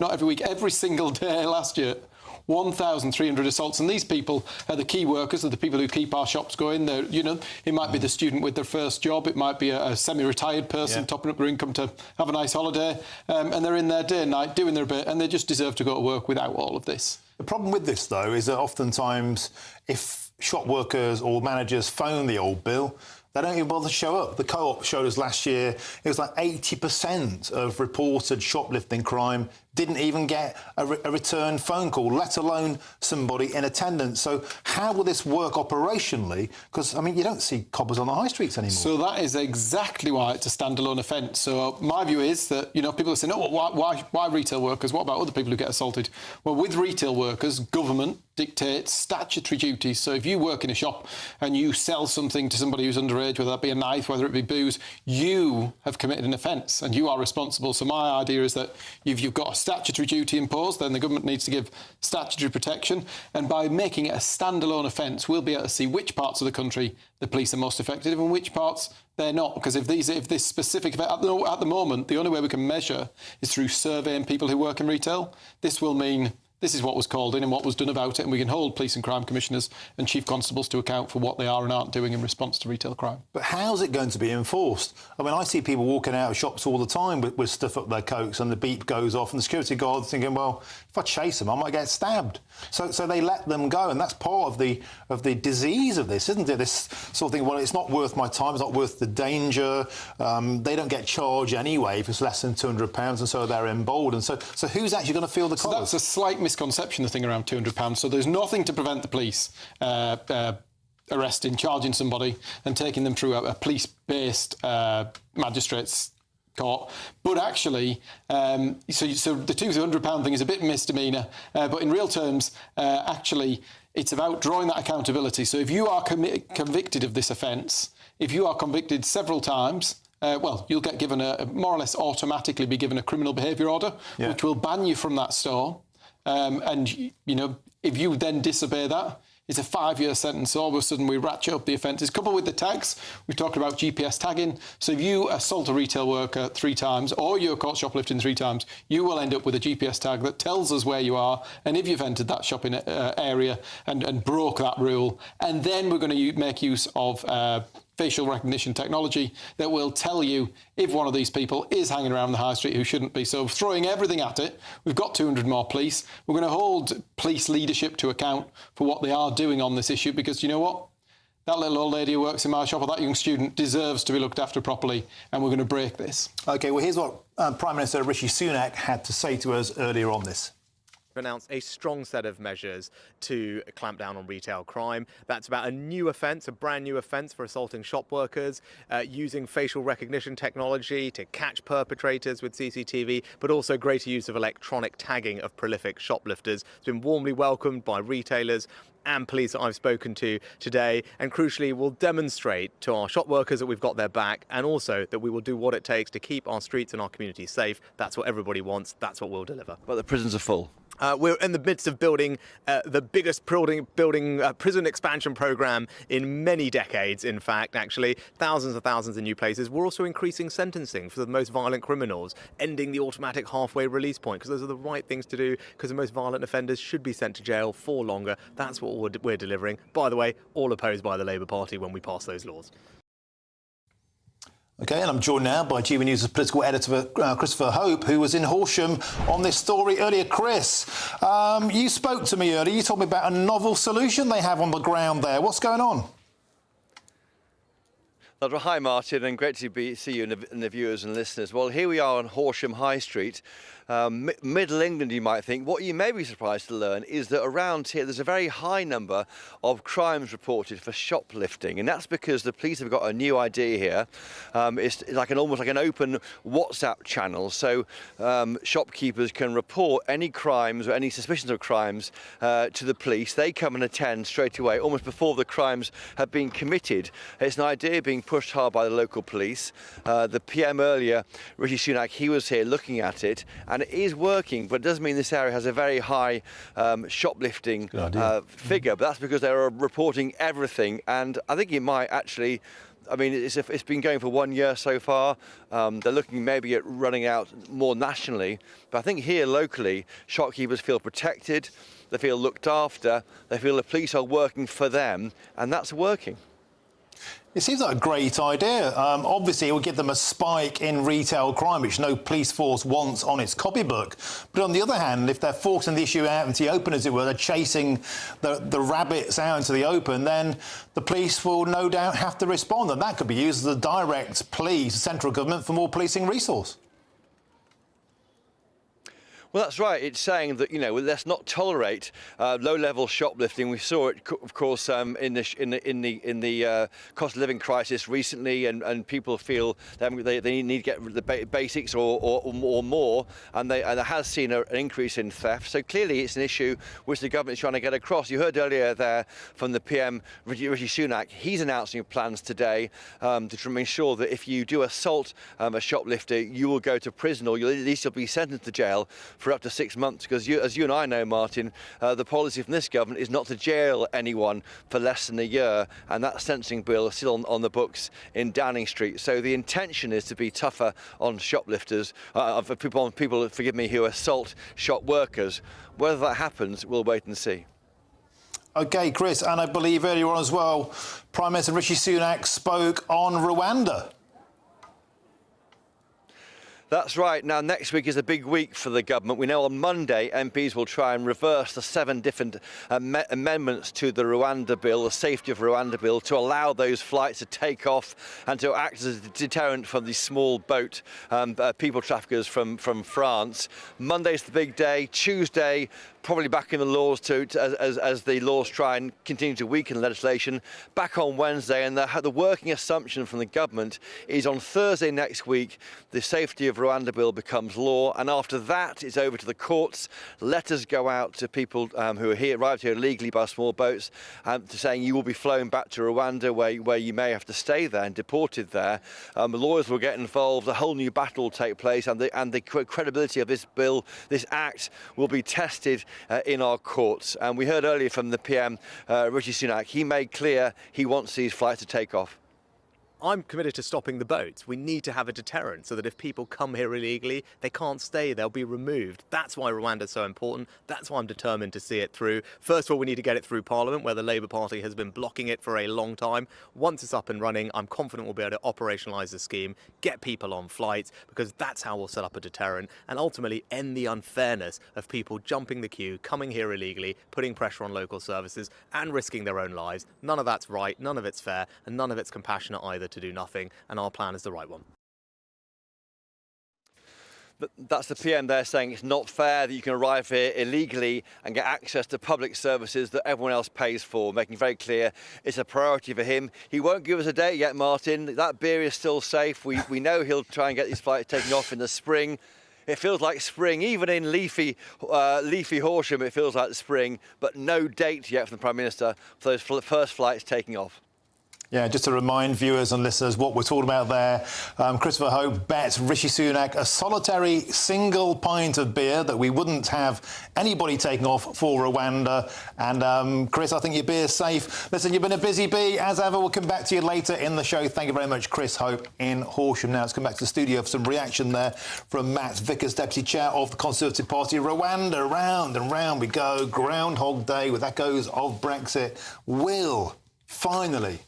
not every week, every single day last year. 1,300 assaults, and these people are the key workers, are the people who keep our shops going. They're, you know, it might be the student with their first job, it might be a semi-retired person topping up their income to have a nice holiday, and they're in there day and night doing their bit, and they just deserve to go to work without all of this. The problem with this, though, is that oftentimes if shop workers or managers phone the old bill, they don't even bother to show up. The Co-op showed us last year it was like 80% of reported shoplifting crime didn't even get a return phone call, let alone somebody in attendance. So how will this work operationally? Because, I mean, you don't see coppers on the high streets anymore. So that is exactly why it's a standalone offence. So my view is that, you know, people are saying, oh, well, why retail workers? What about other people who get assaulted? Well, with retail workers, government dictates statutory duties. So if you work in a shop and you sell something to somebody who's underage, whether that be a knife, whether it be booze, you have committed an offence and you are responsible. So my idea is that if you've got a statutory duty imposed, then the government needs to give statutory protection. And by making it a standalone offence, we'll be able to see which parts of the country the police are most effective and which parts they're not. Because if this specific, at the moment, the only way we can measure is through surveying people who work in retail. This will mean this is what was called in and what was done about it, and we can hold police and crime commissioners and chief constables to account for what they are and aren't doing in response to retail crime. But how's it going to be enforced? I mean, I see people walking out of shops all the time with stuff up their coats and the beep goes off and the security guard's thinking, well, if I chase them, I might get stabbed. So they let them go, and that's part of the disease of this, isn't it? This sort of thing, well, it's not worth my time, it's not worth the danger. They don't get charged anyway if it's less than £200, and so they're emboldened. So who's actually going to feel the cost? So that's a slight misconception, the thing around £200. So there's nothing to prevent the police arresting, charging somebody and taking them through a police-based magistrate's court. But actually, so the £200 thing is a bit misdemeanour, but in real terms, actually, it's about drawing that accountability. So if you are convicted of this offence, if you are convicted several times, well, you'll get given more or less automatically be given a criminal behaviour order, which will ban you from that store. And, you know, if you then disobey that, it's a 5-year sentence. So all of a sudden we ratchet up the offences. Coupled with the tags, we've talked about GPS tagging. So if you assault a retail worker 3 times or you're caught shoplifting 3 times, you will end up with a GPS tag that tells us where you are and if you've entered that shopping area and broke that rule. And then we're going to make use of facial recognition technology that will tell you if one of these people is hanging around the high street who shouldn't be. So throwing everything at it, we've got 200 more police. We're going to hold police leadership to account for what they are doing on this issue, because you know what? That little old lady who works in my shop or that young student deserves to be looked after properly, and we're going to break this. OK, well, here's what Prime Minister Rishi Sunak had to say to us earlier on this. Announced a strong set of measures to clamp down on retail crime. That's about a new offence, a brand new offence for assaulting shop workers, using facial recognition technology to catch perpetrators with CCTV, but also greater use of electronic tagging of prolific shoplifters. It's been warmly welcomed by retailers and police that I've spoken to today, and crucially will demonstrate to our shop workers that we've got their back, and also that we will do what it takes to keep our streets and our communities safe. That's what everybody wants. That's what we'll deliver. But the prisons are full. We're in the midst of building the biggest prison expansion programme in many decades, in fact, actually. Thousands and thousands of new places. We're also increasing sentencing for the most violent criminals, ending the automatic halfway release point, because those are the right things to do, because the most violent offenders should be sent to jail for longer. That's what we're delivering. By the way, all opposed by the Labour Party when we pass those laws. OK, and I'm joined now by GBNews' political editor, Christopher Hope, who was in Horsham on this story earlier. Chris, you spoke to me earlier. You told me about a novel solution they have on the ground there. What's going on? Well, hi, Martin, and great to see you and the viewers and listeners. Well, here we are on Horsham High Street. Middle England, you might think. What you may be surprised to learn is that around here there's a very high number of crimes reported for shoplifting, and that's because the police have got a new idea here. It's like almost like an open WhatsApp channel, so shopkeepers can report any crimes or any suspicions of crimes to the police. They come and attend straight away, almost before the crimes have been committed. It's an idea being pushed hard by the local police. The PM earlier, Rishi Sunak, he was here looking at it, and it is working, but it does mean this area has a very high shoplifting figure, but that's because they're reporting everything, and I think it might actually I mean, it's been going for 1 year so far. They're looking maybe at running out more nationally. But I think here locally, shopkeepers feel protected, they feel looked after, they feel the police are working for them, and that's working. It seems like a great idea. Obviously, it will give them a spike in retail crime, which no police force wants on its copybook. But on the other hand, if they're forcing the issue out into the open, as it were, they're chasing the rabbits out into the open, then the police will no doubt have to respond. And that could be used as a direct plea to central government for more policing resource. Well, that's right. It's saying that, you know, let's not tolerate low-level shoplifting. We saw it, of course, in the cost of living crisis recently, and people feel they need to get the basics or more, and there has seen an increase in theft. So clearly, it's an issue which the government is trying to get across. You heard earlier there from the PM, Rishi Sunak. He's announcing plans today to ensure that if you do assault a shoplifter, you will go to prison, or at least you'll be sentenced to jail for up to 6 months, because as you and I know, Martin, the policy from this government is not to jail anyone for less than a year, and that sentencing bill is still on the books in Downing Street. So the intention is to be tougher on shoplifters, people, forgive me, who assault shop workers. Whether that happens, we'll wait and see. OK, Chris, and I believe earlier on as well, Prime Minister Rishi Sunak spoke on Rwanda. That's right. Now, next week is a big week for the government. We know on Monday, MPs will try and reverse the 7 different amendments to the Rwanda bill, the Safety of Rwanda bill, to allow those flights to take off and to act as a deterrent from these small boat people traffickers from France. Monday's the big day. Tuesday, probably back in the laws as the laws try and continue to weaken legislation. Back on Wednesday, and the working assumption from the government is on Thursday next week, the Safety of Rwanda bill becomes law, and after that it's over to the courts. Letters go out to people who are arrived here illegally by small boats, to saying you will be flown back to Rwanda, where you may have to stay there and deported there. The lawyers will get involved. A whole new battle will take place, and the credibility of this bill, this act, will be tested in our courts. And we heard earlier from the PM, Rishi Sunak. He made clear he wants these flights to take off. I'm committed to stopping the boats. We need to have a deterrent so that if people come here illegally, they can't stay, they'll be removed. That's why Rwanda's so important. That's why I'm determined to see it through. First of all, we need to get it through Parliament, where the Labour Party has been blocking it for a long time. Once it's up and running, I'm confident we'll be able to operationalise the scheme, get people on flights, because that's how we'll set up a deterrent and ultimately end the unfairness of people jumping the queue, coming here illegally, putting pressure on local services and risking their own lives. None of that's right, none of it's fair, and none of it's compassionate either to do nothing, and our plan is the right one. But that's the PM there saying it's not fair that you can arrive here illegally and get access to public services that everyone else pays for, making very clear it's a priority for him. He won't give us a date yet, Martin. That beer is still safe. We know he'll try and get these flights taking off in the spring. It feels like spring, even in leafy Horsham, it feels like spring, but no date yet from the Prime Minister for those first flights taking off. Yeah, just to remind viewers and listeners what we're talking about there, Christopher Hope bets Rishi Sunak a solitary single pint of beer that we wouldn't have anybody taking off for Rwanda. And Chris, I think your beer's safe. Listen, you've been a busy bee. As ever, we'll come back to you later in the show. Thank you very much, Chris Hope in Horsham. Now let's come back to the studio for some reaction there from Matt Vickers, Deputy Chair of the Conservative Party. Rwanda, round and round we go. Groundhog Day with echoes of Brexit. Will, finally,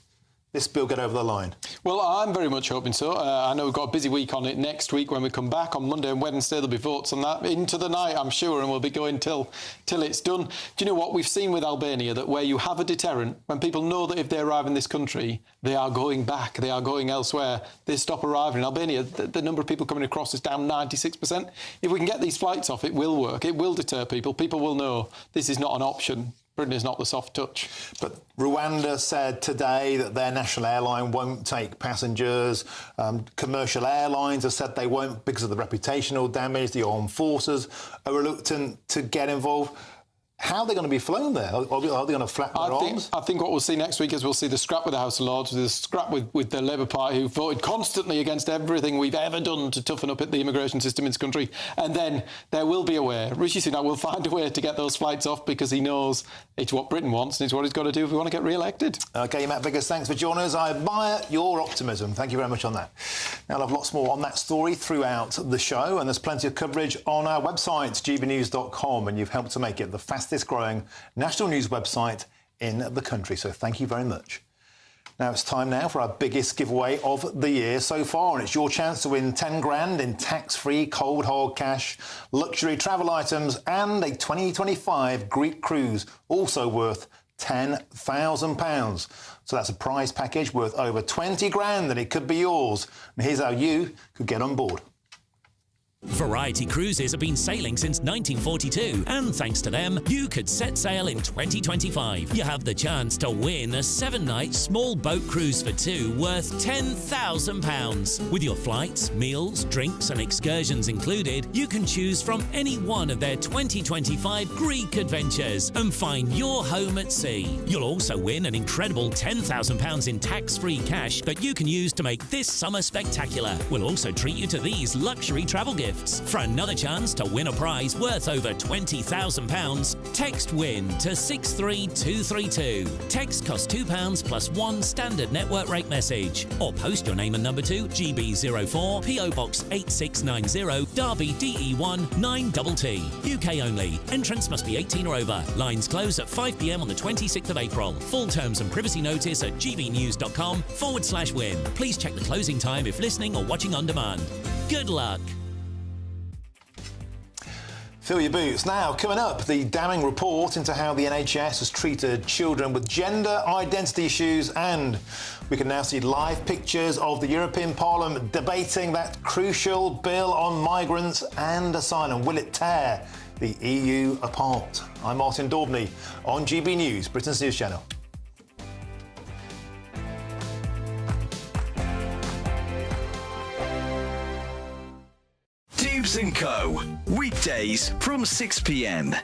this bill get over the line? Well, I'm very much hoping so. I know we've got a busy week on it next week when we come back on Monday and Wednesday. There'll be votes on that into the night, I'm sure, and we'll be going till it's done. Do you know what we've seen with Albania? That where you have a deterrent, when people know that if they arrive in this country, they are going back, they are going elsewhere, they stop arriving. In Albania, the number of people coming across is down 96%. If we can get these flights off, it will work. It will deter people. People will know this is not an option. Britain is not the soft touch. But Rwanda said today that their national airline won't take passengers. Commercial airlines have said they won't because of the reputational damage. The armed forces are reluctant to get involved. how are they going to be flown there? Are they going to flap their arms? I think what we'll see next week is we'll see the scrap with the House of Lords, the scrap with the Labour Party, who voted constantly against everything we've ever done to toughen up the immigration system in this country. And then there will be a way. Rishi Sunak will find a way to get those flights off because he knows it's what Britain wants and it's what he's got to do if we want to get re-elected. OK, Matt Vickers, thanks for joining us. I admire your optimism. Thank you very much on that. Now, I'll have lots more on that story throughout the show, and there's plenty of coverage on our website, gbnews.com, and you've helped to make it the fastest growing national news website in the country. So thank you very much. Now it's time now for our biggest giveaway of the year so far, and it's your chance to win 10 grand in tax-free cold hard cash, luxury travel items and a 2025 Greek cruise, also worth £10,000. So that's a prize package worth over 20 grand, and it could be yours. And here's how you could get on board. Variety Cruises have been sailing since 1942, and thanks to them, you could set sail in 2025. You have the chance to win a 7-night small boat cruise for two worth £10,000. With your flights, meals, drinks and excursions included, you can choose from any one of their 2025 Greek adventures and find your home at sea. You'll also win an incredible £10,000 in tax-free cash that you can use to make this summer spectacular. We'll also treat you to these luxury travel gifts. For another chance to win a prize worth over £20,000, text WIN to 63232. Text costs £2 plus one standard network rate message. Or post your name and number to GB04 PO Box 8690 Derby DE1 9TT. UK only. Entrance must be 18 or over. Lines close at 5 p.m. on the 26th of April. Full terms and privacy notice at gbnews.com/win. Please check the closing time if listening or watching on demand. Good luck. Fill your boots. Now, coming up, the damning report into how the NHS has treated children with gender identity issues, and we can now see live pictures of the European Parliament debating that crucial bill on migrants and asylum. Will it tear the EU apart? I'm Martin Daubney on GB News, Britain's news channel. & Co. Weekdays from 6 p.m.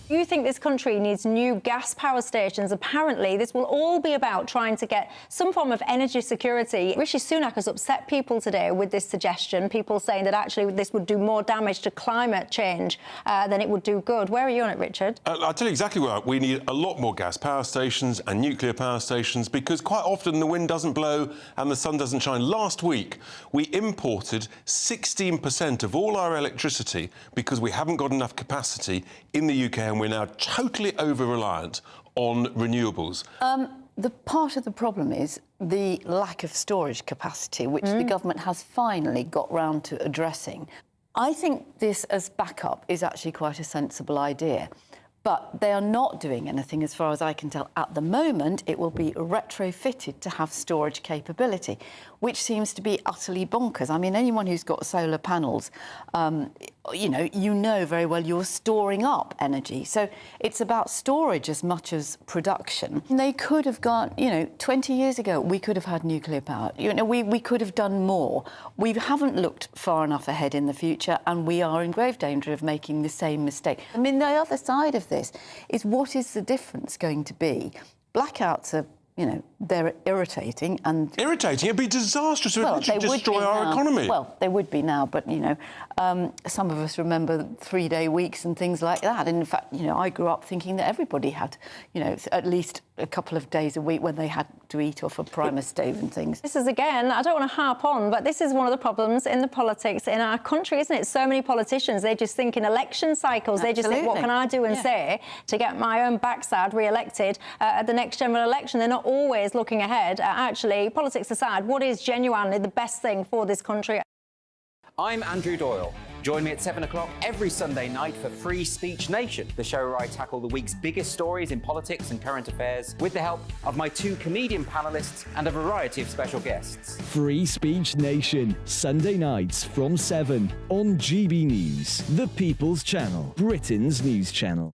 You think this country needs new gas power stations? Apparently, this will all be about trying to get some form of energy security. Rishi Sunak has upset people today with this suggestion, people saying that actually this would do more damage to climate change than it would do good. Where are you on it, Richard? I'll tell you exactly where. We need a lot more gas power stations and nuclear power stations because quite often the wind doesn't blow and the sun doesn't shine. Last week, we imported 16% of all our electricity because we haven't got enough capacity in the UK, and we're now totally over-reliant on renewables. The part of the problem is the lack of storage capacity, which the government has finally got round to addressing. I think this as backup is actually quite a sensible idea. But they are not doing anything, as far as I can tell. At the moment, it will be retrofitted to have storage capability, which seems to be utterly bonkers. I mean, anyone who's got solar panels, you know very well you're storing up energy. So it's about storage as much as production. They could have gone, 20 years ago, we could have had nuclear power. We could have done more. We haven't looked far enough ahead in the future, and we are in grave danger of making the same mistake. I mean, the other side of this is, what is the difference going to be? Blackouts are, they're irritating and... Irritating? It'd be disastrous. It would destroy our economy. Well, they would be now, but, some of us remember 3-day weeks and things like that. And in fact, I grew up thinking that everybody had, at least a couple of days a week when they had to eat off a primus stove and things. This is, again, I don't want to harp on, but this is one of the problems in the politics in our country, isn't it? So many politicians, they just think in election cycles. Absolutely. They just think, what can I do and say to get my own backside re-elected at the next general election? They're not always looking ahead at, actually, politics aside, what is genuinely the best thing for this country. I'm Andrew Doyle. Join me at 7 o'clock every Sunday night for Free Speech Nation, the show where I tackle the week's biggest stories in politics and current affairs with the help of my 2 comedian panellists and a variety of special guests. Free Speech Nation, Sunday nights from 7 on GB News, the People's Channel, Britain's news channel.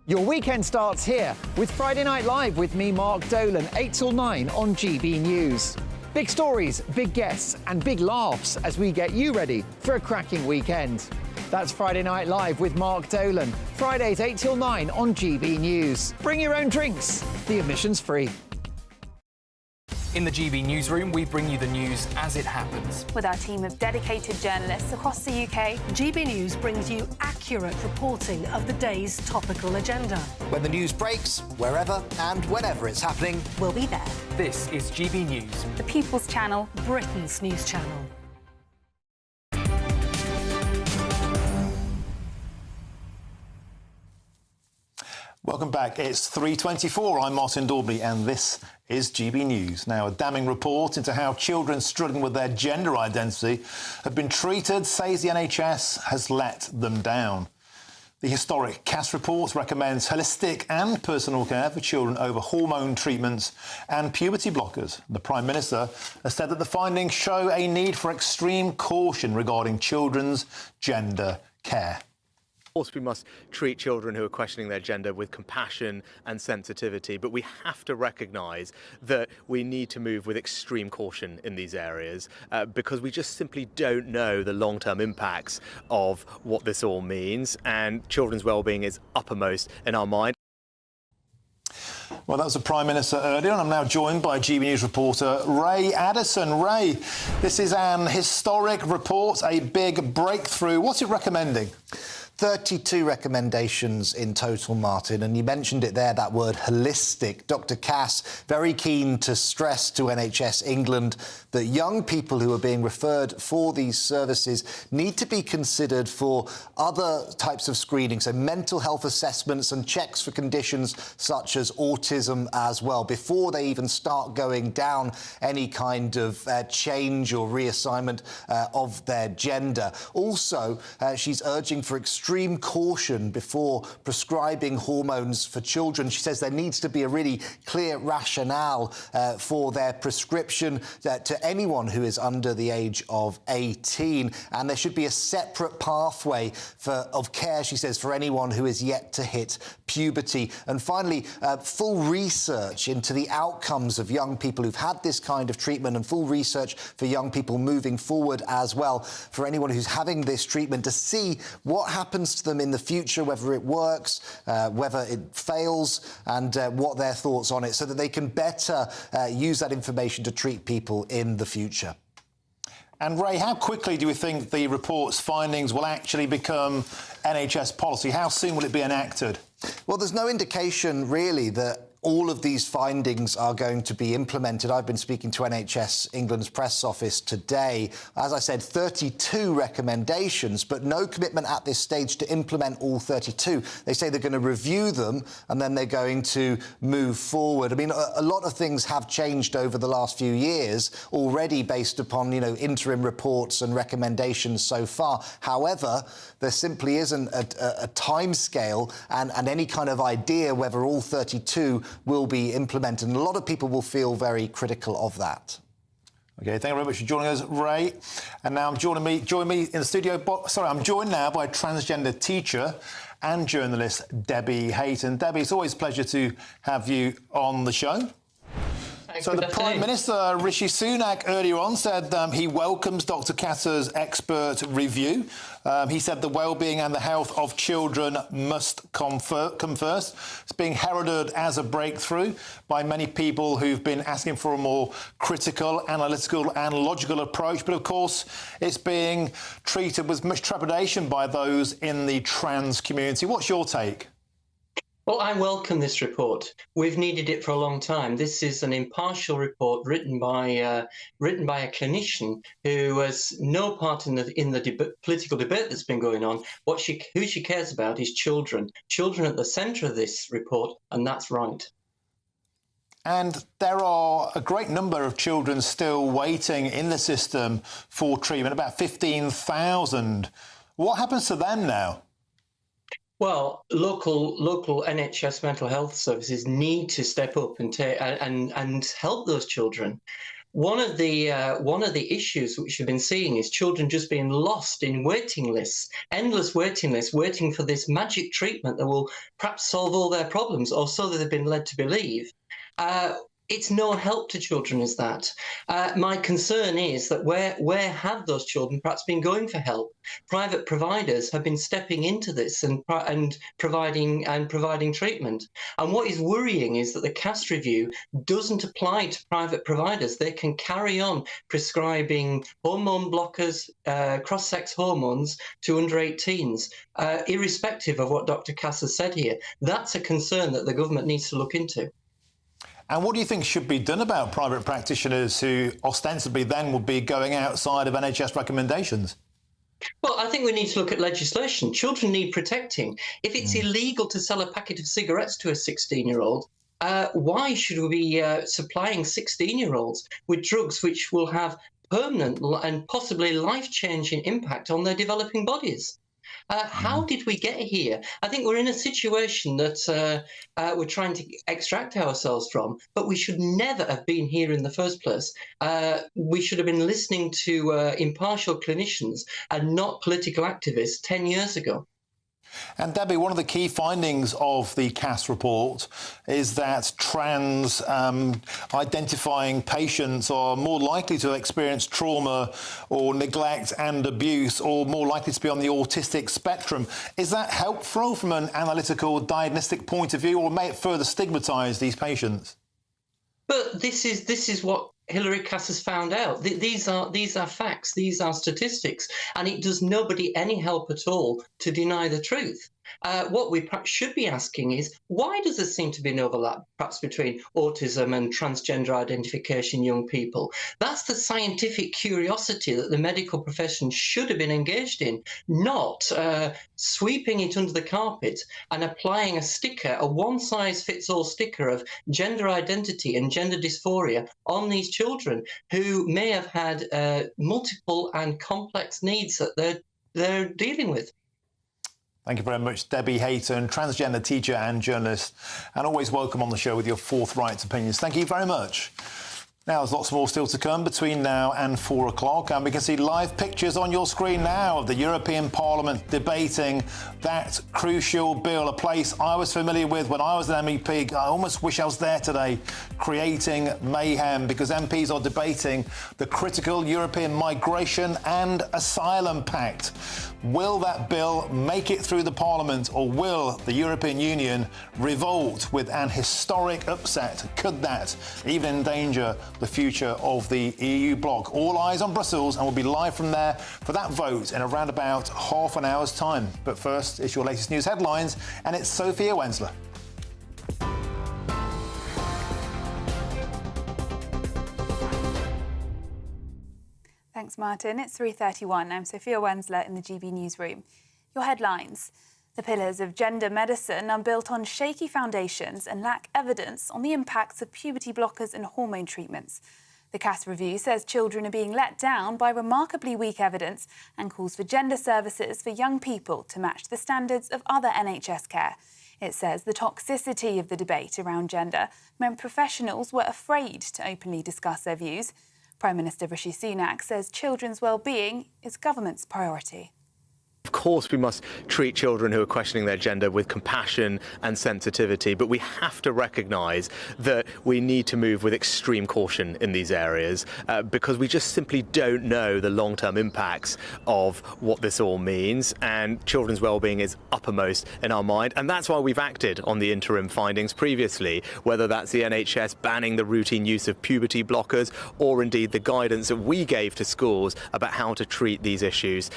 Your weekend starts here with Friday Night Live with me, Mark Dolan, 8 till 9 on GB News. Big stories, big guests and big laughs as we get you ready for a cracking weekend. That's Friday Night Live with Mark Dolan. Fridays 8 till 9 on GB News. Bring your own drinks. The admission's free. In the GB newsroom, we bring you the news as it happens. With our team of dedicated journalists across the UK, GB News brings you accurate reporting of the day's topical agenda. When the news breaks, wherever and whenever it's happening, we'll be there. This is GB News, the People's Channel, Britain's news channel. Welcome back. It's 3:24. I'm Martin Daubney and this is GB News. Now, a damning report into how children struggling with their gender identity have been treated says the NHS has let them down. The historic CAS report recommends holistic and personal care for children over hormone treatments and puberty blockers. The Prime Minister has said that the findings show a need for extreme caution regarding children's gender care. Of course, we must treat children who are questioning their gender with compassion and sensitivity, but we have to recognise that we need to move with extreme caution in these areas because we just simply don't know the long-term impacts of what this all means, and children's well-being is uppermost in our mind. Well, that was the Prime Minister earlier, and I'm now joined by GB News reporter Ray Addison. Ray, this is an historic report, a big breakthrough. What's it recommending? 32 recommendations in total, Martin, and you mentioned it there, that word holistic. Dr Cass very keen to stress to NHS England that young people who are being referred for these services need to be considered for other types of screening, so mental health assessments and checks for conditions such as autism as well, before they even start going down any kind of change or reassignment of their gender. Also, she's urging for extreme caution before prescribing hormones for children. She says there needs to be a really clear rationale for their prescription to anyone who is under the age of 18, and there should be a separate pathway of care, she says, for anyone who is yet to hit puberty. And finally, full research into the outcomes of young people who've had this kind of treatment, and full research for young people moving forward as well, for anyone who's having this treatment, to see what happens to them in the future, whether it works, whether it fails, and what their thoughts on it, so that they can better use that information to treat people in the future. And Ray, how quickly do you think the report's findings will actually become NHS policy? How soon will it be enacted? Well, there's no indication really that all of these findings are going to be implemented. I've been speaking to NHS England's press office today. As I said, 32 recommendations, but no commitment at this stage to implement all 32. They say they're going to review them and then they're going to move forward. I mean, a lot of things have changed over the last few years already based upon, you know, interim reports and recommendations so far. However, there simply isn't a timescale and any kind of idea whether all 32 will be implemented. And a lot of people will feel very critical of that. OK, thank you very much for joining us, Ray. And now join me in the studio. I'm joined now by transgender teacher and journalist Debbie Hayton. Debbie, it's always a pleasure to have you on the show. So the Prime Minister, Rishi Sunak, earlier on said he welcomes Dr Cass's expert review. He said the well-being and the health of children must come first. It's being heralded as a breakthrough by many people who've been asking for a more critical, analytical and logical approach. But, of course, it's being treated with much trepidation by those in the trans community. What's your take? Well, I welcome this report. We've needed it for a long time. This is an impartial report written by a clinician who has no part in the political debate that's been going on. Who she cares about is children. Children at the centre of this report, and that's right. And there are a great number of children still waiting in the system for treatment, about 15,000. What happens to them now? Well, local NHS mental health services need to step up and help those children. One of the issues which we've been seeing is children just being lost in waiting lists, endless waiting lists, waiting for this magic treatment that will perhaps solve all their problems, or so that they've been led to believe. it's no help to children, is that. My concern is that where have those children perhaps been going for help? Private providers have been stepping into this and providing treatment. And what is worrying is that the CAS review doesn't apply to private providers. They can carry on prescribing hormone blockers, cross-sex hormones to under 18s, irrespective of what Dr. Cass has said here. That's a concern that the government needs to look into. And what do you think should be done about private practitioners who ostensibly then would be going outside of NHS recommendations? Well, I think we need to look at legislation. Children need protecting. If it's illegal to sell a packet of cigarettes to a 16-year-old, why should we be supplying 16-year-olds with drugs which will have permanent and possibly life-changing impact on their developing bodies? How did we get here? I think we're in a situation that we're trying to extract ourselves from, but we should never have been here in the first place. We should have been listening to impartial clinicians and not political activists 10 years ago. And Debbie, one of the key findings of the CAS report is that trans identifying patients are more likely to experience trauma or neglect and abuse, or more likely to be on the autistic spectrum. Is that helpful from an analytical diagnostic point of view, or may it further stigmatise these patients? But this is what Hilary Cass has found out. These are facts, these are statistics, and it does nobody any help at all to deny the truth. What we perhaps should be asking is, why does there seem to be an overlap perhaps between autism and transgender identification in young people? That's the scientific curiosity that the medical profession should have been engaged in, not sweeping it under the carpet and applying a sticker, a one-size-fits-all sticker of gender identity and gender dysphoria on these children who may have had multiple and complex needs that they're dealing with. Thank you very much, Debbie Hayton, transgender teacher and journalist, and always welcome on the show with your forthright opinions. Thank you very much. Now, there's lots more still to come between now and 4 o'clock, and we can see live pictures on your screen now of the European Parliament debating that crucial bill, a place I was familiar with when I was an MEP. I almost wish I was there today, creating mayhem, because MPs are debating the critical European Migration and Asylum Pact. Will that bill make it through the Parliament, or will the European Union revolt with an historic upset? Could that even endanger the future of the EU bloc? All eyes on Brussels, and we'll be live from there for that vote in around about half an hour's time. But first, it's your latest news headlines, and it's Sophia Wensler. Thanks, Martin. It's 3:31. I'm Sophia Wensler in the GB newsroom. Your headlines. The pillars of gender medicine are built on shaky foundations and lack evidence on the impacts of puberty blockers and hormone treatments. The CAS review says children are being let down by remarkably weak evidence and calls for gender services for young people to match the standards of other NHS care. It says the toxicity of the debate around gender meant professionals were afraid to openly discuss their views. Prime Minister Rishi Sunak says children's well-being is government's priority. Of course, we must treat children who are questioning their gender with compassion and sensitivity, but we have to recognise that we need to move with extreme caution in these areas because we just simply don't know the long-term impacts of what this all means, and children's well-being is uppermost in our mind, and that's why we've acted on the interim findings previously, whether that's the NHS banning the routine use of puberty blockers or indeed the guidance that we gave to schools about how to treat these issues.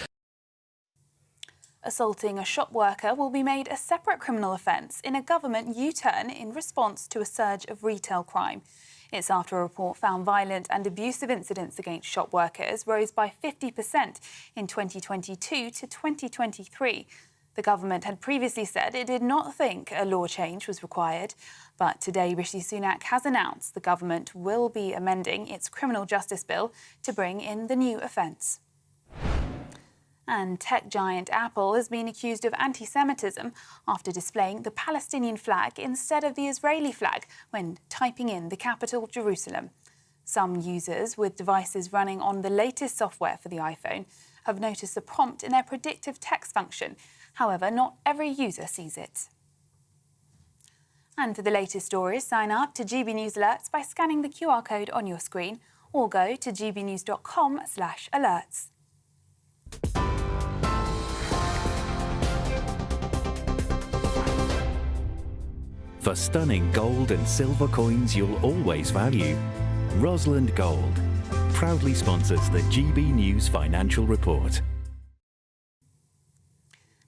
Assaulting a shop worker will be made a separate criminal offence in a government U-turn in response to a surge of retail crime. It's after a report found violent and abusive incidents against shop workers rose by 50% in 2022 to 2023. The government had previously said it did not think a law change was required. But today, Rishi Sunak has announced the government will be amending its criminal justice bill to bring in the new offence. And tech giant Apple has been accused of anti-Semitism after displaying the Palestinian flag instead of the Israeli flag when typing in the capital, Jerusalem. Some users with devices running on the latest software for the iPhone have noticed the prompt in their predictive text function. However, not every user sees it. And for the latest stories, sign up to GB News Alerts by scanning the QR code on your screen or go to gbnews.com/alerts. For stunning gold and silver coins you'll always value, Rosalind Gold proudly sponsors the GB News Financial Report.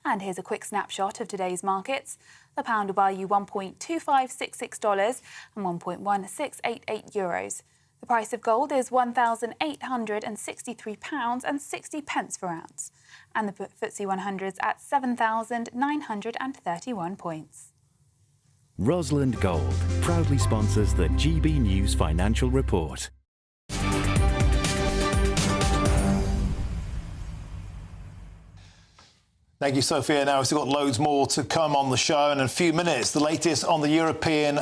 And here's a quick snapshot of today's markets. The pound will buy you $1.2566 and €1.1688. The price of gold is £1,863.60 per ounce. And the FTSE 100's at 7,931 points. Rosalind Gold proudly sponsors the GB News Financial Report. Thank you, Sophia. Now, we've still got loads more to come on the show. And in a few minutes, the latest on the European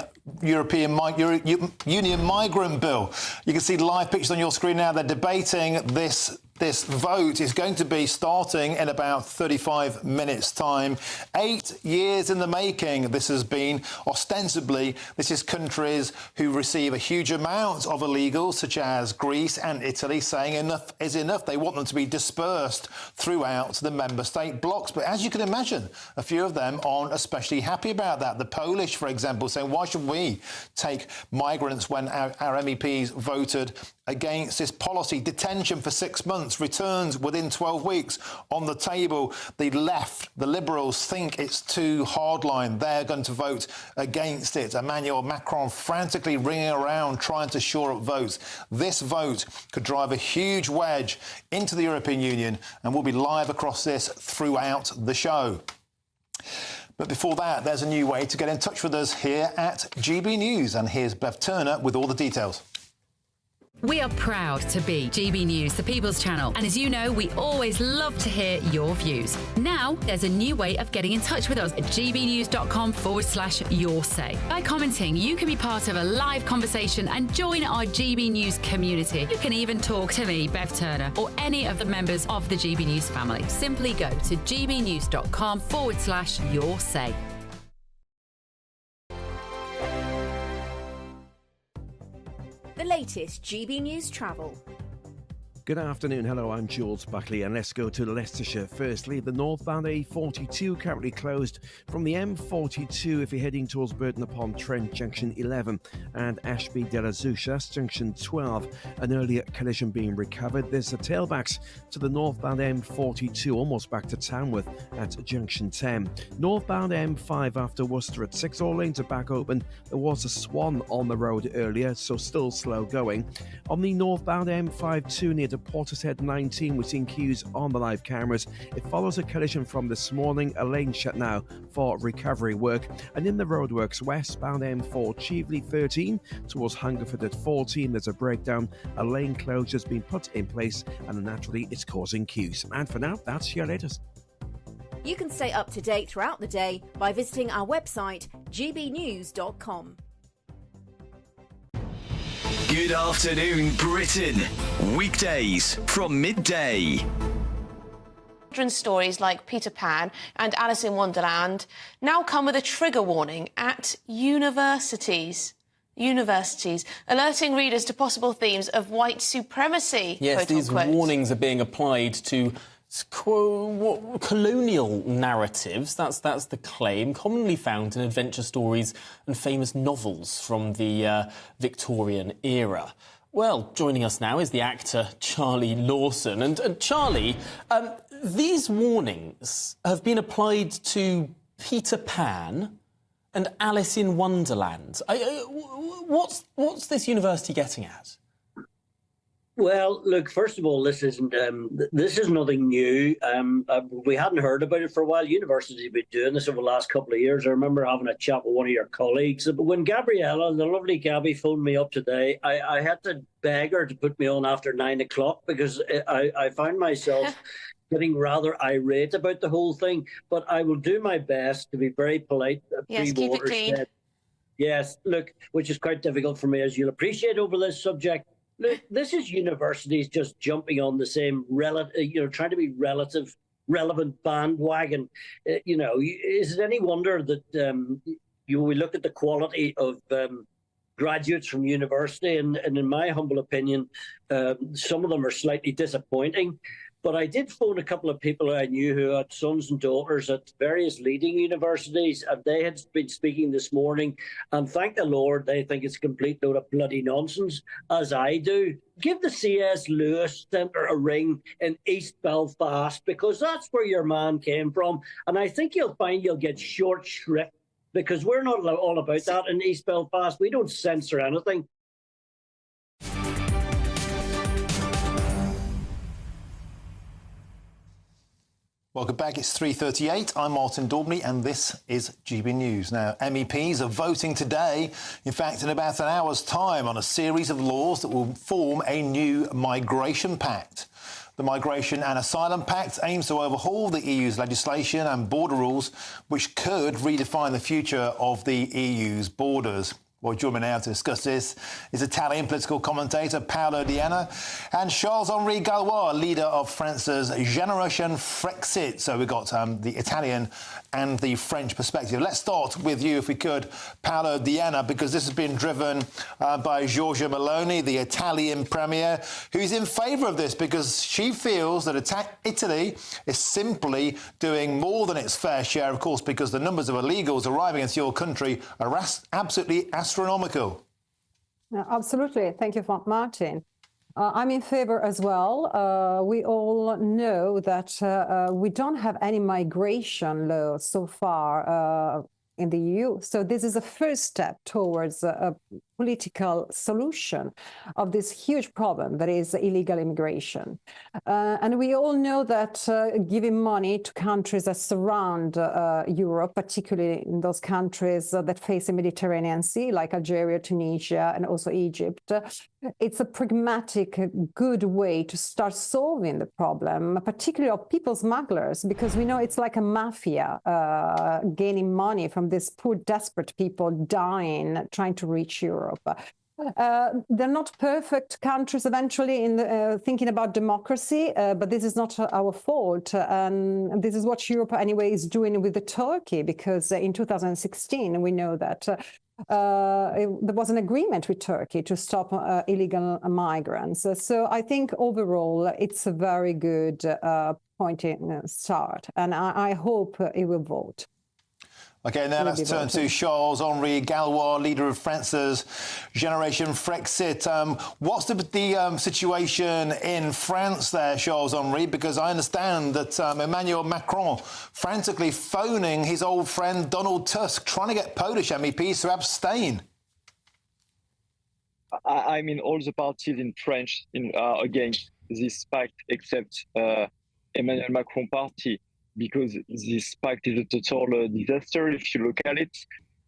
Union migrant bill. You can see live pictures on your screen now. They're debating this vote is going to be starting in about 35 minutes' time. 8 years in the making, this has been. Ostensibly, this is countries who receive a huge amount of illegals, such as Greece and Italy, saying enough is enough. They want them to be dispersed throughout the member state blocks. But as you can imagine, a few of them aren't especially happy about that. The Polish, for example, saying, why should we take migrants when our MEPs voted against this policy? Detention for 6 months, returns within 12 weeks on the table. The left, the Liberals, think it's too hardline. They're going to vote against it. Emmanuel Macron frantically ringing around trying to shore up votes. This vote could drive a huge wedge into the European Union, and we'll be live across this throughout the show. But before that, there's a new way to get in touch with us here at GB News. And here's Bev Turner with all the details. We are proud to be GB News, the People's Channel. And as you know, we always love to hear your views. Now, there's a new way of getting in touch with us at gbnews.com/your say. By commenting, you can be part of a live conversation and join our GB News community. You can even talk to me, Bev Turner, or any of the members of the GB News family. Simply go to gbnews.com/your say. The latest GB News travel. Good afternoon. Hello, I'm Jules Buckley, and let's go to Leicestershire. Firstly, the northbound A42 currently closed from the M42 if you're heading towards Burton-upon-Trent, junction 11, and Ashby de la Zouch, that's junction 12. An earlier collision being recovered. There's a tailbacks to the northbound M42, almost back to Tamworth at junction 10. Northbound M5 after Worcester at 6, all lanes are back open. There was a swan on the road earlier, so still slow going. On the northbound M52 near to Portishead 19, we're seeing queues on the live cameras. It follows a collision from this morning, a lane shut now for recovery work. And in the roadworks, westbound M4 Cheveley 13 towards Hungerford at 14, there's a breakdown. A lane closure has been put in place, and naturally it's causing queues. And for now, that's your latest. You can stay up to date throughout the day by visiting our website, gbnews.com. Good afternoon, Britain. Weekdays from midday. Children's stories like Peter Pan and Alice in Wonderland now come with a trigger warning at universities, alerting readers to possible themes of white supremacy. Yes, these warnings are being applied to colonial narratives, that's the claim, commonly found in adventure stories and famous novels from the Victorian era. Well, joining us now is the actor Charlie Lawson. And Charlie, these warnings have been applied to Peter Pan and Alice in Wonderland. What's this university getting at? Well, look, first of all, this is nothing new. We hadn't heard about it for a while. Universities have been doing this over the last couple of years. I remember having a chat with one of your colleagues. But when Gabriella, the lovely Gabby, phoned me up today, I had to beg her to put me on after 9 o'clock because I found myself getting rather irate about the whole thing. But I will do my best to be very polite. Yes, keep it clean. Yes, look, which is quite difficult for me, as you'll appreciate, over this subject. Look, this is universities just jumping on the same trying to be relevant bandwagon. Is it any wonder that we look at the quality of graduates from university, and in my humble opinion, some of them are slightly disappointing. But I did phone a couple of people I knew who had sons and daughters at various leading universities, and they had been speaking this morning, and thank the Lord, they think it's a complete load of bloody nonsense, as I do. Give the C.S. Lewis Centre a ring in East Belfast, because that's where your man came from, and I think you'll find you'll get short shrift, because we're not all about that in East Belfast. We don't censor anything. Welcome back. It's 3:38. I'm Martin Daubney, and this is GB News. Now, MEPs are voting today, in fact, in about an hour's time, on a series of laws that will form a new migration pact. The Migration and Asylum Pact aims to overhaul the EU's legislation and border rules, which could redefine the future of the EU's borders. Well, joining me now to discuss this is Italian political commentator Paolo Diana and Charles-Henri Gallois, leader of France's Génération Frexit. So we've got the Italian and the French perspective. Let's start with you, if we could, Paolo Diana, because this has been driven by Giorgia Meloni, the Italian premier, who's in favour of this because she feels that Italy is simply doing more than its fair share, of course, because the numbers of illegals arriving into your country are absolutely astronomical. Absolutely. Thank you, Martin. I'm in favor as well. We all know that we don't have any migration law so far in the EU. So this is a first step towards a political solution of this huge problem that is illegal immigration. And we all know that giving money to countries that surround Europe, particularly in those countries that face the Mediterranean Sea, like Algeria, Tunisia, and also Egypt, it's a pragmatic, good way to start solving the problem, particularly of people smugglers, because we know it's like a mafia gaining money from these poor, desperate people dying, trying to reach Europe. They're not perfect countries eventually in thinking about democracy, but this is not our fault. And this is what Europe anyway is doing with the Turkey, because in 2016, we know that there was an agreement with Turkey to stop illegal migrants. So I think overall, it's a very good pointing start. And I hope it will vote. OK, now let's turn to Charles-Henri Gallois, leader of France's Génération Frexit. What's the situation in France there, Charles-Henri? Because I understand that Emmanuel Macron frantically phoning his old friend Donald Tusk, trying to get Polish MEPs to abstain. I mean, all the parties in France are against this pact except Emmanuel Macron party, because this pact is a total disaster if you look at it.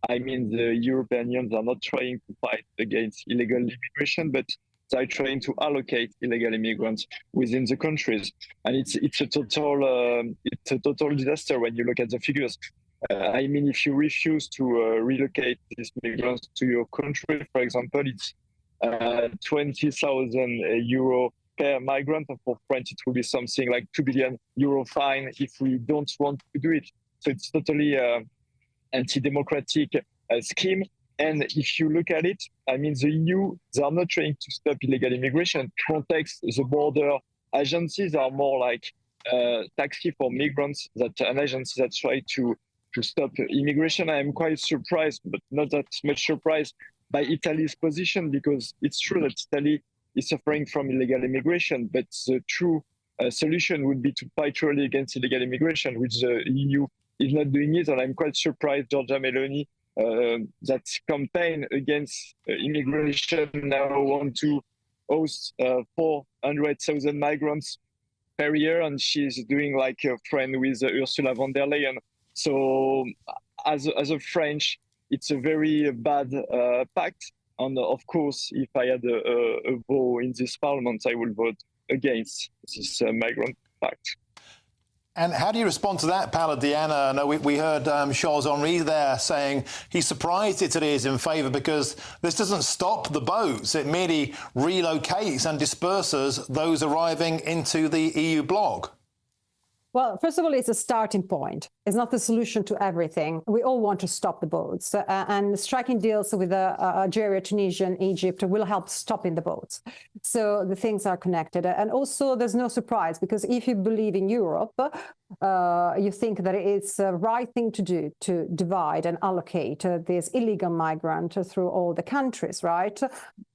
I mean, the Europeans are not trying to fight against illegal immigration, but they're trying to allocate illegal immigrants within the countries. And it's a total disaster when you look at the figures. I mean, if you refuse to relocate these migrants to your country, for example, it's 20,000 euro per migrant, and for France it will be something like €2 billion fine if we don't want to do it. So it's totally anti-democratic scheme. And if you look at it, I mean, the EU, they are not trying to stop illegal immigration. Frontex, the border agencies are more like taxi for migrants, that an agency that try to stop immigration. I am quite surprised, but not that much surprised by Italy's position, because it's true that Italy is suffering from illegal immigration, but the true solution would be to fight really against illegal immigration, which the EU is not doing it. And I'm quite surprised Giorgia Meloni, that campaign against immigration, now want to host 400,000 migrants per year, and she's doing like a friend with Ursula von der Leyen. So as a French, it's a very bad pact. And of course, if I had a vote in this parliament, I will vote against this migrant pact. And how do you respond to that, Paolo Diana? I know we heard Charles-Henri there saying he's surprised Italy is in favour because this doesn't stop the boats. It merely relocates and disperses those arriving into the EU bloc. Well, first of all, it's a starting point. It's not the solution to everything. We all want to stop the boats, and striking deals with Algeria, Tunisia, and Egypt will help stopping the boats. So the things are connected. And also, there's no surprise, because if you believe in Europe, you think that it's the right thing to do to divide and allocate these illegal migrants through all the countries, right?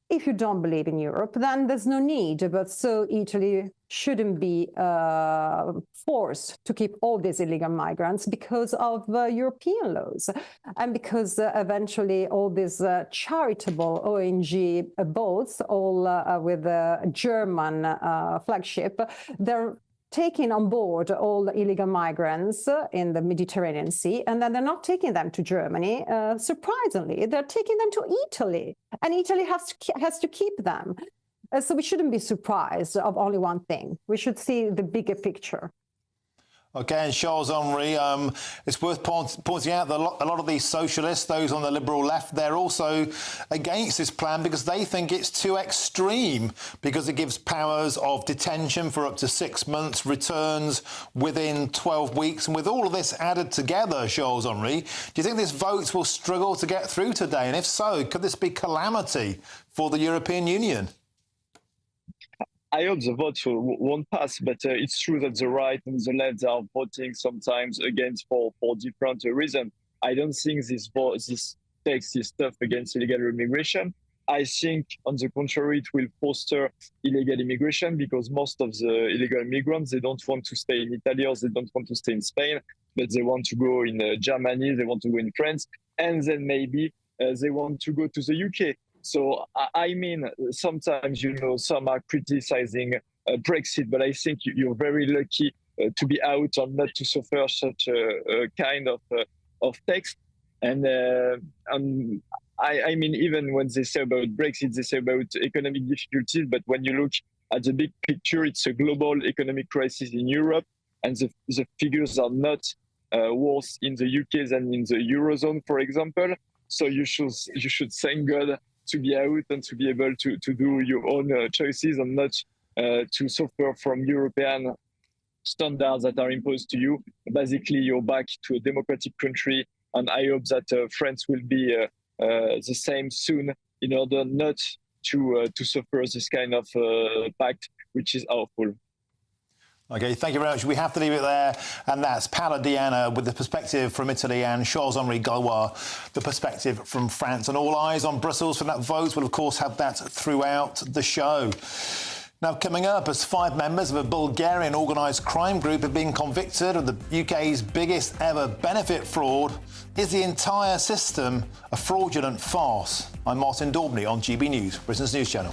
If you don't believe in Europe, then there's no need. But so Italy shouldn't be forced to keep all these illegal migrants because of European laws. And because eventually all these charitable ONG boats, all with a German flagship, they're taking on board all the illegal migrants in the Mediterranean Sea, and then they're not taking them to Germany. Surprisingly, they're taking them to Italy, and Italy has to keep them. So we shouldn't be surprised of only one thing. We should see the bigger picture. Okay, and Charles-Henri, it's worth pointing out that a lot of these socialists, those on the liberal left, they're also against this plan because they think it's too extreme, because it gives powers of detention for up to 6 months, returns within 12 weeks. And with all of this added together, Charles-Henri, do you think this vote will struggle to get through today? And if so, could this be calamity for the European Union? I hope the vote won't pass, but it's true that the right and the left are voting sometimes against for different reasons. I don't think this text is tough against illegal immigration. I think, on the contrary, it will foster illegal immigration, because most of the illegal immigrants, they don't want to stay in Italy, or they don't want to stay in Spain, but they want to go in Germany, they want to go in France, and then maybe they want to go to the UK. So, I mean, sometimes, some are criticizing Brexit, but I think you're very lucky to be out or not to suffer such a kind of text. And I mean, even when they say about Brexit, they say about economic difficulties, but when you look at the big picture, it's a global economic crisis in Europe, and the figures are not worse in the UK than in the Eurozone, for example. So you should thank God to be out and to be able to do your own choices, and not to suffer from European standards that are imposed to you. Basically, you're back to a democratic country, and I hope that France will be the same soon, in order not to suffer this kind of pact, which is awful. OK, thank you very much. We have to leave it there. And that's Paola Diana with the perspective from Italy, and Charles-Henri Gallois, the perspective from France. And all eyes on Brussels for that vote. We'll, of course, have that throughout the show. Now, coming up, as 5 members of a Bulgarian organised crime group have been convicted of the UK's biggest ever benefit fraud, is the entire system a fraudulent farce? I'm Martin Daubney on GB News, Britain's news channel.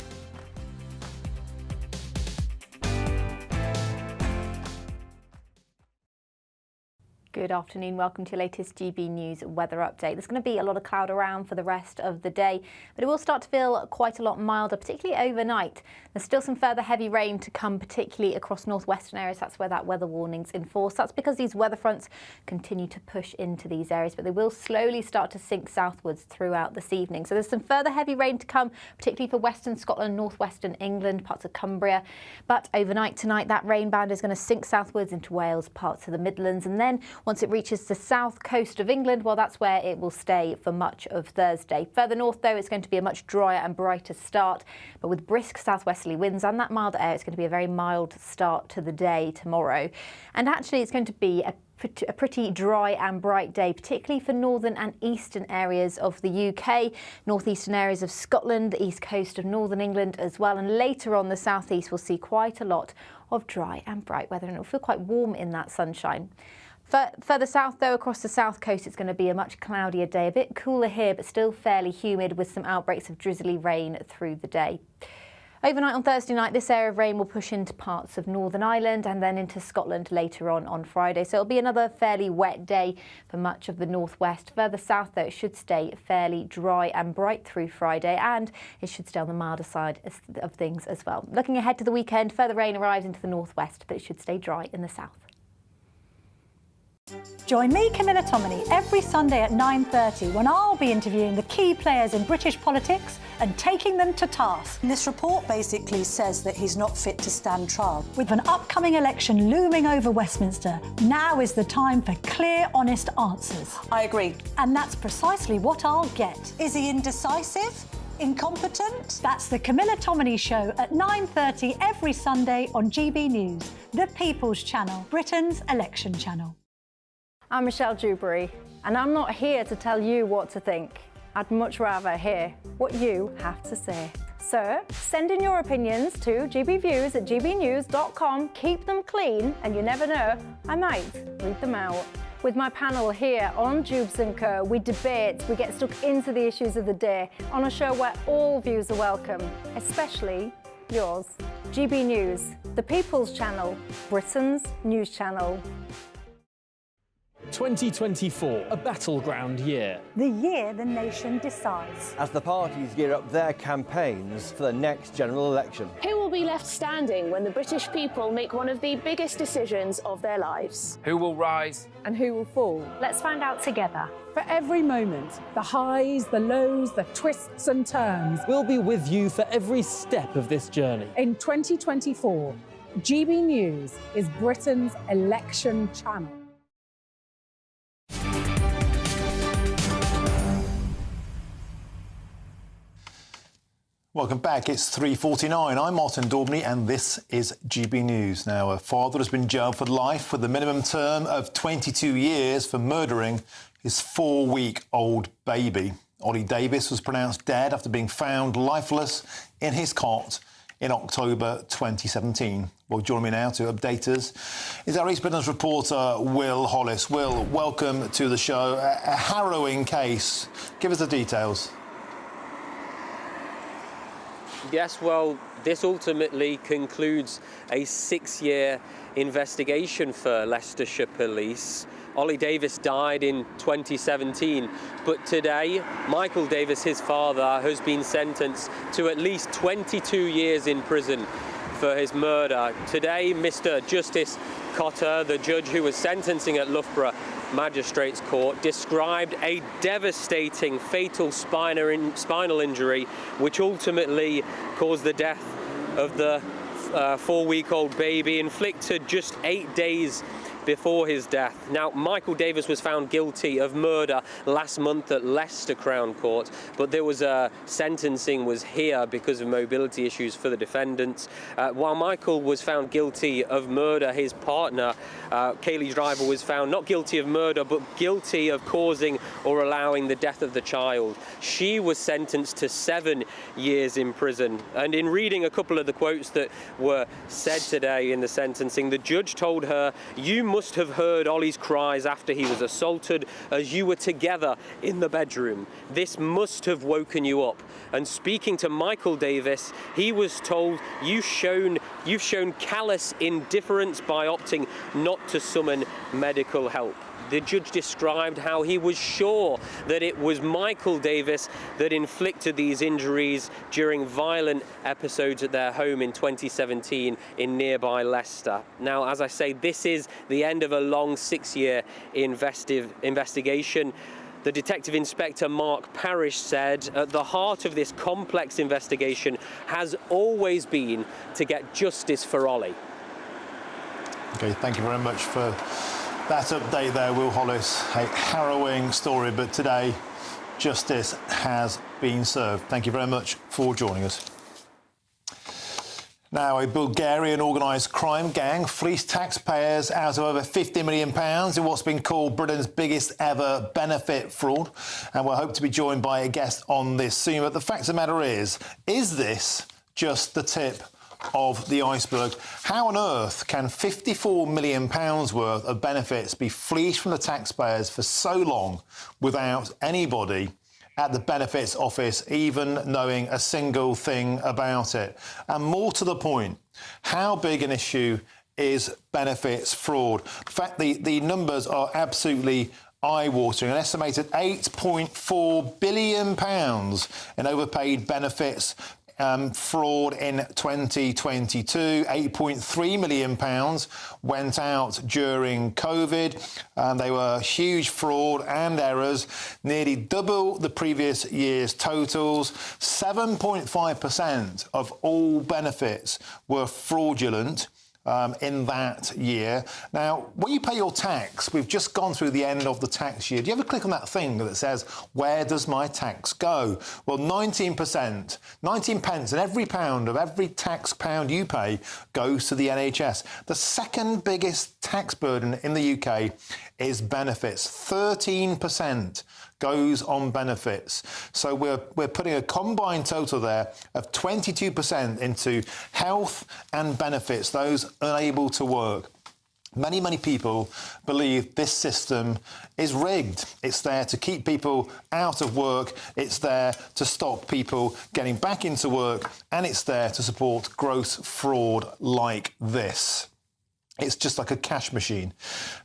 Good afternoon. Welcome to your latest GB News weather update. There's going to be a lot of cloud around for the rest of the day, but it will start to feel quite a lot milder, particularly overnight. There's still some further heavy rain to come, particularly across northwestern areas. That's where that weather warning's in force. That's because these weather fronts continue to push into these areas, but they will slowly start to sink southwards throughout this evening. So there's some further heavy rain to come, particularly for western Scotland, northwestern England, parts of Cumbria. But overnight tonight, that rain band is going to sink southwards into Wales, parts of the Midlands, and then once it reaches the south coast of England, well, that's where it will stay for much of Thursday. Further north, though, it's going to be a much drier and brighter start, but with brisk southwesterly winds and that milder air, it's going to be a very mild start to the day tomorrow. And actually, it's going to be a pretty dry and bright day, particularly for northern and eastern areas of the UK, northeastern areas of Scotland, the east coast of northern England as well. And later on, the southeast will see quite a lot of dry and bright weather, and it'll feel quite warm in that sunshine. Further south, though, across the south coast, it's going to be a much cloudier day, a bit cooler here, but still fairly humid, with some outbreaks of drizzly rain through the day. Overnight on Thursday night, this area of rain will push into parts of Northern Ireland and then into Scotland later on Friday. So it'll be another fairly wet day for much of the northwest. Further south, though, it should stay fairly dry and bright through Friday, and it should stay on the milder side of things as well. Looking ahead to the weekend, further rain arrives into the northwest, but it should stay dry in the south. Join me, Camilla Tominey, every Sunday at 9:30 when I'll be interviewing the key players in British politics and taking them to task. This report basically says that he's not fit to stand trial. With an upcoming election looming over Westminster, now is the time for clear, honest answers. I agree. And that's precisely what I'll get. Is he indecisive? Incompetent? That's the Camilla Tominey Show at 9:30 every Sunday on GB News, the People's Channel, Britain's election channel. I'm Michelle Dewberry, and I'm not here to tell you what to think. I'd much rather hear what you have to say. So send in your opinions to gbviews@gbnews.com. Keep them clean, and you never know, I might read them out. With my panel here on Jubes & Co, we debate, we get stuck into the issues of the day on a show where all views are welcome, especially yours. GB News, the People's Channel, Britain's news channel. 2024, a battleground year. The year the nation decides. As the parties gear up their campaigns for the next general election. Who will be left standing when the British people make one of the biggest decisions of their lives? Who will rise and who will fall? Let's find out together. For every moment, the highs, the lows, the twists and turns. We'll be with you for every step of this journey. In 2024, GB News is Britain's election channel. Welcome back. It's 3:49. I'm Martin Daubney and this is GB News. Now, a father has been jailed for life with a minimum term of 22 years for murdering his 4-week-old baby. Ollie Davis was pronounced dead after being found lifeless in his cot in October 2017. Well, joining me now to update us is our East Midlands reporter, Will Hollis. Will, welcome to the show. A harrowing case. Give us the details. Yes, well, this ultimately concludes a 6-year investigation for Leicestershire Police. Ollie Davis died in 2017, but today, Michael Davis, his father, has been sentenced to at least 22 years in prison for his murder. Today, Mr. Justice Cotter, the judge who was sentencing at Loughborough Magistrates Court, described a devastating fatal spinal injury which ultimately caused the death of the 4-week-old baby, inflicted just 8 days before his death. Now, Michael Davis was found guilty of murder last month at Leicester Crown Court, but there was a sentencing was here because of mobility issues for the defendants. While Michael was found guilty of murder, his partner, Kayleigh Driver, was found not guilty of murder, but guilty of causing or allowing the death of the child. She was sentenced to 7 years in prison. And in reading a couple of the quotes that were said today in the sentencing, the judge told her, "You must have heard Ollie's cries after he was assaulted as you were together in the bedroom. This must have woken you up." And speaking to Michael Davis, he was told, you've shown callous indifference by opting not to summon medical help. The judge described how he was sure that it was Michael Davis that inflicted these injuries during violent episodes at their home in 2017 in nearby Leicester. Now, as I say, this is the end of a long 6-year investigation. The Detective Inspector Mark Parrish said, "At the heart of this complex investigation has always been to get justice for Ollie." OK, thank you very much for that update there, Will Hollis. A harrowing story, but today justice has been served. Thank you very much for joining us. Now, a Bulgarian organised crime gang fleeced taxpayers out of over £50 million in what's been called Britain's biggest ever benefit fraud. And we'll hope to be joined by a guest on this soon. But the fact of the matter is this just the tip of the iceberg? How on earth can £54 million worth of benefits be fleeced from the taxpayers for so long without anybody at the benefits office even knowing a single thing about it? And more to the point, how big an issue is benefits fraud? In fact, the numbers are absolutely eye-watering. An estimated £8.4 billion in overpaid benefits fraud in 2022. £8.3 million went out during COVID. They were huge fraud and errors, nearly double the previous year's totals. 7.5% of all benefits were fraudulent in that year. Now, when you pay your tax, we've just gone through the end of the tax year. Do you ever click on that thing that says, where does my tax go? Well, 19%, 19 pence in every pound of every tax pound you pay goes to the NHS. The second biggest tax burden in the UK is benefits. 13% goes on benefits. So we're putting a combined total there of 22% into health and benefits, those unable to work. Many, many people believe this system is rigged. It's there to keep people out of work. It's there to stop people getting back into work. And it's there to support gross fraud like this. It's just like a cash machine.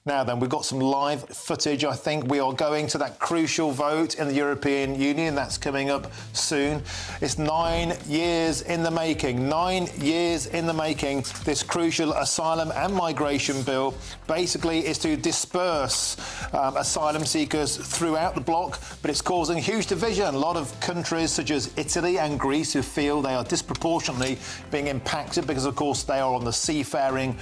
Now then, we've got some live footage. I think we are going to that crucial vote in the European Union. That's coming up soon. It's 9 years in the making. 9 years in the making. This crucial asylum and migration bill basically is to disperse asylum seekers throughout the bloc, but it's causing huge division. A lot of countries such as Italy and Greece who feel they are disproportionately being impacted because, of course, they are on the seafaring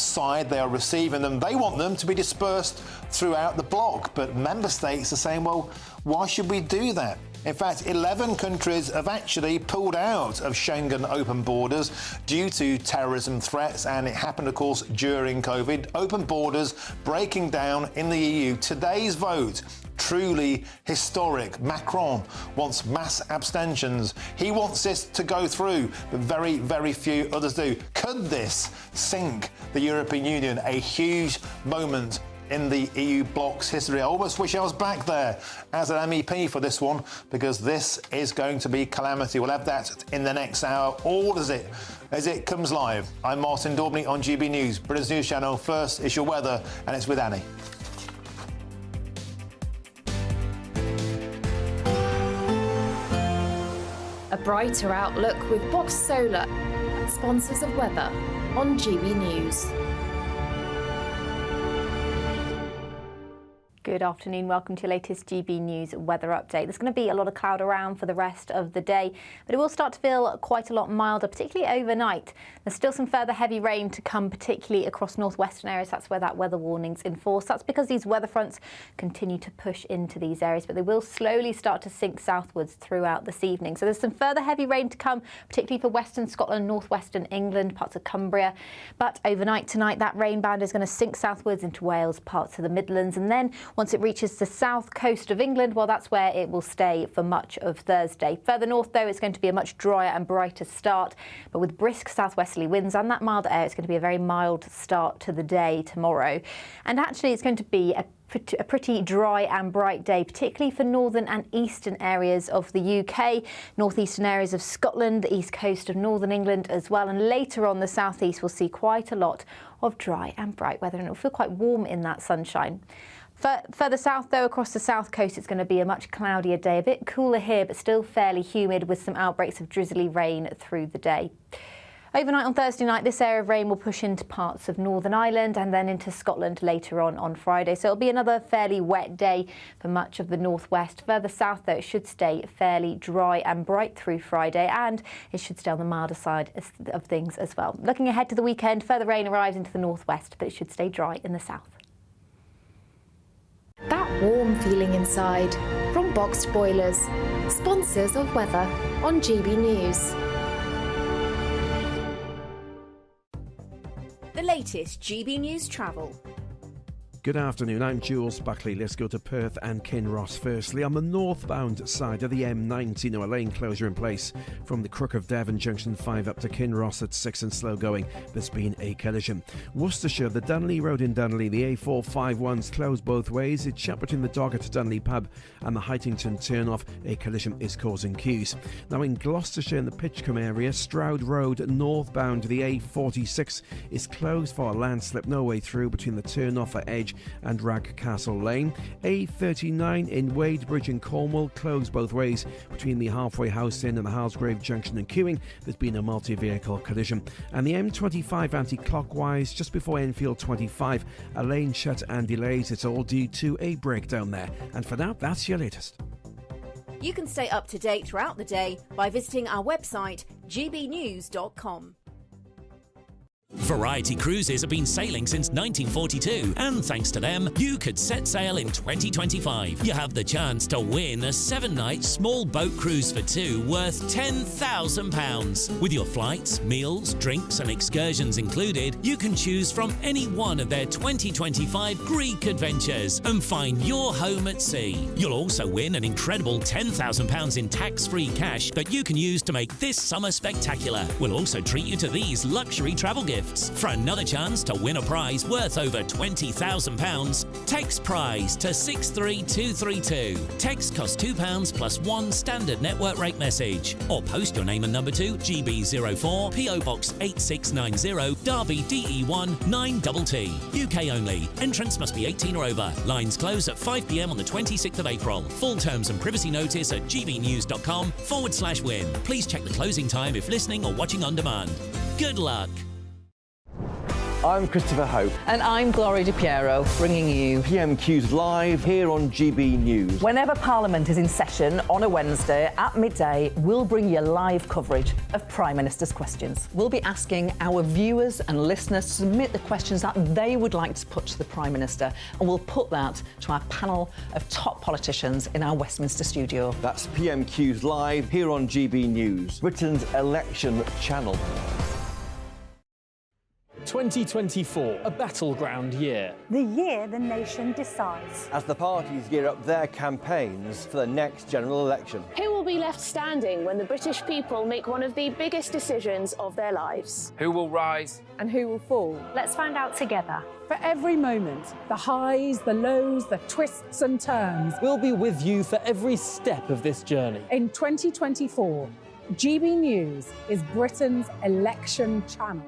side. They are receiving them. They want them to be dispersed throughout the bloc. But member states are saying, well, why should we do that? In fact, 11 countries have actually pulled out of Schengen open borders due to terrorism threats, and it happened, of course, during COVID. Open borders breaking down in the EU. Today's vote, truly historic. Macron wants mass abstentions. He wants this to go through, but very, very few others do. Could this sink the European Union? A huge moment in the EU bloc's history. I almost wish I was back there as an MEP for this one, because this is going to be calamity. We'll have that in the next hour, all as it comes live. I'm Martin Daubney on GB News, Britain's news channel. First, it's your weather, and it's with Annie. A brighter outlook with Box Solar, sponsors of weather on GB News. Good afternoon, welcome to your latest GB News weather update. There's going to be a lot of cloud around for the rest of the day, but it will start to feel quite a lot milder, particularly overnight. There's still some further heavy rain to come, particularly across northwestern areas. That's where that weather warning's in force. That's because these weather fronts continue to push into these areas, but they will slowly start to sink southwards throughout this evening. So there's some further heavy rain to come, particularly for western Scotland, northwestern England, parts of Cumbria. But overnight tonight, that rain band is going to sink southwards into Wales, parts of the Midlands, and then once it reaches the south coast of England, well, that's where it will stay for much of Thursday. Further north, though, it's going to be a much drier and brighter start, but with brisk southwesterly winds and that milder air, it's going to be a very mild start to the day tomorrow. And actually, it's going to be a pretty dry and bright day, particularly for northern and eastern areas of the UK, northeastern areas of Scotland, the east coast of northern England as well. And later on, the southeast will see quite a lot of dry and bright weather, and it will feel quite warm in that sunshine. Further south, though, across the south coast, it's going to be a much cloudier day, a bit cooler here, but still fairly humid with some outbreaks of drizzly rain through the day. Overnight on Thursday night, this area of rain will push into parts of Northern Ireland and then into Scotland later on Friday. So it'll be another fairly wet day for much of the northwest. Further south, though, it should stay fairly dry and bright through Friday, and it should stay on the milder side of things as well. Looking ahead to the weekend, further rain arrives into the northwest, but it should stay dry in the south. That warm feeling inside from Boxed Boilers, sponsors of weather on GB News. The latest GB News travel. Good afternoon, I'm Jules Buckley. Let's go to Perth and Kinross firstly. On the northbound side of the M90, a lane closure in place from the Crook of Devon Junction 5 up to Kinross at 6 and slow going. There's been a collision. Worcestershire, the Dunley Road in Dunley, the A451's closed both ways. It's shut between the Dog at Dunley pub and the Heightington turn-off. A collision is causing queues. Now in Gloucestershire in the Pitchcombe area, Stroud Road northbound, the A46 is closed for a landslip. No way through between the turn-off at Edge and Ragcastle Lane. A39 in Wadebridge in Cornwall closed both ways between the Halfway House Inn and the Halsgrave Junction in Queuing. There's been a multi-vehicle collision. And the M25 anti-clockwise just before Enfield 25, a lane shut and delays. It's all due to a breakdown there. And for now, that's your latest. You can stay up to date throughout the day by visiting our website, gbnews.com. Variety Cruises have been sailing since 1942, and thanks to them, you could set sail in 2025. You have the chance to win a 7-night small boat cruise for two worth £10,000. With your flights, meals, drinks and excursions included, you can choose from any one of their 2025 Greek adventures and find your home at sea. You'll also win an incredible £10,000 in tax-free cash that you can use to make this summer spectacular. We'll also treat you to these luxury travel gifts. For another chance to win a prize worth over £20,000, text prize to 63232. Text costs £2 plus one standard network rate message. Or post your name and number to GB04 PO Box 8690 Derby DE1 9TT. UK only. Entrance must be 18 or over. Lines close at 5 p.m. on the 26th of April. Full terms and privacy notice at gbnews.com/win. Please check the closing time if listening or watching on demand. Good luck. I'm Christopher Hope. And I'm Gloria Di Piero, bringing you PMQ's live here on GB News. Whenever Parliament is in session on a Wednesday at midday, we'll bring you live coverage of Prime Minister's questions. We'll be asking our viewers and listeners to submit the questions that they would like to put to the Prime Minister, and we'll put that to our panel of top politicians in our Westminster studio. That's PMQ's live here on GB News, Britain's election channel. 2024, a battleground year. The year the nation decides. As the parties gear up their campaigns for the next general election. Who will be left standing when the British people make one of the biggest decisions of their lives? Who will rise? And who will fall? Let's find out together. For every moment, the highs, the lows, the twists and turns. We'll be with you for every step of this journey. In 2024, GB News is Britain's election channel.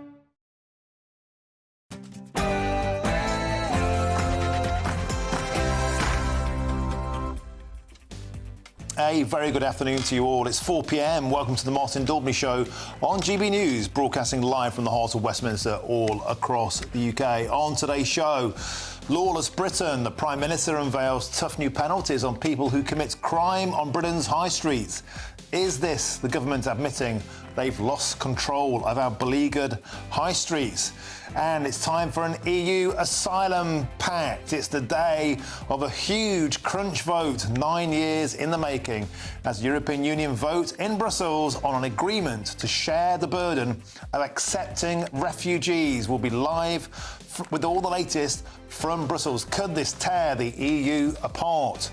A very good afternoon to you all. It's 4 p.m. Welcome to the Martin Daubney Show on GB News, broadcasting live from the heart of Westminster all across the UK. On today's show, lawless Britain. The Prime Minister unveils tough new penalties on people who commit crime on Britain's high streets. Is this the government admitting they've lost control of our beleaguered high streets? And it's time for an EU asylum pact. It's the day of a huge crunch vote, 9 years in the making, as the European Union vote in Brussels on an agreement to share the burden of accepting refugees. We'll be live with all the latest from Brussels. Could this tear the EU apart?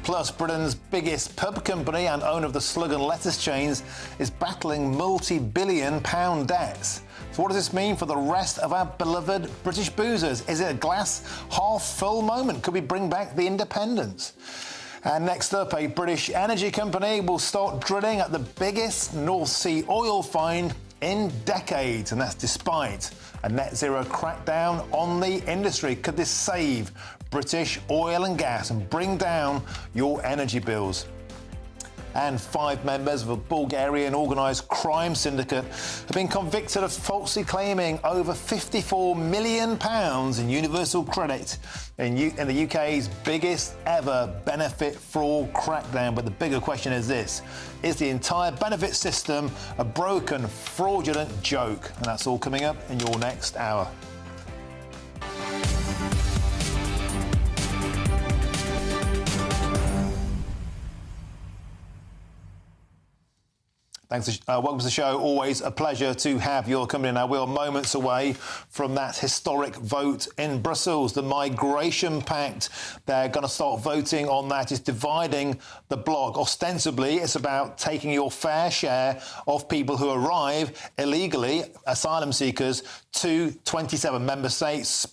Plus, Britain's biggest pub company and owner of the Slug and Lettuce chains is battling multi-billion-pound debts. So what does this mean for the rest of our beloved British boozers? Is it a glass half full moment? Could we bring back the independence? And next up, a British energy company will start drilling at the biggest North Sea oil find in decades, and that's despite a net zero crackdown on the industry. Could this save British oil and gas and bring down your energy bills? And 5 members of a Bulgarian organised crime syndicate have been convicted of falsely claiming over £54 million in universal credit in the UK's biggest ever benefit fraud crackdown. But the bigger question is this: is the entire benefit system a broken, fraudulent joke? And that's all coming up in your next hour. Thanks. Welcome to the show. Always a pleasure to have your company. Now, we're moments away from that historic vote in Brussels, the Migration Pact. They're going to start voting on that. It's dividing the bloc. Ostensibly, it's about taking your fair share of people who arrive illegally, asylum seekers, to 27 member states,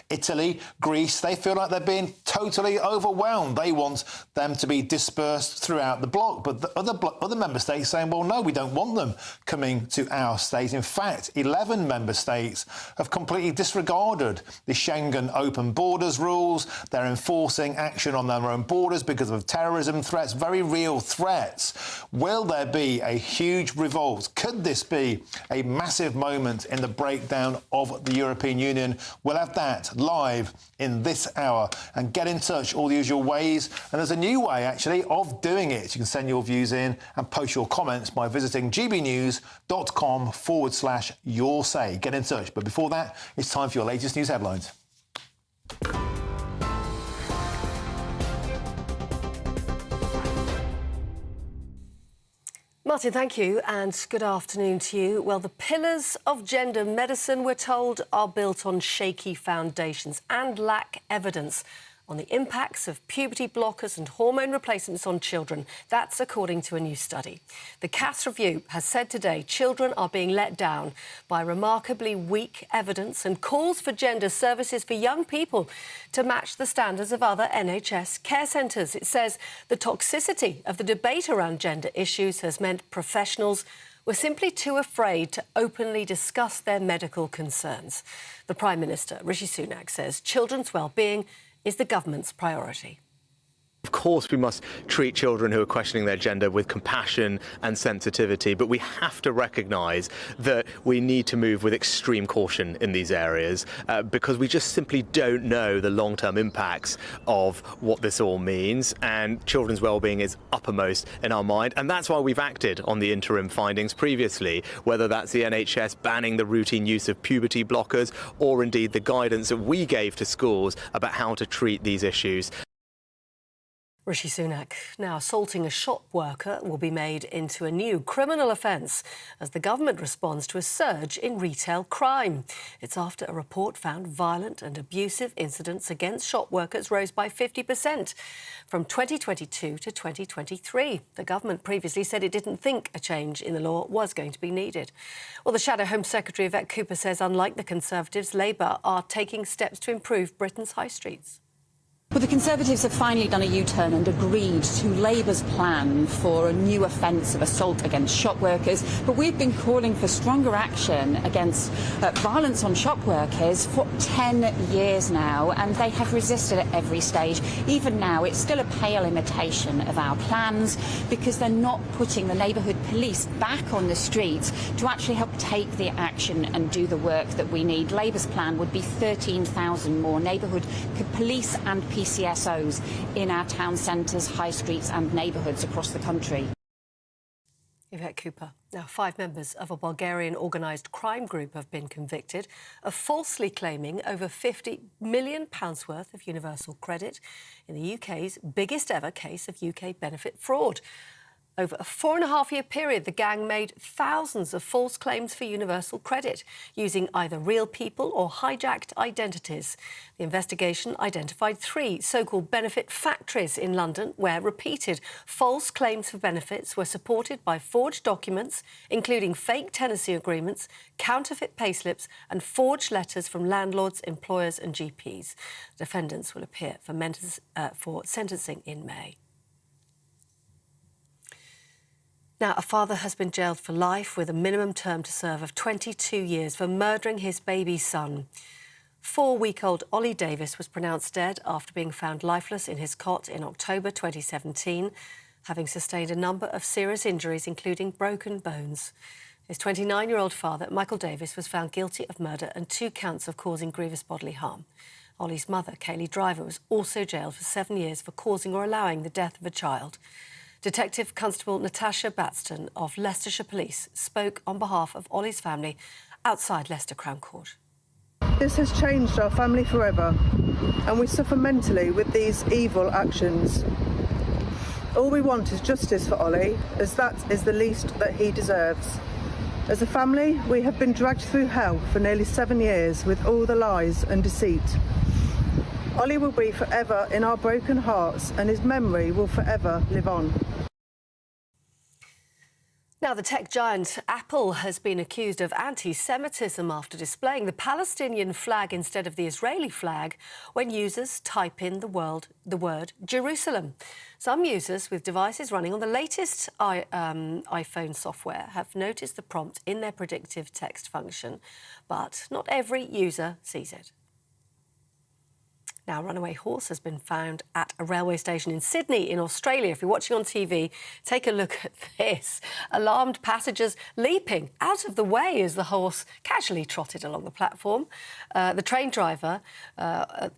Italy, Greece. They feel like they're being totally overwhelmed. They want them to be dispersed throughout the bloc. But the other member states saying, well, no, we don't want them coming to our state. In fact, 11 member states have completely disregarded the Schengen open borders rules. They're enforcing action on their own borders because of terrorism threats, very real threats. Will there be a huge revolt? Could this be a massive moment in the breakdown of the European Union? We'll have that live in this hour. And get in touch all the usual ways. And there's a new way, actually, of doing it. You can send your views in and post your comments by visiting gbnews.com/your say. Get in touch. But before that, it's time for your latest news headlines. Martin, thank you, and good afternoon to you. Well, the pillars of gender medicine, we're told, are built on shaky foundations and lack evidence on the impacts of puberty blockers and hormone replacements on children. That's according to a new study. The Cass Review has said today children are being let down by remarkably weak evidence and calls for gender services for young people to match the standards of other NHS care centres. It says the toxicity of the debate around gender issues has meant professionals were simply too afraid to openly discuss their medical concerns. The Prime Minister, Rishi Sunak, says children's well-being is the government's priority. Of course, we must treat children who are questioning their gender with compassion and sensitivity, but we have to recognise that we need to move with extreme caution in these areas because we just simply don't know the long-term impacts of what this all means, and children's well-being is uppermost in our mind, and that's why we've acted on the interim findings previously, whether that's the NHS banning the routine use of puberty blockers or indeed the guidance that we gave to schools about how to treat these issues. Rishi Sunak. Now, assaulting a shop worker will be made into a new criminal offence as the government responds to a surge in retail crime. It's after a report found violent and abusive incidents against shop workers rose by 50% from 2022 to 2023. The government previously said it didn't think a change in the law was going to be needed. Well, the Shadow Home Secretary, Yvette Cooper, says unlike the Conservatives, Labour are taking steps to improve Britain's high streets. Well, the Conservatives have finally done a U-turn and agreed to Labour's plan for a new offence of assault against shop workers. But we've been calling for stronger action against violence on shop workers for 10 years now, and they have resisted at every stage. Even now, it's still a pale imitation of our plans because they're not putting the neighbourhood police back on the streets to actually help take the action and do the work that we need. Labour's plan would be 13,000 more neighbourhood police and PCSOs in our town centres, high streets and neighbourhoods across the country. Yvette Cooper. Now, 5 members of a Bulgarian organised crime group have been convicted of falsely claiming over £50 million worth of universal credit in the UK's biggest ever case of UK benefit fraud. Over a 4.5-year period, the gang made thousands of false claims for universal credit, using either real people or hijacked identities. The investigation identified 3 so-called benefit factories in London where repeated false claims for benefits were supported by forged documents, including fake tenancy agreements, counterfeit payslips and forged letters from landlords, employers and GPs. The defendants will appear for sentencing in May. Now, a father has been jailed for life with a minimum term to serve of 22 years for murdering his baby son. 4-week-old Ollie Davis was pronounced dead after being found lifeless in his cot in October 2017, having sustained a number of serious injuries, including broken bones. His 29-year-old father, Michael Davis, was found guilty of murder and 2 counts of causing grievous bodily harm. Ollie's mother, Kaylee Driver, was also jailed for 7 years for causing or allowing the death of a child. Detective Constable Natasha Batston of Leicestershire Police spoke on behalf of Ollie's family outside Leicester Crown Court. This has changed our family forever, and we suffer mentally with these evil actions. All we want is justice for Ollie, as that is the least that he deserves. As a family, we have been dragged through hell for nearly 7 years with all the lies and deceit. Ollie will be forever in our broken hearts, and his memory will forever live on. Now, the tech giant Apple has been accused of anti-Semitism after displaying the Palestinian flag instead of the Israeli flag when users type in the word Jerusalem. Some users with devices running on the latest iPhone software have noticed the prompt in their predictive text function, but not every user sees it. Now, a runaway horse has been found at a railway station in Sydney in Australia. If you're watching on TV, take a look at this. Alarmed passengers leaping out of the way as the horse casually trotted along the platform. The train driver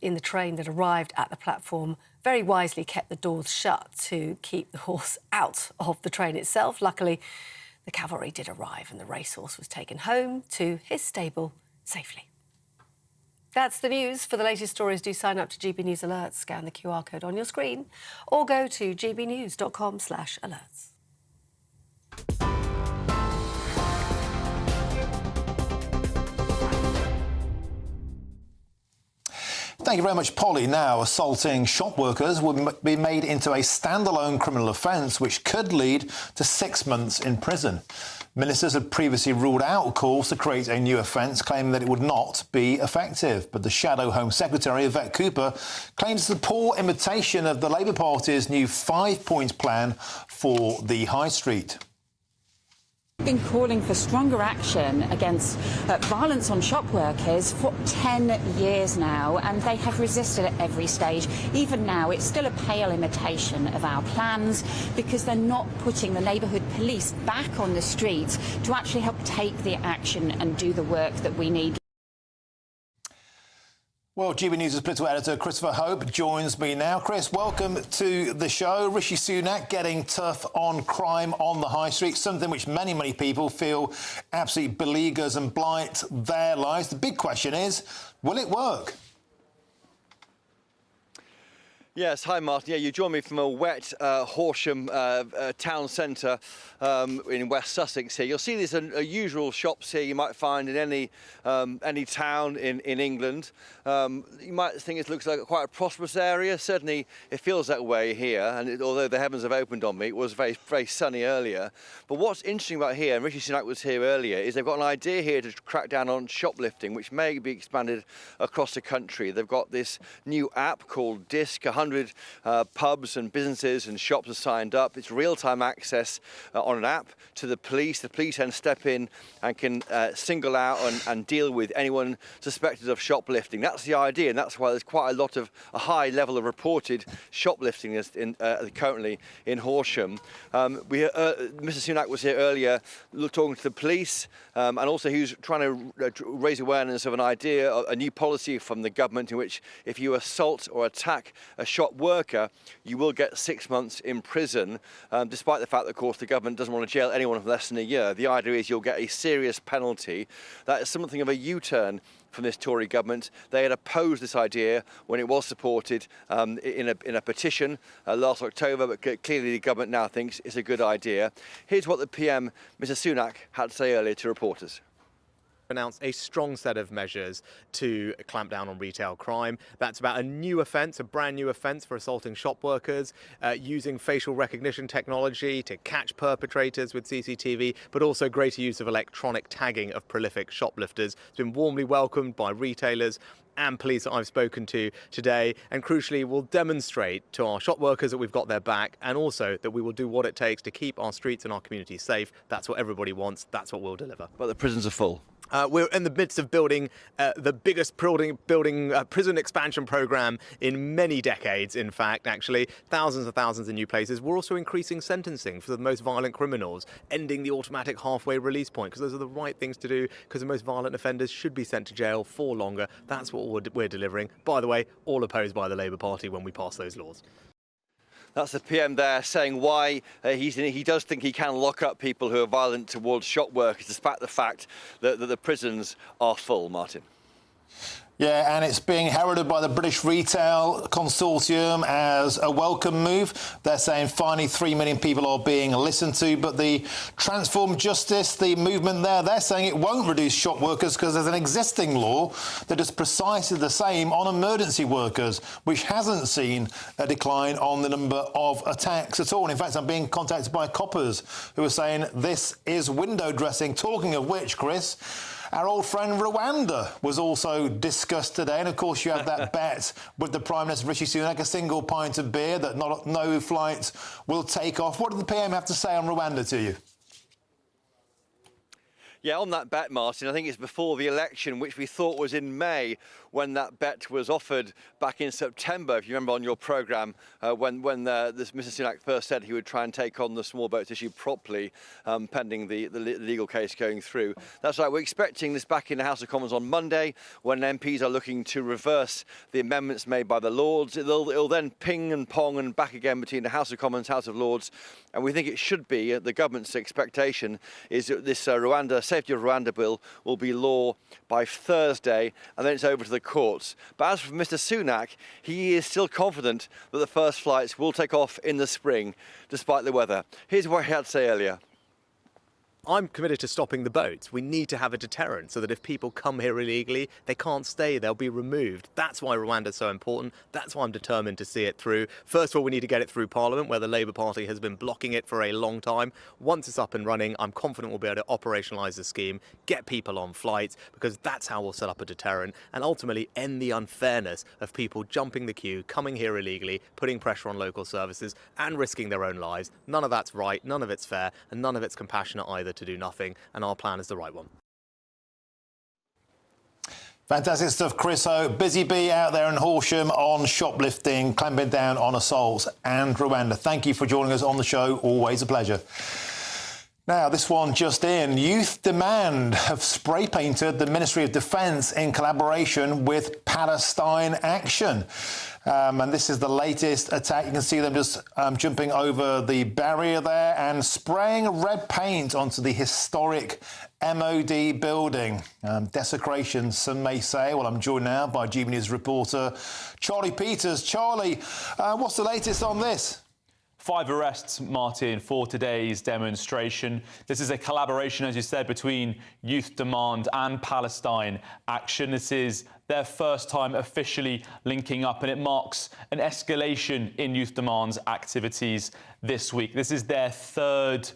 in the train that arrived at the platform very wisely kept the doors shut to keep the horse out of the train itself. Luckily, the cavalry did arrive and the racehorse was taken home to his stable safely. That's the news. For the latest stories, do sign up to GB News Alerts. Scan the QR code on your screen or go to gbnews.com/alerts. Thank you very much, Polly. Now, assaulting shop workers will be made into a standalone criminal offence, which could lead to 6 months in prison. Ministers had previously ruled out calls to create a new offence, claiming that it would not be effective. But the Shadow Home Secretary, Yvette Cooper, claims it's a poor imitation of the Labour Party's new 5-point plan for the High Street. We've been calling for stronger action against violence on shop workers for 10 years now, and they have resisted at every stage. Even now, it's still a pale imitation of our plans because they're not putting the neighbourhood police back on the streets to actually help take the action and do the work that we need. Well, GB News' political editor Christopher Hope joins me now. Chris, welcome to the show. Rishi Sunak getting tough on crime on the high street, something which many, many people feel absolutely beleaguers and blight their lives. The big question is, will it work? Yes, hi Martin. Yeah, you join me from a wet Horsham town centre in West Sussex here. You'll see these unusual shops here you might find in any town in England. You might think it looks like quite a prosperous area. Certainly it feels that way here, and although the heavens have opened on me, it was very, very sunny earlier. But what's interesting about here, and Rishi Sunak was here earlier, is they've got an idea here to crack down on shoplifting, which may be expanded across the country. They've got this new app called Disc. 100 pubs and businesses and shops are signed up. It's real-time access on an app to the police. The police then step in and can single out and deal with anyone suspected of shoplifting. That's the idea, and that's why there's quite a high level of reported shoplifting currently in Horsham. Mr. Sunak was here earlier talking to the police, and also he was trying to raise awareness of an idea, a new policy from the government in which if you assault or attack a shop worker, you will get 6 months in prison, despite the fact that, of course, the government doesn't want to jail anyone for less than a year. The idea is you'll get a serious penalty. That is something of a U-turn from this Tory government. They had opposed this idea when it was supported in a petition last October, but clearly the government now thinks it's a good idea. Here's what the PM, Mr. Sunak, had to say earlier to reporters. Announced a strong set of measures to clamp down on retail crime. That's about a new offence, a brand new offence for assaulting shop workers, using facial recognition technology to catch perpetrators with CCTV, but also greater use of electronic tagging of prolific shoplifters. It's been warmly welcomed by retailers and police that I've spoken to today, and crucially will demonstrate to our shop workers that we've got their back, and also that we will do what it takes to keep our streets and our communities safe. That's what everybody wants. That's what we'll deliver. But the prisons are full. We're in the midst of building the biggest prison expansion program in many decades, in fact, actually. Thousands and thousands of new places. We're also increasing sentencing for the most violent criminals, ending the automatic halfway release point, because those are the right things to do, because the most violent offenders should be sent to jail for longer. That's what we're delivering. By the way, all opposed by the Labour Party when we pass those laws. That's the PM there saying why he does think he can lock up people who are violent towards shop workers, despite the fact that the prisons are full, Martin. Yeah, and it's being heralded by the British Retail Consortium as a welcome move. They're saying finally 3 million people are being listened to, but the Transform Justice, the movement there, they're saying it won't reduce shop workers because there's an existing law that is precisely the same on emergency workers, which hasn't seen a decline on the number of attacks at all. And in fact, I'm being contacted by coppers who are saying this is window dressing. Talking of which, Chris, our old friend Rwanda was also discussed today. And, of course, you have that bet with the Prime Minister, Rishi Sunak, a single pint of beer, that no flights will take off. What did the PM have to say on Rwanda to you? Yeah, on that bet, Martin, I think it's before the election, which we thought was in May, when that bet was offered back in September, if you remember on your programme, when this Mr Sunak first said he would try and take on the small boats issue properly, pending the legal case going through. That's right, we're expecting this back in the House of Commons on Monday, when MPs are looking to reverse the amendments made by the Lords. It'll then ping and pong and back again between the House of Commons, House of Lords, and we think it should be, the government's expectation is that this Safety of Rwanda bill will be law by Thursday, and then it's over to the courts. But as for Mr Sunak, he is still confident that the first flights will take off in the spring, despite the weather. Here's what he had to say earlier. I'm committed to stopping the boats. We need to have a deterrent so that if people come here illegally, they can't stay, they'll be removed. That's why Rwanda's so important. That's why I'm determined to see it through. First of all, we need to get it through Parliament, where the Labour Party has been blocking it for a long time. Once it's up and running, I'm confident we'll be able to operationalise the scheme, get people on flights, because that's how we'll set up a deterrent and ultimately end the unfairness of people jumping the queue, coming here illegally, putting pressure on local services and risking their own lives. None of that's right, none of it's fair, and none of it's compassionate either to do nothing, and our plan is the right one. Fantastic stuff, Chris. So, Busy Bee out there in Horsham on shoplifting, clamping down on assaults and Rwanda. Thank you for joining us on the show. Always a pleasure. Now, this one just in. Youth Demand have spray painted the Ministry of Defence in collaboration with Palestine Action. And this is the latest attack. You can see them just jumping over the barrier there and spraying red paint onto the historic MOD building. Desecration, some may say. Well, I'm joined now by GBNews reporter Charlie Peters. Charlie, what's the latest on this? 5 arrests, Martin, for today's demonstration. This is a collaboration, as you said, between Youth Demand and Palestine Action. This is their first time officially linking up, and it marks an escalation in Youth Demand's activities this week. This is their third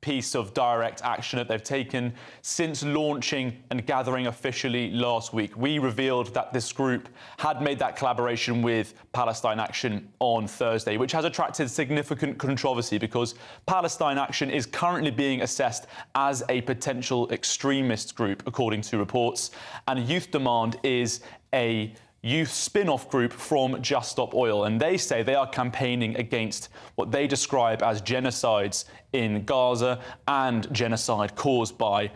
piece of direct action that they've taken since launching and gathering officially last week. We revealed that this group had made that collaboration with Palestine Action on Thursday, which has attracted significant controversy because Palestine Action is currently being assessed as a potential extremist group, according to reports, and Youth Demand is a youth spin-off group from Just Stop Oil, and they say they are campaigning against what they describe as genocides in Gaza and genocide caused by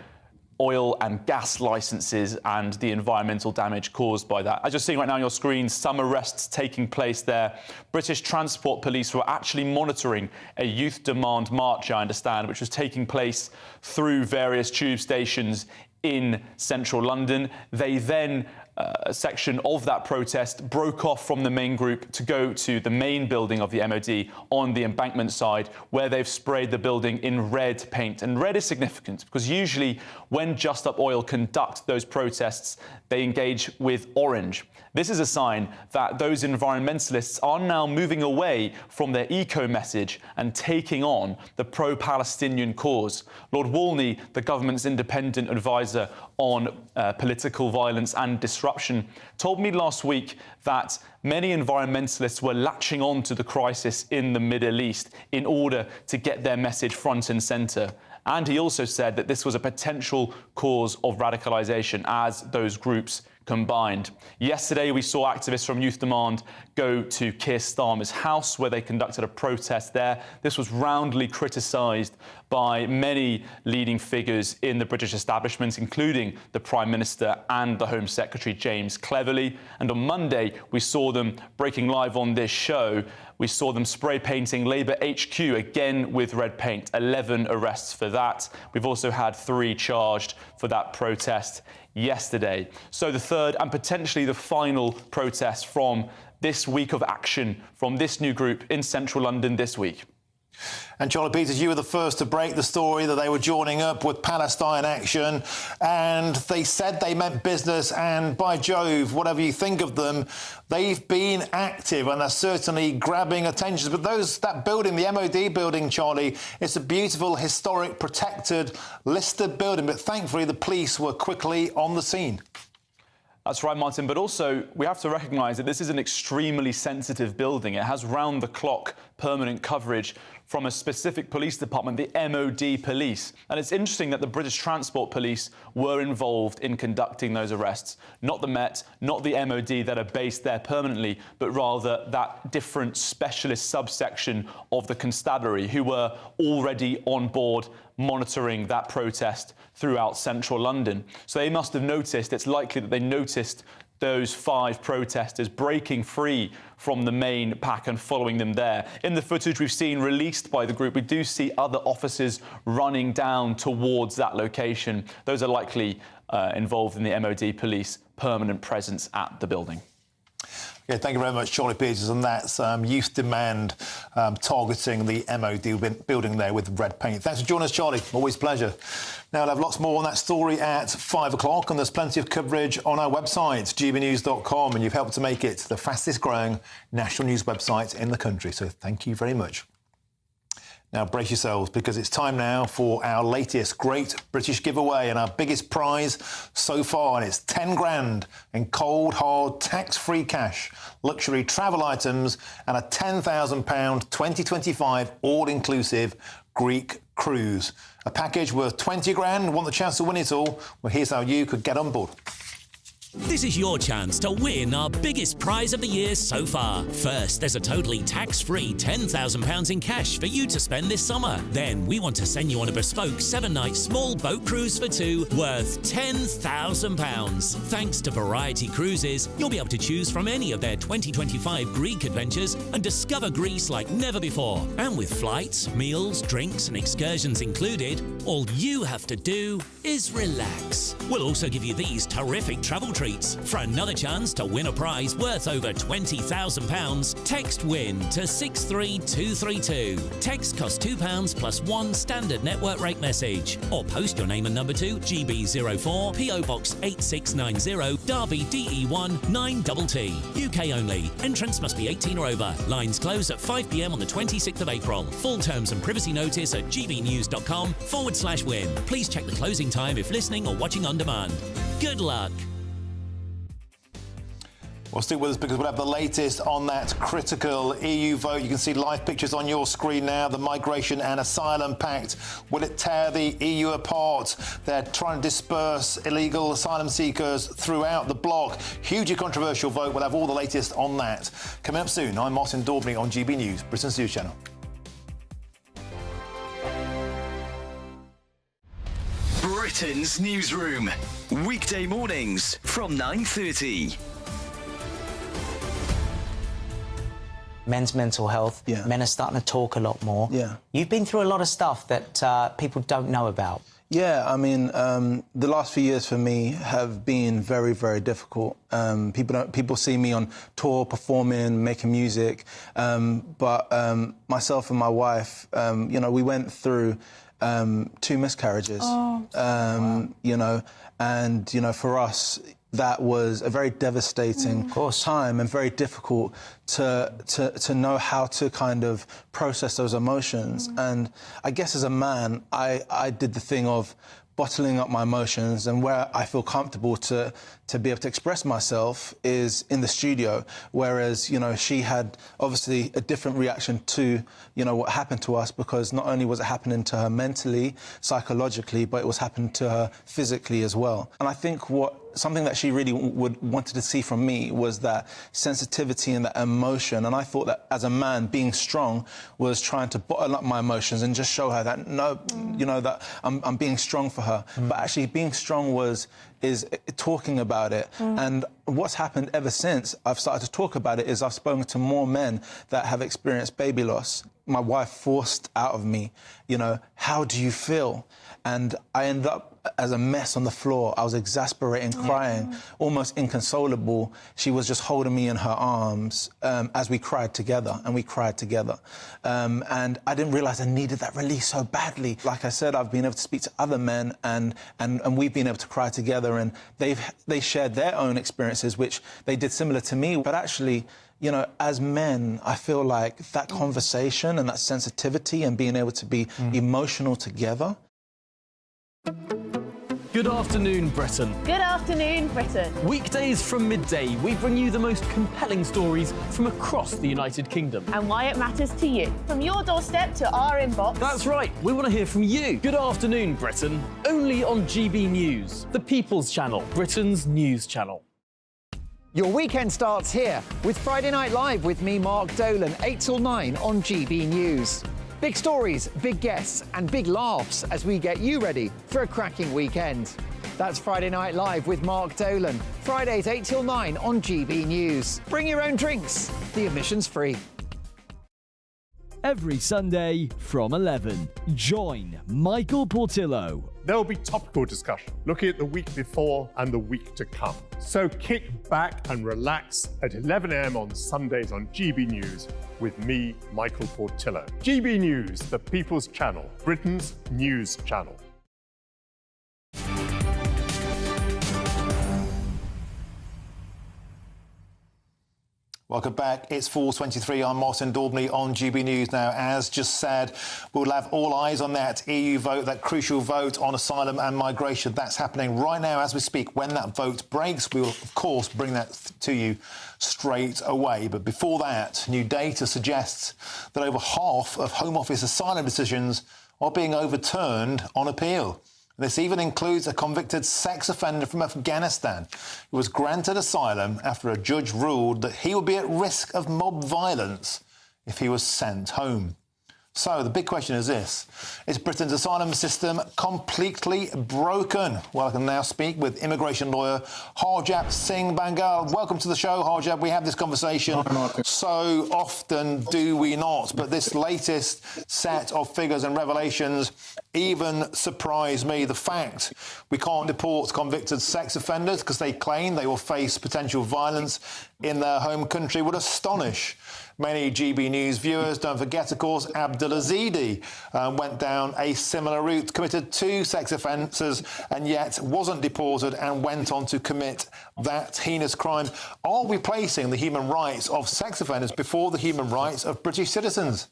oil and gas licenses and the environmental damage caused by that. As you're seeing right now on your screen, some arrests taking place there. British Transport Police were actually monitoring a Youth Demand march, I understand, which was taking place through various tube stations in central London. They then a section of that protest broke off from the main group to go to the main building of the MOD on the embankment side, where they've sprayed the building in red paint. And red is significant because usually when Just Stop Oil conduct those protests, they engage with orange. This is a sign that those environmentalists are now moving away from their eco message and taking on the pro-Palestinian cause. Lord Wolney, the government's independent advisor on political violence and disruption, told me last week that many environmentalists were latching on to the crisis in the Middle East in order to get their message front and centre. And he also said that this was a potential cause of radicalisation as those groups combined. Yesterday, we saw activists from Youth Demand go to Keir Starmer's house, where they conducted a protest there. This was roundly criticised by many leading figures in the British establishment, including the Prime Minister and the Home Secretary, James Cleverly. And on Monday, we saw them breaking live on this show We saw them spray painting Labour HQ again with red paint. 11 arrests for that. We've also had 3 charged for that protest yesterday. So the third and potentially the final protest from this week of action from this new group in central London this week. And Charlie Peters, you were the first to break the story that they were joining up with Palestine Action, and they said they meant business, and by Jove, whatever you think of them, they've been active and they're certainly grabbing attention. But that building, the MOD building, Charlie, it's a beautiful, historic, protected, listed building, but thankfully the police were quickly on the scene. That's right, Martin, but also we have to recognise that this is an extremely sensitive building. It has round-the-clock permanent coverage from a specific police department, the MOD police. And it's interesting that the British Transport Police were involved in conducting those arrests. Not the Met, not the MOD that are based there permanently, but rather that different specialist subsection of the constabulary who were already on board monitoring that protest throughout central London. So they must have noticed, it's likely that they noticed those 5 protesters breaking free from the main pack and following them there. In the footage we've seen released by the group, we do see other officers running down towards that location. Those are likely involved in the MOD police permanent presence at the building. Yeah, thank you very much, Charlie Peters. And that's youth demand targeting the MOD building there with red paint. Thanks for joining us, Charlie. Always a pleasure. Now, I'll have lots more on that story at 5 o'clock, and there's plenty of coverage on our website, gbnews.com, and you've helped to make it the fastest growing national news website in the country. So thank you very much. Now, brace yourselves, because it's time now for our latest Great British Giveaway and our biggest prize so far, and it's 10 grand in cold, hard, tax-free cash, luxury travel items and a £10,000 2025 all-inclusive Greek cruise. A package worth 20 grand. Want the chance to win it all? Well, here's how you could get on board. This is your chance to win our biggest prize of the year so far. First, there's a totally tax-free £10,000 in cash for you to spend this summer. Then we want to send you on a bespoke 7-night small boat cruise for 2 worth £10,000. Thanks to Variety Cruises, you'll be able to choose from any of their 2025 Greek adventures and discover Greece like never before. And with flights, meals, drinks and excursions included, all you have to do is relax. We'll also give you these terrific travel treats. For another chance to win a prize worth over £20,000, text WIN to 63232. Text costs £2 plus 1 standard network rate message. Or post your name and number to GB04 PO Box 8690 Derby DE1 9TT. UK only. Entrance must be 18 or over. Lines close at 5 p.m. on the 26th of April. Full terms and privacy notice at gbnews.com/win. Please check the closing time if listening or watching on demand. Good luck. Well, stick with us because we'll have the latest on that critical EU vote. You can see live pictures on your screen now. The Migration and Asylum Pact. Will it tear the EU apart? They're trying to disperse illegal asylum seekers throughout the bloc. Hugely controversial vote. We'll have all the latest on that. Coming up soon, I'm Martin Daubney on GB News, Britain's news channel. Britain's newsroom. Weekday mornings from 9:30. Men's mental health. Yeah. Men are starting to talk a lot more. Yeah. You've been through a lot of stuff that people don't know about. Yeah, I mean, the last few years for me have been very, very difficult. People see me on tour, performing, making music, but myself and my wife, we went through 2 miscarriages. Oh. Wow. For us, that was a very devastating time and very difficult to know how to kind of process those emotions. And I guess as a man, I did the thing of bottling up my emotions, and where I feel comfortable to be able to express myself is in the studio, whereas, she had obviously a different reaction to, what happened to us, because not only was it happening to her mentally, psychologically, but it was happening to her physically as well. And I think what something that she really wanted to see from me was that sensitivity and that emotion. And I thought that as a man, being strong was trying to bottle up my emotions and just show her that, no, you know, that I'm being strong for her. But actually being strong is talking about it. And what's happened ever since I've started to talk about it is I've spoken to more men that have experienced baby loss. My wife forced out of me, you know, how do you feel? And I ended up as a mess on the floor. I was exasperating, crying, almost inconsolable. She was just holding me in her arms as we cried together, and we cried together. And I didn't realise I needed that release so badly. Like I said, I've been able to speak to other men, and we've been able to cry together, and they shared their own experiences, which they did similar to me. But actually, you know, as men, I feel like that conversation and that sensitivity and being able to be emotional together. Good afternoon, Britain. Good afternoon, Britain. Weekdays from midday, we bring you the most compelling stories from across the United Kingdom. And why it matters to you. From your doorstep to our inbox. That's right, we want to hear from you. Good afternoon, Britain. Only on GB News, the People's Channel, Britain's news channel. Your weekend starts here with Friday Night Live with me, Mark Dolan, 8 till 9 on GB News. Big stories, big guests and big laughs as we get you ready for a cracking weekend. That's Friday Night Live with Mark Dolan. Fridays 8 till 9 on GB News. Bring your own drinks. The admission's free. Every Sunday from 11, join Michael Portillo. There will be topical discussion, looking at the week before and the week to come. So kick back and relax at 11 a.m. on Sundays on GB News with me, Michael Portillo. GB News, the People's Channel, Britain's news channel. Welcome back. It's 4:23. I'm Martin Daubney on GB News. Now, as just said, we'll have all eyes on that EU vote, that crucial vote on asylum and migration. That's happening right now as we speak. When that vote breaks, we will, of course, bring that to you straight away. But before that, new data suggests that over half of Home Office asylum decisions are being overturned on appeal. This even includes a convicted sex offender from Afghanistan who was granted asylum after a judge ruled that he would be at risk of mob violence if he was sent home. So the big question is this: is Britain's asylum system completely broken? Well, I can now speak with immigration lawyer Harjap Singh Bangal. Welcome to the show, Harjap. We have this conversation so often, do we not? But this latest set of figures and revelations even surprised me. The fact we can't deport convicted sex offenders because they claim they will face potential violence in their home country would astonish many GB News viewers. Don't forget, of course, Abdulazidi went down a similar route, committed 2 sex offences and yet wasn't deported and went on to commit that heinous crime. Are we placing the human rights of sex offenders before the human rights of British citizens?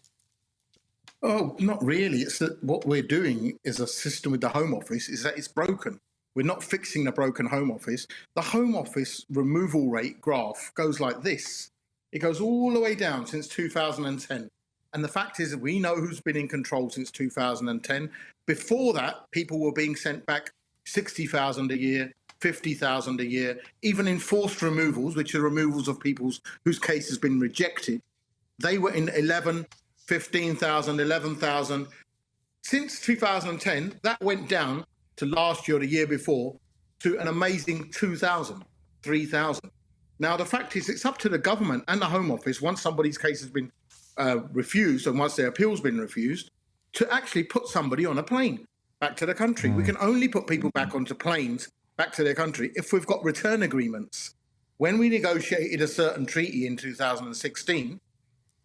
Oh, not really. It's that what we're doing is a system with the Home Office is that it's broken. We're not fixing the broken Home Office. The Home Office removal rate graph goes like this. It goes all the way down since 2010. And the fact is that we know who's been in control since 2010. Before that, people were being sent back 60,000 a year, 50,000 a year, even enforced removals, which are removals of people whose case has been rejected. They were in 15,000, 11,000. Since 2010, that went down to last year or the year before to an amazing 2,000, 3,000. Now, the fact is, it's up to the government and the Home Office, once somebody's case has been refused and once their appeal's been refused, to actually put somebody on a plane back to the country. We can only put people back onto planes back to their country if we've got return agreements. When we negotiated a certain treaty in 2016,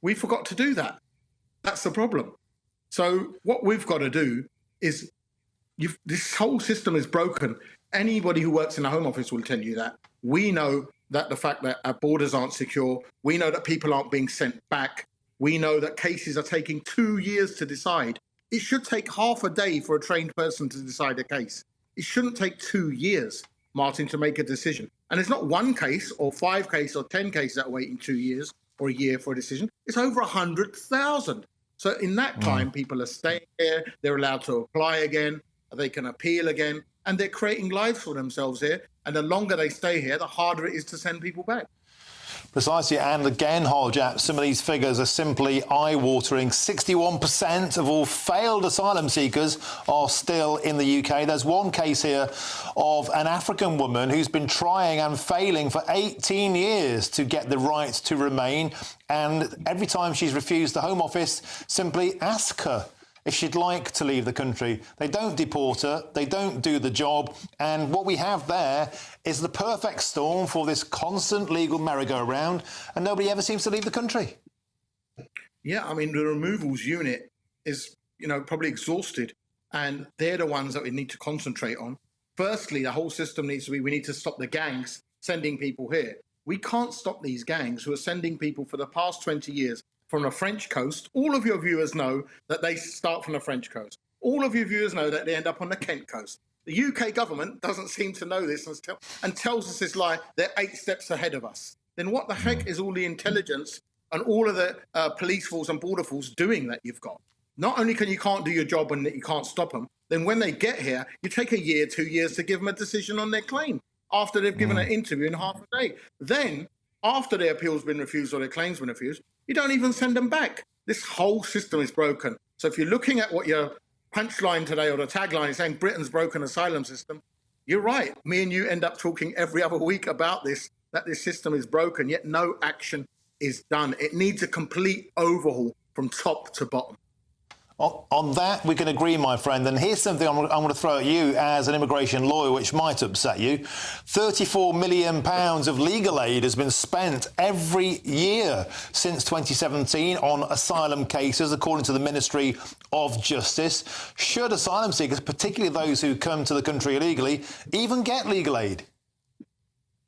we forgot to do that. That's the problem. So what we've got to do is, this whole system is broken. Anybody who works in the Home Office will tell you that. We know that the fact that our borders aren't secure, we know that people aren't being sent back, we know that cases are taking 2 years to decide. It should take half a day for a trained person to decide a case. It shouldn't take 2 years, Martin, to make a decision. And it's not one case or 5 cases or 10 cases that are waiting 2 years or a year for a decision. It's over 100,000. So in that time, people are staying here, they're allowed to apply again, they can appeal again, and they're creating lives for themselves here And the longer they stay here, the harder it is to send people back. Precisely, and again, Harjap, some of these figures are simply eye-watering. 61% of all failed asylum seekers are still in the UK. There's one case here of an African woman who's been trying and failing for 18 years to get the right to remain, and every time she's refused, the Home Office simply ask her if she'd like to leave the country. They don't deport her, they don't do the job, and what we have there is the perfect storm for this constant legal merry-go-round, and nobody ever seems to leave the country. Yeah, I mean, the removals unit is, probably exhausted, and they're the ones that we need to concentrate on. Firstly, the whole system needs to be, we need to stop the gangs sending people here. We can't stop these gangs who are sending people for the past 20 years from the French coast. All of your viewers know that they start from the French coast. All of your viewers know that they end up on the Kent coast. The UK government doesn't seem to know this and tells us this lie. They're 8 steps ahead of us. Then what the heck is all the intelligence and all of the police force and border force doing that you've got? Not only you can't do your job and you can't stop them, then when they get here, you take a year, 2 years to give them a decision on their claim after they've given an interview in half a day. Then, after their appeal's been refused or their claim's been refused, you don't even send them back. This whole system is broken. So if you're looking at what your punchline today or the tagline is saying Britain's broken asylum system, you're right. Me and you end up talking every other week about this, that this system is broken, yet no action is done. It needs a complete overhaul from top to bottom. On that, we can agree, my friend. And here's something I'm going to throw at you as an immigration lawyer, which might upset you. £34 million of legal aid has been spent every year since 2017 on asylum cases, according to the Ministry of Justice. Should asylum seekers, particularly those who come to the country illegally, even get legal aid?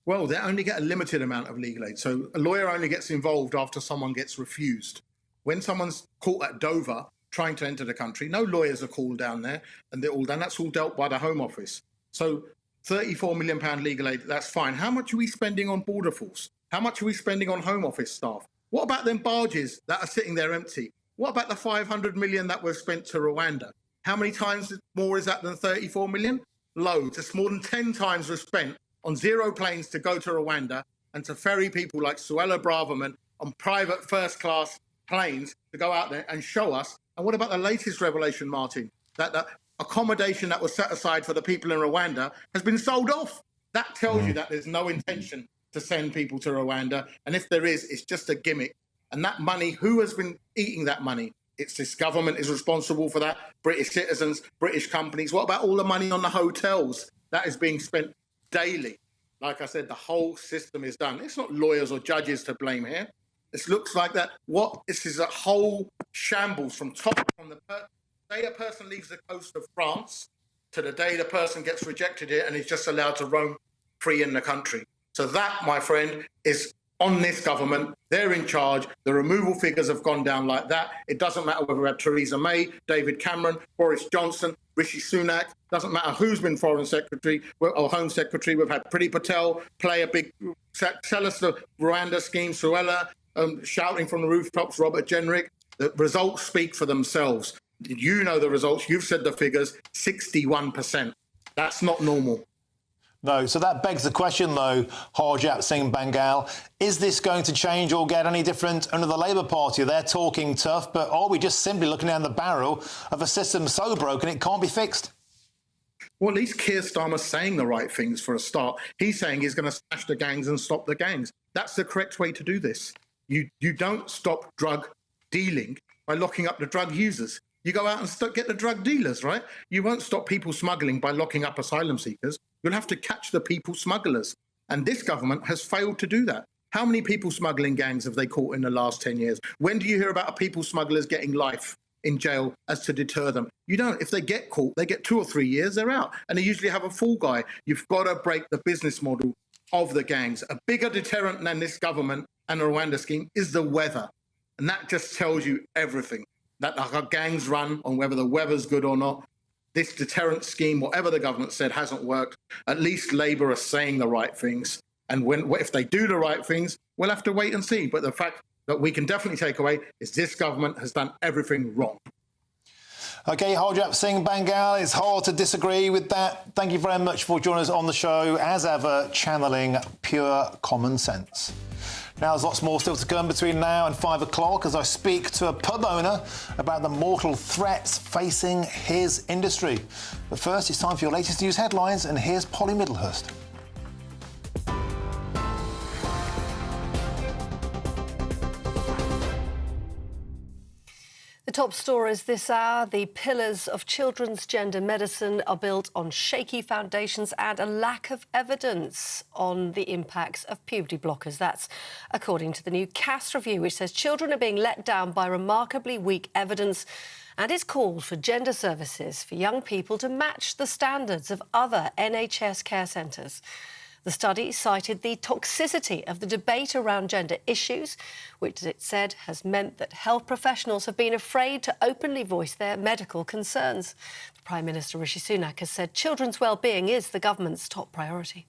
Well, they only get a limited amount of legal aid. So a lawyer only gets involved after someone gets refused. When someone's caught at Dover trying to enter the country, no lawyers are called down there, and they're all done. That's all dealt by the Home Office. So £34 million legal aid, that's fine. How much are we spending on border force? How much are we spending on Home Office staff? What about them barges that are sitting there empty? What about the 500 million that was spent to Rwanda? How many times more is that than 34 million? Loads. It's more than 10 times was spent on 0 planes to go to Rwanda and to ferry people like Suella Braverman on private first-class planes to go out there and show us. And what about the latest revelation, Martin, that the accommodation that was set aside for the people in Rwanda has been sold off? That tells you that there's no intention to send people to Rwanda. And if there is, it's just a gimmick. And that money, who has been eating that money? It's this government is responsible for that, British citizens, British companies. What about all the money on the hotels that is being spent daily? Like I said, the whole system is done. It's not lawyers or judges to blame here. This looks like that. This is a whole shambles from the day a person leaves the coast of France to the day the person gets rejected here and is just allowed to roam free in the country. So that, my friend, is on this government. They're in charge. The removal figures have gone down like that. It doesn't matter whether we have Theresa May, David Cameron, Boris Johnson, Rishi Sunak. Doesn't matter who's been Foreign Secretary or Home Secretary. We've had Priti Patel play a big, tell us the Rwanda scheme, Suella, shouting from the rooftops, Robert Jenrick. The results speak for themselves. You know the results. You've said the figures, 61%. That's not normal. No, so that begs the question, though, Harjap Singh Bangal, is this going to change or get any different under the Labour Party? They're talking tough, but are we just simply looking down the barrel of a system so broken it can't be fixed? Well, at least Keir Starmer's saying the right things for a start. He's saying he's going to smash the gangs and stop the gangs. That's the correct way to do this. You don't stop drug dealing by locking up the drug users. You go out and get the drug dealers, right? You won't stop people smuggling by locking up asylum seekers. You'll have to catch the people smugglers. And this government has failed to do that. How many people smuggling gangs have they caught in the last 10 years? When do you hear about people smugglers getting life in jail as to deter them? You don't. If they get caught, they get 2 or 3 years, they're out. And they usually have a fall guy. You've got to break the business model of the gangs. A bigger deterrent than this government and the Rwanda scheme is the weather. And that just tells you everything. That our gangs run on whether the weather's good or not. This deterrent scheme, whatever the government said, hasn't worked. At least Labour are saying the right things. And if they do the right things, we'll have to wait and see. But the fact that we can definitely take away is this government has done everything wrong. OK, Harjap Singh Bengal, it's hard to disagree with that. Thank you very much for joining us on the show, as ever, channeling pure common sense. Now, there's lots more still to come between now and 5 o'clock as I speak to a pub owner about the mortal threats facing his industry. But first, it's time for your latest news headlines, and here's Polly Middlehurst. The top stories this hour: the pillars of children's gender medicine are built on shaky foundations and a lack of evidence on the impacts of puberty blockers. That's according to the new Cass review, which says children are being let down by remarkably weak evidence, and it's called for gender services for young people to match the standards of other NHS care centres. The study cited the toxicity of the debate around gender issues, which it said has meant that health professionals have been afraid to openly voice their medical concerns. The Prime Minister Rishi Sunak has said children's well-being is the government's top priority.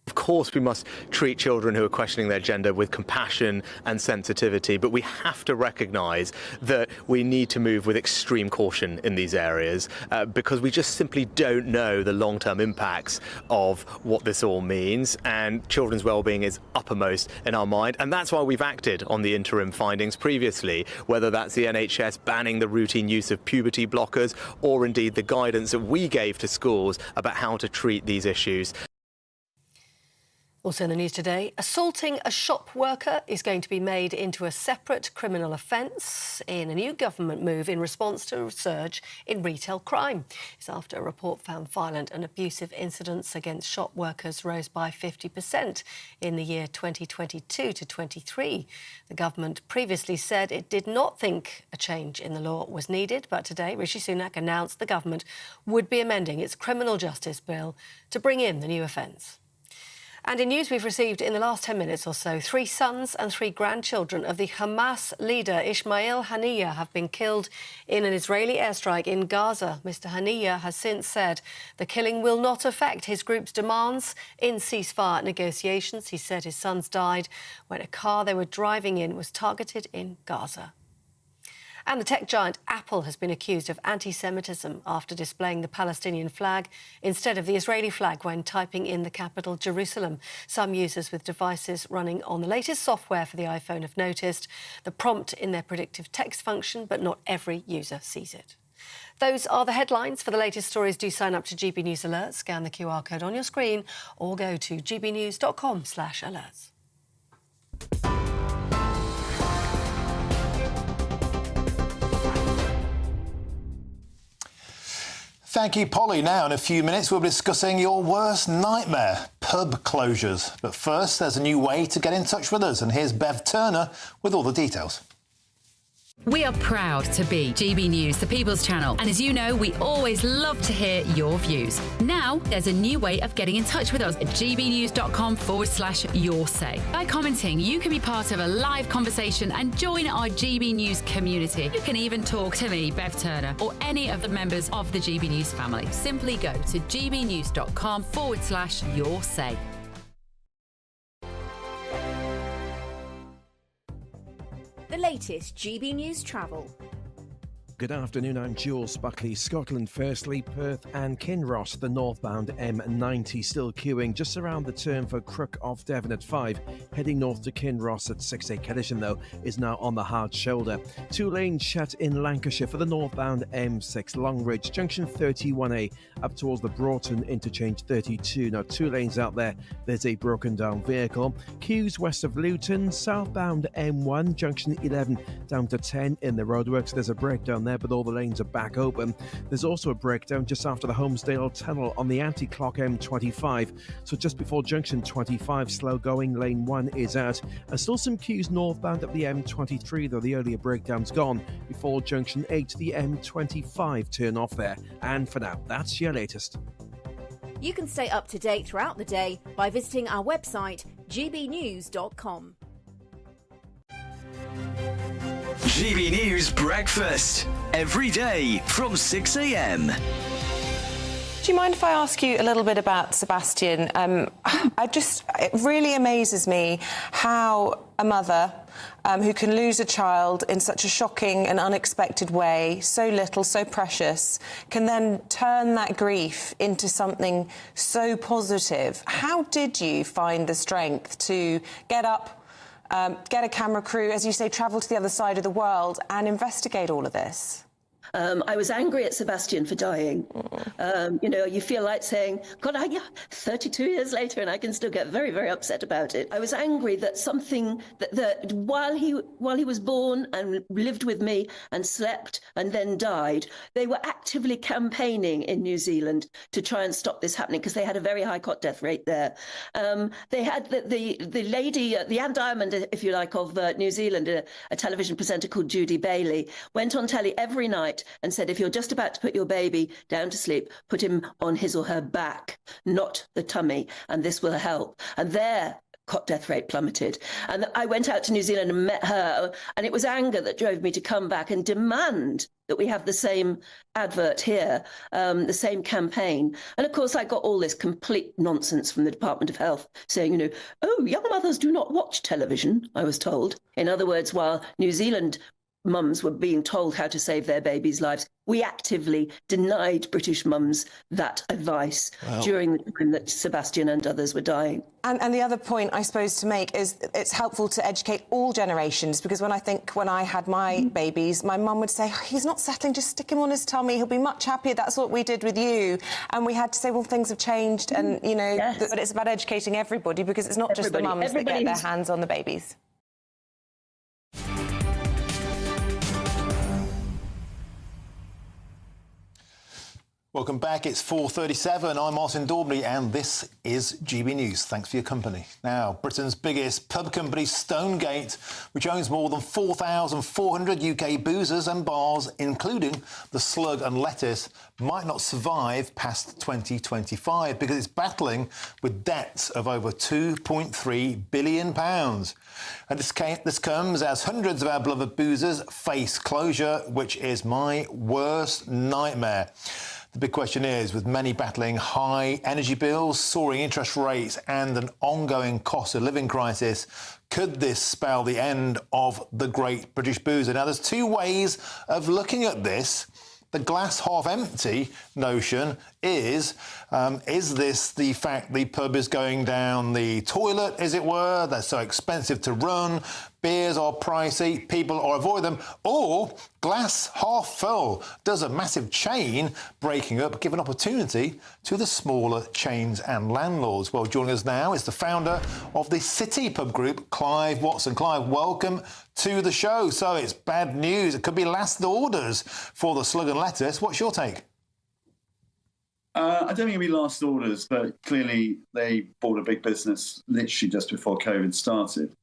Of course, we must treat children who are questioning their gender with compassion and sensitivity, but we have to recognise that we need to move with extreme caution in these areas because we just simply don't know the long-term impacts of what this all means, and children's well-being is uppermost in our mind, and that's why we've acted on the interim findings previously, whether that's the NHS banning the routine use of puberty blockers or indeed the guidance that we gave to schools about how to treat these issues. Also in the news today, assaulting a shop worker is going to be made into a separate criminal offence in a new government move in response to a surge in retail crime. It's after a report found violent and abusive incidents against shop workers rose by 50% in the year 2022 to 23. The government previously said it did not think a change in the law was needed, but today Rishi Sunak announced the government would be amending its criminal justice bill to bring in the new offence. And in news we've received in the last 10 minutes or so, 3 sons and 3 grandchildren of the Hamas leader Ismail Haniyeh have been killed in an Israeli airstrike in Gaza. Mr. Haniyeh has since said the killing will not affect his group's demands in ceasefire negotiations. He said his sons died when a car they were driving in was targeted in Gaza. And the tech giant Apple has been accused of anti-Semitism after displaying the Palestinian flag instead of the Israeli flag when typing in the capital, Jerusalem. Some users with devices running on the latest software for the iPhone have noticed the prompt in their predictive text function, but not every user sees it. Those are the headlines. For the latest stories, do sign up to GB News Alerts, scan the QR code on your screen, or go to gbnews.com/alerts. Thank you, Polly. Now, in a few minutes, we'll be discussing your worst nightmare, pub closures. But first, there's a new way to get in touch with us. And here's Bev Turner with all the details. We are proud to be GB News, the People's Channel. And as you know, we always love to hear your views. Now, there's a new way of getting in touch with us at gbnews.com/your say. By commenting, you can be part of a live conversation and join our GB News community. You can even talk to me, Bev Turner, or any of the members of the GB News family. Simply go to gbnews.com/your say. The latest GB News travel. Good afternoon, I'm Jules Buckley. Scotland firstly, Perth and Kinross, the northbound M90 still queuing just around the turn for Crook off Devon at 5. Heading north to Kinross at 6. Cadishan, though, is now on the hard shoulder. 2 lanes shut in Lancashire for the northbound M6, Longridge, junction 31A, up towards the Broughton interchange 32. Now 2 lanes out there, there's a broken down vehicle. Queues west of Luton, southbound M1, junction 11 down to 10 in the roadworks. There's a breakdown there, but all the lanes are back open. There's also a breakdown just after the Holmesdale Tunnel on the anti-clock M25. So just before junction 25, slow going, lane 1 is out. And still some queues northbound at the M23, though the earlier breakdown's gone. Before junction 8, the M25 turn off there. And for now, that's your latest. You can stay up to date throughout the day by visiting our website, gbnews.com. GB News Breakfast, every day from 6 a.m. Do you mind if I ask you a little bit about Sebastian? It really amazes me how a mother who can lose a child in such a shocking and unexpected way, so little, so precious, can then turn that grief into something so positive. How did you find the strength to get up, get a camera crew, as you say, travel to the other side of the world and investigate all of this? I was angry at Sebastian for dying. You know, you feel like saying, God, 32 years later, and I can still get very, very upset about it. I was angry that something that while he was born and lived with me and slept and then died, they were actively campaigning in New Zealand to try and stop this happening because they had a very high cot death rate there. They had the lady, the Anne Diamond, if you like, of New Zealand, a television presenter called Judy Bailey, went on telly every night and said, if you're just about to put your baby down to sleep, put him on his or her back, not the tummy, and this will help. And their cot death rate plummeted. And I went out to New Zealand and met her, and it was anger that drove me to come back and demand that we have the same advert here, the same campaign. And of course, I got all this complete nonsense from the Department of Health saying, you know, oh, young mothers do not watch television, I was told. In other words, while New Zealand mums were being told how to save their babies' lives, we actively denied British mums that advice during the time that Sebastian and others were dying. And the other point, I suppose, to make is it's helpful to educate all generations, because when I had my babies, my mum would say, oh, he's not settling, just stick him on his tummy, he'll be much happier, that's what we did with you. And we had to say, well, things have changed, and, you know, but it's about educating everybody, because it's not just the mums that get their hands on the babies. Welcome back. It's 4:37. I'm Martin Daubney, and this is GB News. Thanks for your company. Now, Britain's biggest pub company, Stonegate, which owns more than 4,400 UK boozers and bars, including the Slug and Lettuce, might not survive past 2025 because it's battling with debts of over £2.3 billion. And this comes as hundreds of our beloved boozers face closure, which is my worst nightmare. The big question is, with many battling high energy bills, soaring interest rates and an ongoing cost of living crisis, could this spell the end of the great British boozer? Now, there's two ways of looking at this. The glass half empty notion is this the fact the pub is going down the toilet, as it were? They're so expensive to run, beers are pricey, people or avoid them, or glass half full? Does a massive chain breaking up give an opportunity to the smaller chains and landlords? Well, joining us now is the founder of the City Pub Group, Clive Watson. Clive, welcome to the show. So it's bad news. It could be last orders for the Slug and Lettuce. What's your take? I don't think it'll be last orders, but clearly they bought a big business literally just before COVID started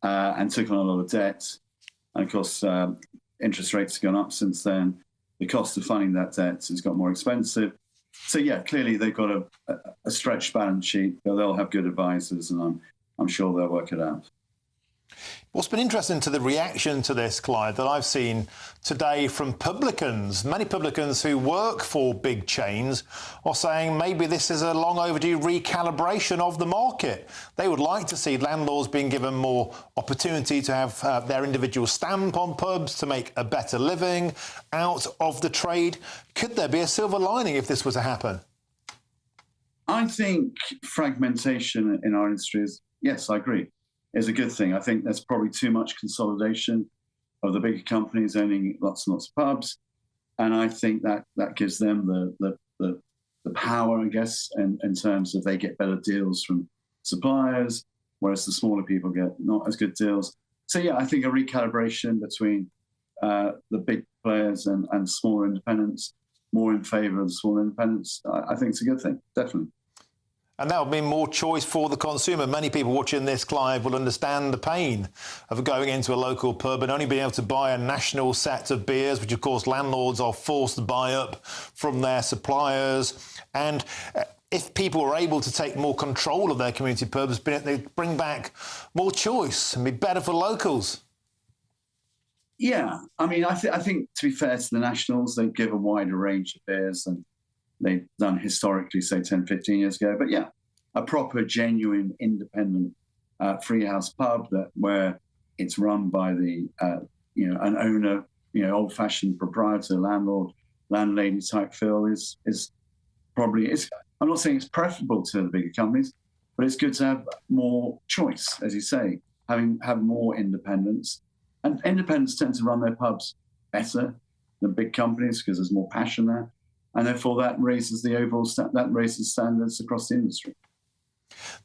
and took on a lot of debt. And of course, interest rates have gone up since then. The cost of funding that debt has got more expensive. So, yeah, clearly they've got a stretched balance sheet, but they'll have good advisors, and I'm sure they'll work it out. What's been interesting to the reaction to this, Clive, that I've seen today from publicans, many publicans who work for big chains, are saying maybe this is a long overdue recalibration of the market. They would like to see landlords being given more opportunity to have their individual stamp on pubs, to make a better living out of the trade. Could there be a silver lining if this were to happen? I think fragmentation in our industry is, yes, I agree, is a good thing. I think there's probably too much consolidation of the bigger companies owning lots and lots of pubs, and I think that gives them the power, I guess, in terms of they get better deals from suppliers, whereas the smaller people get not as good deals. So yeah, I think a recalibration between the big players and smaller independents, more in favour of the smaller independents, I think it's a good thing, definitely. And that would mean more choice for the consumer. Many people watching this, Clive, will understand the pain of going into a local pub and only being able to buy a national set of beers, which, of course, landlords are forced to buy up from their suppliers. And if people are able to take more control of their community pubs, they bring back more choice and be better for locals. Yeah, I mean, I think to be fair to the nationals, they give a wider range of beers than they've done historically, say 10, 15 years ago. But yeah, a proper, genuine, independent free house pub where it's run by the an owner, old-fashioned proprietor, landlord, landlady type feel is probably. I'm not saying it's preferable to the bigger companies, but it's good to have more choice, as you say, have more independence. And independents tend to run their pubs better than big companies because there's more passion there, and therefore that raises the overall standards across the industry.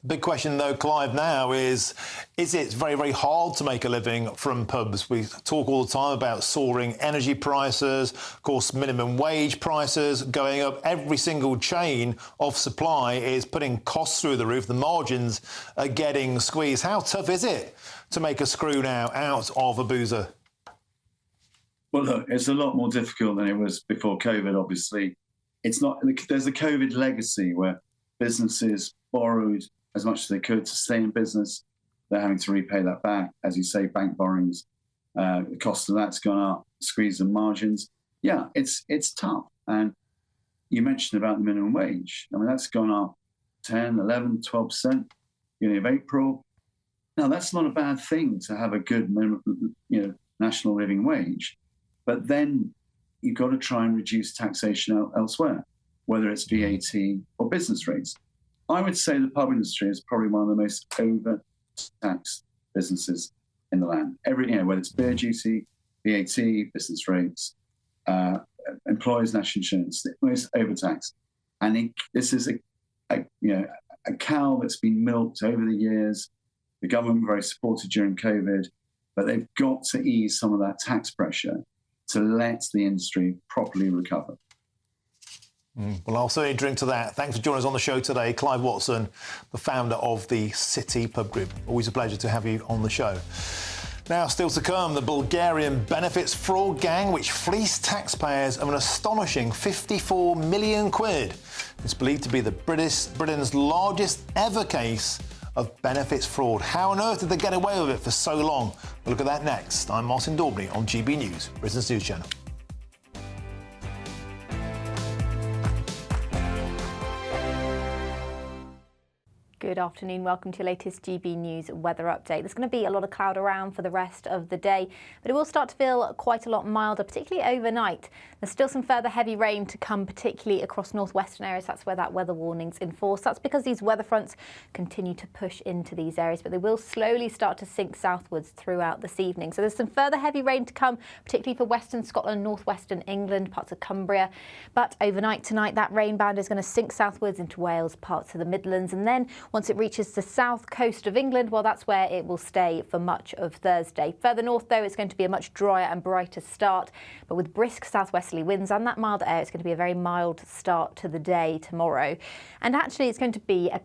The big question, though, Clive, now is it very, very hard to make a living from pubs? We talk all the time about soaring energy prices, of course, minimum wage prices going up. Every single chain of supply is putting costs through the roof. The margins are getting squeezed. How tough is it to make a screw now out of a boozer? Well, look, it's a lot more difficult than it was before COVID, obviously. It's not. There's a COVID legacy where businesses borrowed as much as they could to stay in business. They're having to repay that back. As you say, bank borrowings, the cost of that's gone up, squeeze the margins. Yeah, it's tough. And you mentioned about the minimum wage. I mean, that's gone up 10, 11, 12%, beginning of April. Now, that's not a bad thing to have a good minimum, national living wage. But then you've got to try and reduce taxation elsewhere, whether it's VAT or business rates. I would say the pub industry is probably one of the most over-taxed businesses in the land. Whether it's beer duty, VAT, business rates, employers' national insurance, the most overtaxed. And this is a cow that's been milked over the years. The government very supported during COVID, but they've got to ease some of that tax pressure to let the industry properly recover. Well, I'll certainly drink to that. Thanks for joining us on the show today. Clive Watson, the founder of the City Pub Group. Always a pleasure to have you on the show. Now, still to come, the Bulgarian benefits fraud gang, which fleeced taxpayers of an astonishing 54 million quid. It's believed to be Britain's largest ever case of benefits fraud. How on earth did they get away with it for so long? We'll look at that next. I'm Martin Daubney on GB News, Britain's news channel. Good afternoon. Welcome to your latest GB News weather update. There's going to be a lot of cloud around for the rest of the day, but it will start to feel quite a lot milder, particularly overnight. There's still some further heavy rain to come, particularly across northwestern areas. That's where that weather warning's in force. That's because these weather fronts continue to push into these areas, but they will slowly start to sink southwards throughout this evening. So there's some further heavy rain to come, particularly for western Scotland, northwestern England, parts of Cumbria. But overnight tonight, that rain band is going to sink southwards into Wales, parts of the Midlands, and then once it reaches the south coast of England, well, that's where it will stay for much of Thursday. Further north, though, it's going to be a much drier and brighter start, but with brisk southwesterly winds and that mild air, it's going to be a very mild start to the day tomorrow. And actually, it's going to be a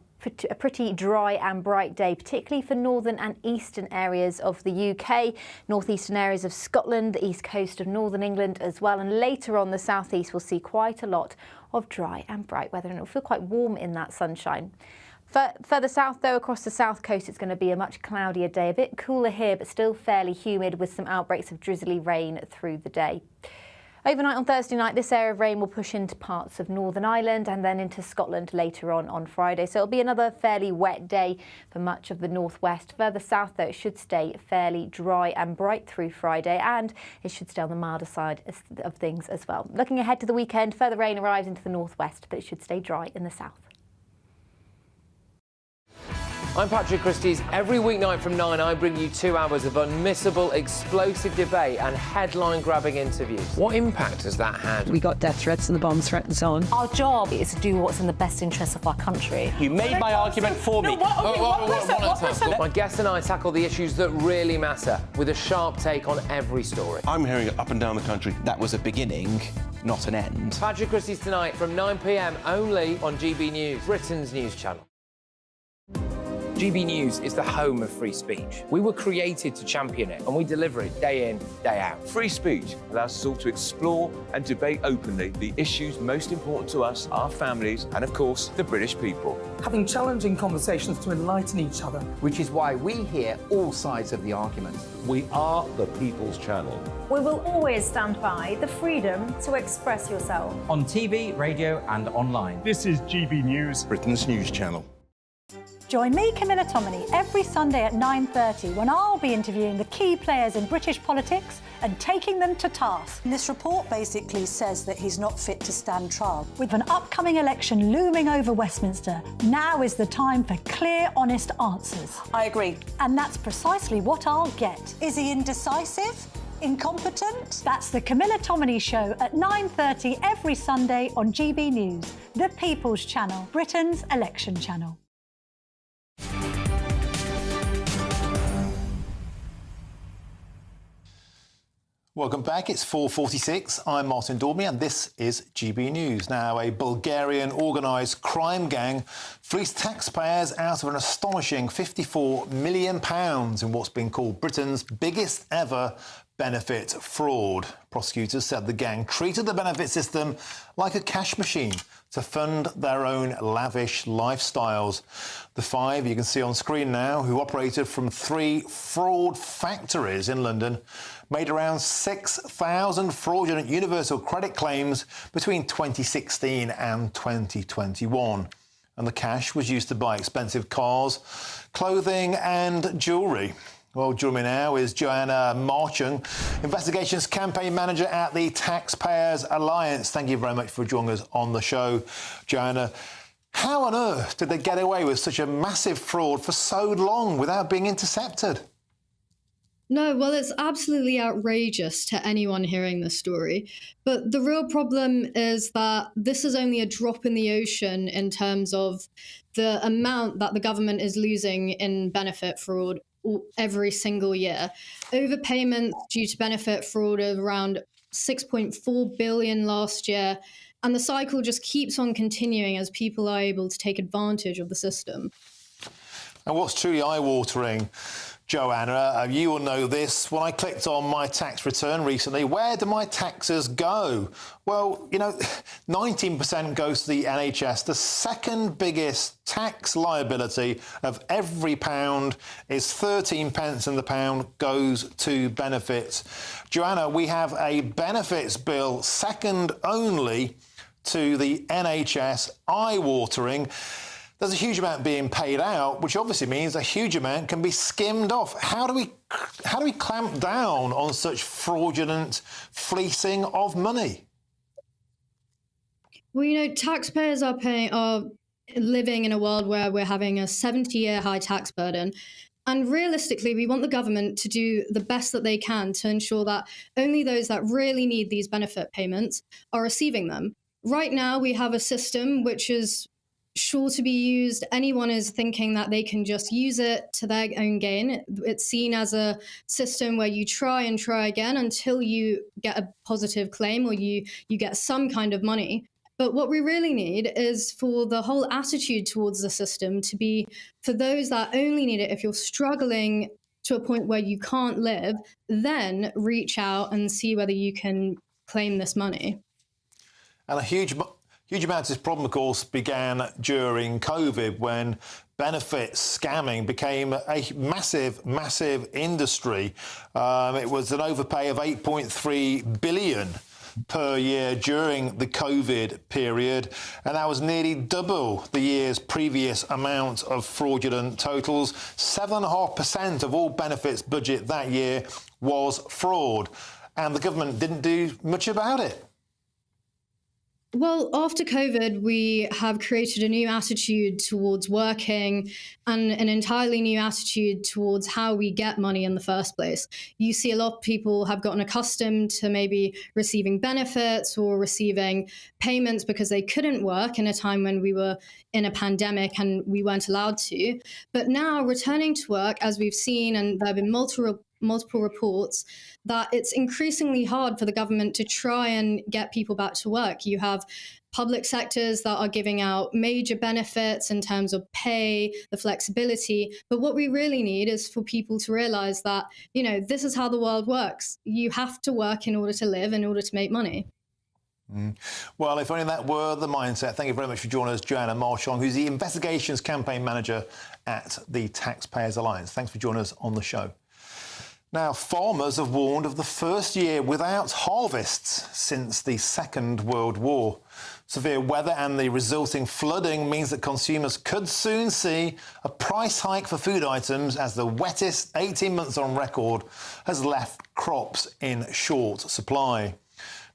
pretty dry and bright day, particularly for northern and eastern areas of the UK, northeastern areas of Scotland, the east coast of northern England as well. And later on, the southeast will see quite a lot of dry and bright weather, and it'll feel quite warm in that sunshine. Further south, though, across the south coast, it's going to be a much cloudier day, a bit cooler here, but still fairly humid with some outbreaks of drizzly rain through the day. Overnight on Thursday night, this area of rain will push into parts of Northern Ireland and then into Scotland later on Friday. So it'll be another fairly wet day for much of the northwest. Further south, though, it should stay fairly dry and bright through Friday, and it should stay on the milder side of things as well. Looking ahead to the weekend, further rain arrives into the northwest, but it should stay dry in the south. I'm Patrick Christie's. Every weeknight from 9, I bring you 2 hours of unmissable, explosive debate and headline-grabbing interviews. What impact has that had? We got death threats and the bomb threats on. Our job is to do what's in the best interest of our country. You made my argument for me. My guest and I tackle the issues that really matter, with a sharp take on every story. I'm hearing it up and down the country. That was a beginning, not an end. Patrick Christie's tonight from 9 p.m. only on GB News, Britain's news channel. GB News is the home of free speech. We were created to champion it, and we deliver it day in, day out. Free speech allows us all to explore and debate openly the issues most important to us, our families, and of course, the British people. Having challenging conversations to enlighten each other. Which is why we hear all sides of the argument. We are the People's Channel. We will always stand by the freedom to express yourself. On TV, radio and online. This is GB News, Britain's news channel. Join me, Camilla Tominey, every Sunday at 9:30 when I'll be interviewing the key players in British politics and taking them to task. This report basically says that he's not fit to stand trial. With an upcoming election looming over Westminster, now is the time for clear, honest answers. I agree. And that's precisely what I'll get. Is he indecisive? Incompetent? That's the Camilla Tominey Show at 9:30 every Sunday on GB News, the People's Channel, Britain's election channel. Welcome back. It's 4:46. I'm Martin Daubney and this is GB News. Now, a Bulgarian organised crime gang fleeced taxpayers out of an astonishing £54 million in what's been called Britain's biggest ever benefit fraud. Prosecutors said the gang treated the benefit system like a cash machine to fund their own lavish lifestyles. The five, you can see on screen now, who operated from 3 fraud factories in London, made around 6,000 fraudulent universal credit claims between 2016 and 2021. And the cash was used to buy expensive cars, clothing and jewellery. Well, joining me now is Joanna Marchung, Investigations Campaign Manager at the Taxpayers Alliance. Thank you very much for joining us on the show, Joanna. How on earth did they get away with such a massive fraud for so long without being intercepted? No, well, it's absolutely outrageous to anyone hearing this story. But the real problem is that this is only a drop in the ocean in terms of the amount that the government is losing in benefit fraud every single year. Overpayments due to benefit fraud of around 6.4 billion last year. And the cycle just keeps on continuing as people are able to take advantage of the system. And what's truly eye-watering, Joanna, you will know this. When I clicked on my tax return recently, where do my taxes go? Well, you know, 19% goes to the NHS. The second biggest tax liability of every pound is 13 pence, and the pound goes to benefits. Joanna, we have a benefits bill second only to the NHS, eye-watering. There's a huge amount being paid out, which obviously means a huge amount can be skimmed off. How do we clamp down on such fraudulent fleecing of money? Well, you know, taxpayers are living in a world where we're having a 70-year high tax burden. And realistically, we want the government to do the best that they can to ensure that only those that really need these benefit payments are receiving them. Right now, we have a system which is sure to be used. Anyone is thinking that they can just use it to their own gain. It's seen as a system where you try and try again until you get a positive claim or you get some kind of money. But what we really need is for the whole attitude towards the system to be for those that only need it. If you're struggling to a point where you can't live, then reach out and see whether you can claim this money. And a huge amount of this problem, of course, began during COVID when benefit scamming became a massive, massive industry. It was an overpay of 8.3 billion per year during the COVID period, and that was nearly double the year's previous amount of fraudulent totals. 7.5% of all benefits budget that year was fraud, and the government didn't do much about it. Well, after COVID, we have created a new attitude towards working and an entirely new attitude towards how we get money in the first place. You see a lot of people have gotten accustomed to maybe receiving benefits or receiving payments because they couldn't work in a time when we were in a pandemic and we weren't allowed to. But now returning to work, as we've seen, and there have been multiple multiple reports that it's increasingly hard for the government to try and get people back to work. You have public sectors that are giving out major benefits in terms of pay, the flexibility. But what we really need is for people to realize that, you know, this is how the world works. You have to work in order to live, in order to make money. Well, if only that were the mindset. Thank you very much for joining us, Joanna Marchong, who's the Investigations Campaign Manager at the Taxpayers Alliance. Thanks for joining us on the show. Now, farmers have warned of the first year without harvests since the Second World War. Severe weather and the resulting flooding means that consumers could soon see a price hike for food items as the wettest 18 months on record has left crops in short supply.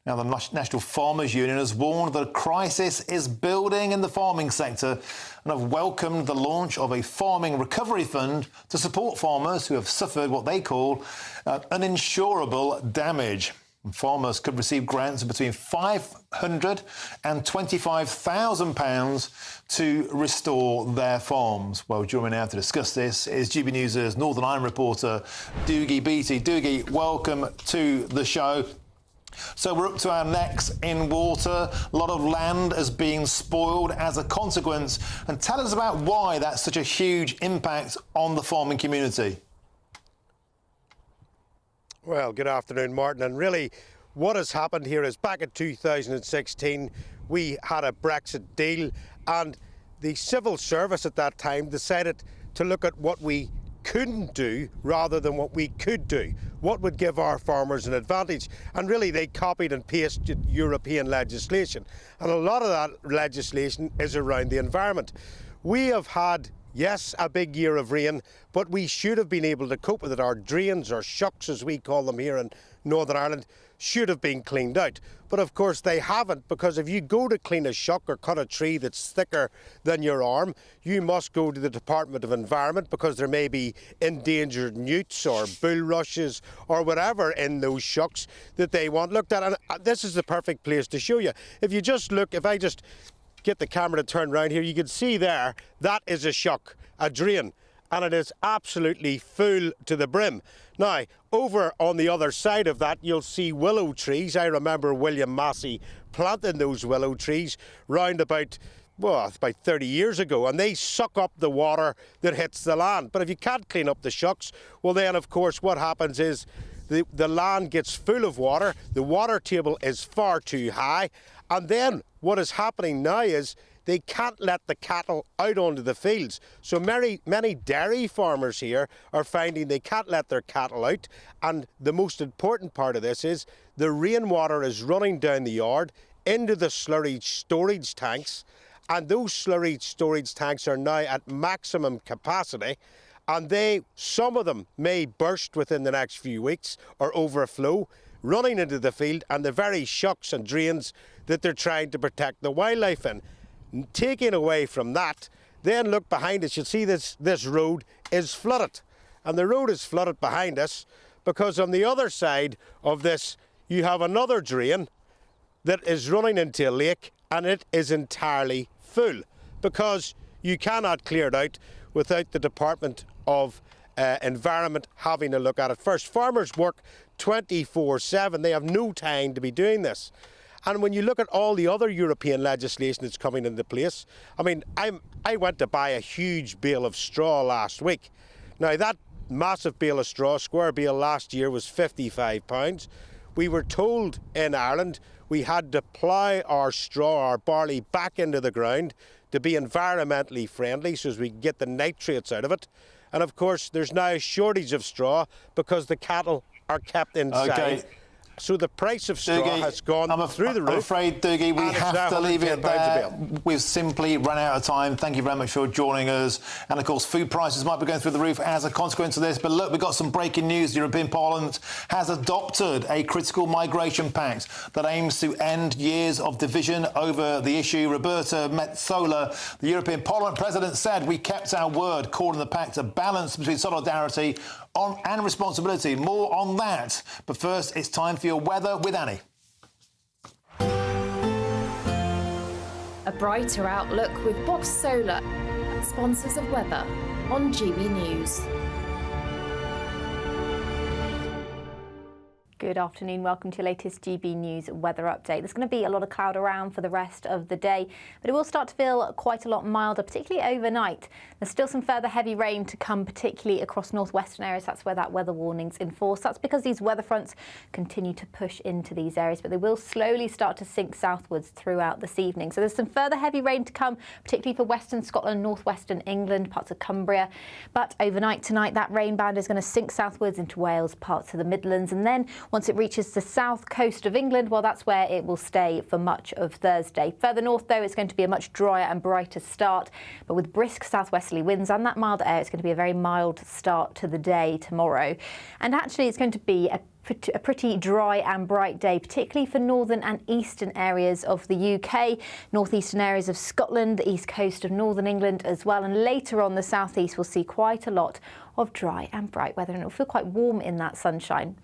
Now, the National Farmers Union has warned that a crisis is building in the farming sector and have welcomed the launch of a farming recovery fund to support farmers who have suffered what they call uninsurable damage. And farmers could receive grants of between £500 and £25,000 to restore their farms. Well, joining me now to discuss this is GB News' Northern Ireland reporter, Dougie Beattie. Dougie, welcome to the show. So we're up to our necks in water. A lot of land has been spoiled as a consequence. And tell us about why that's such a huge impact on the farming community. Well, good afternoon, Martin. And really, what has happened here is back in 2016, we had a Brexit deal, and the civil service at that time decided to look at what we couldn't do rather than what we could do. What would give our farmers an advantage? And really, they copied and pasted European legislation. And a lot of that legislation is around the environment. We have had, yes, a big year of rain, but we should have been able to cope with it. Our drains, or shucks as we call them here in Northern Ireland, should have been cleaned out. But of course they haven't, because if you go to clean a shuck or cut a tree that's thicker than your arm, you must go to the Department of Environment, because there may be endangered newts or bulrushes or whatever in those shucks that they want looked at. And this is the perfect place to show you. If you just look, if I just get the camera to turn around here, you can see there, that is a shuck, a drain, and it is absolutely full to the brim. Now, over on the other side of that, you'll see willow trees. I remember William Massey planting those willow trees round about, well, about 30 years ago, and they suck up the water that hits the land. But if you can't clean up the shucks, well then, of course, what happens is the land gets full of water, the water table is far too high, and then what is happening now is they can't let the cattle out onto the fields. So many dairy farmers here are finding they can't let their cattle out. And the most important part of this is the rainwater is running down the yard into the slurry storage tanks. And those slurry storage tanks are now at maximum capacity. And some of them may burst within the next few weeks or overflow, running into the field and the very shucks and drains that they're trying to protect the wildlife in. Taking away from that, then look behind us, you'll see this road is flooded. And the road is flooded behind us because on the other side of this, you have another drain that is running into a lake, and it is entirely full because you cannot clear it out without the Department of Environment having a look at it first. Farmers work 24/7. They have no time to be doing this. And when you look at all the other European legislation that's coming into place, I mean, I went to buy a huge bale of straw last week. Now, that massive bale of straw, square bale last year, was £55. We were told in Ireland we had to plough our straw, our barley, back into the ground to be environmentally friendly so as we can get the nitrates out of it. And of course, there's now a shortage of straw because the cattle are kept inside. Okay. So the price of straw has gone through the roof. I'm afraid, Dougie, we have to leave it there. We've simply run out of time. Thank you very much for joining us. And, of course, food prices might be going through the roof as a consequence of this. But, look, we've got some breaking news. The European Parliament has adopted a critical migration pact that aims to end years of division over the issue. Roberta Metsola, the European Parliament President, said we kept our word, calling the pact a balance between solidarity and responsibility. More on that. But first, it's time for your weather with Annie. A brighter outlook with Box Solar, sponsors of weather on GB News. Good afternoon. Welcome to your latest GB News weather update. There's going to be a lot of cloud around for the rest of the day, but it will start to feel quite a lot milder, particularly overnight. There's still some further heavy rain to come, particularly across northwestern areas. That's where that weather warning's in force. That's because these weather fronts continue to push into these areas, but they will slowly start to sink southwards throughout this evening. So there's some further heavy rain to come, particularly for western Scotland, northwestern England, parts of Cumbria. But overnight tonight, that rain band is going to sink southwards into Wales, parts of the Midlands, and then once it reaches the south coast of England, well, that's where it will stay for much of Thursday. Further north, though, it's going to be a much drier and brighter start, but with brisk southwesterly winds and that milder air, it's going to be a very mild start to the day tomorrow. And actually, it's going to be a pretty dry and bright day, particularly for northern and eastern areas of the UK, northeastern areas of Scotland, the east coast of northern England as well. And later on, the southeast will see quite a lot of dry and bright weather, and it'll feel quite warm in that sunshine.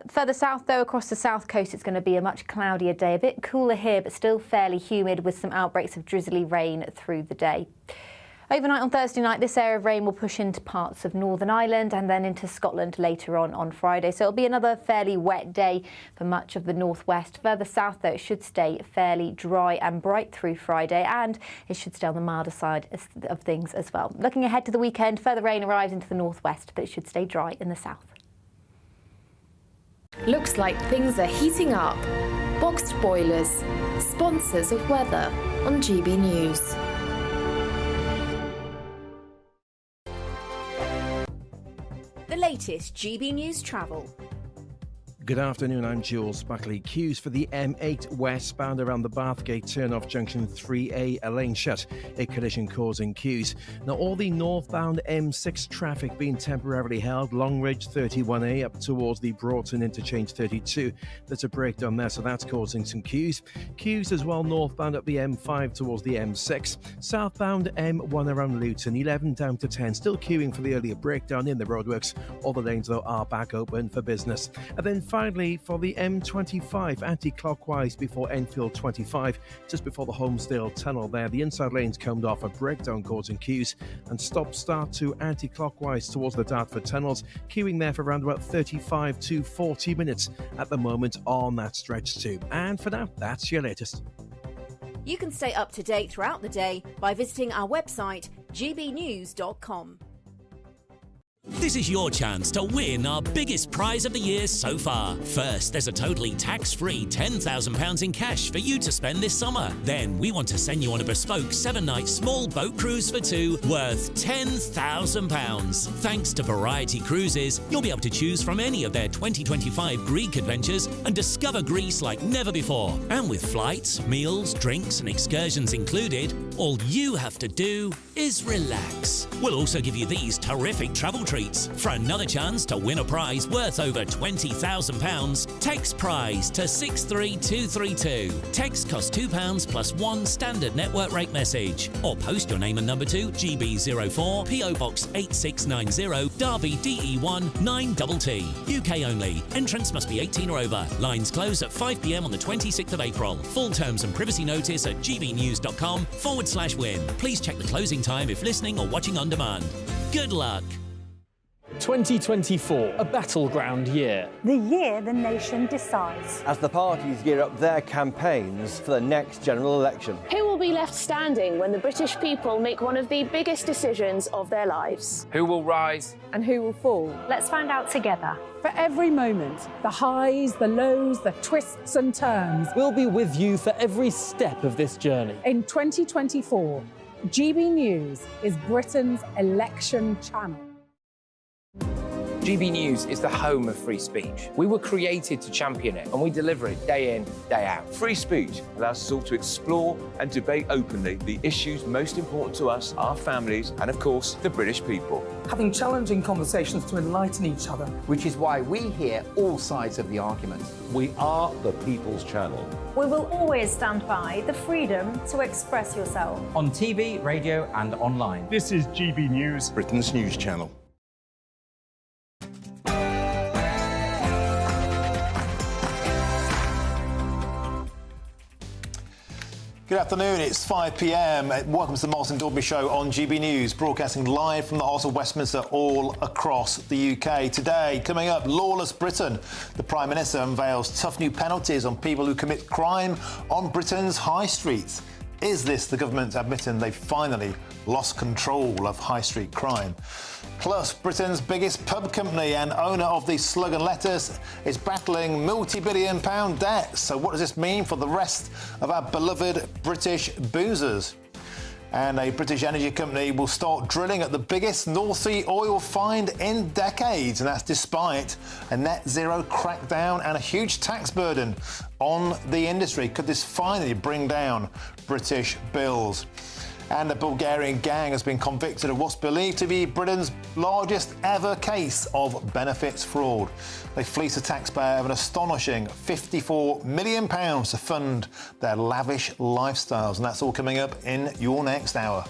Further south, though, across the south coast, it's going to be a much cloudier day, a bit cooler here, but still fairly humid with some outbreaks of drizzly rain through the day. Overnight on Thursday night, this area of rain will push into parts of Northern Ireland and then into Scotland later on Friday. So it'll be another fairly wet day for much of the northwest. Further south, though, it should stay fairly dry and bright through Friday, and it should stay on the milder side of things as well. Looking ahead to the weekend, further rain arrives into the northwest, but it should stay dry in the south. Looks like things are heating up. Boxed boilers, sponsors of weather on GB News. The latest GB News travel. Good afternoon, I'm Jules Buckley. Queues for the M8 westbound around the Bathgate turn-off junction 3A, a lane shut, a collision causing queues. Now, all the northbound M6 traffic being temporarily held, Longridge 31A up towards the Broughton interchange 32. There's a breakdown there, so that's causing some queues. Queues as well northbound up the M5 towards the M6. Southbound M1 around Luton, 11 down to 10, still queuing for the earlier breakdown in the roadworks. All the lanes, though, are back open for business. And then finally, for the M25 anti-clockwise before Enfield 25, just before the Holmesdale Tunnel there, the inside lanes combed off, a breakdown causing queues, and stop-start to anti-clockwise towards the Dartford Tunnels, queuing there for around about 35 to 40 minutes at the moment on that stretch too. And for now, that's your latest. You can stay up to date throughout the day by visiting our website, gbnews.com. This is your chance to win our biggest prize of the year so far. First, there's a totally tax-free £10,000 in cash for you to spend this summer. Then, we want to send you on a bespoke 7-night small boat cruise for two worth £10,000. Thanks to Variety Cruises, you'll be able to choose from any of their 2025 Greek adventures and discover Greece like never before. And with flights, meals, drinks and excursions included, all you have to do is relax. We'll also give you these terrific travel treats. For another chance to win a prize worth over £20,000, text prize to 63232. Text costs £2 plus one standard network rate message. Or post your name and number to GB04 PO Box 8690 Derby DE1 9TT. UK only. Entrance must be 18 or over. Lines close at 5 p.m. on the 26th of April. Full terms and privacy notice at gbnews.com/win. Please check the closing time if listening or watching on demand. Good luck. 2024, a battleground year. The year the nation decides. As the parties gear up their campaigns for the next general election. Who will be left standing when the British people make one of the biggest decisions of their lives? Who will rise? And who will fall? Let's find out together. For every moment, the highs, the lows, the twists and turns. We'll be with you for every step of this journey. In 2024, GB News is Britain's election channel. GB News is the home of free speech. We were created to champion it, and we deliver it day in, day out. Free speech allows us all to explore and debate openly the issues most important to us, our families, and of course, the British people. Having challenging conversations to enlighten each other. Which is why we hear all sides of the argument. We are the People's Channel. We will always stand by the freedom to express yourself. On TV, radio and online. This is GB News, Britain's news channel. Good afternoon, it's 5 p.m. Welcome to the Martin Daubney Show on GB News, broadcasting live from the heart of Westminster all across the UK. Today, coming up, lawless Britain. The Prime Minister unveils tough new penalties on people who commit crime on Britain's high streets. Is this the government admitting they've finally lost control of high street crime? Plus, Britain's biggest pub company and owner of the Slug and Lettuce is battling multi-billion-pound debt. So what does this mean for the rest of our beloved British boozers? And a British energy company will start drilling at the biggest North Sea oil find in decades, and that's despite a net zero crackdown and a huge tax burden on the industry. Could this finally bring down British bills? And a Bulgarian gang has been convicted of what's believed to be Britain's largest ever case of benefits fraud. They fleeced a taxpayer of an astonishing £54 million to fund their lavish lifestyles. And that's all coming up in your next hour.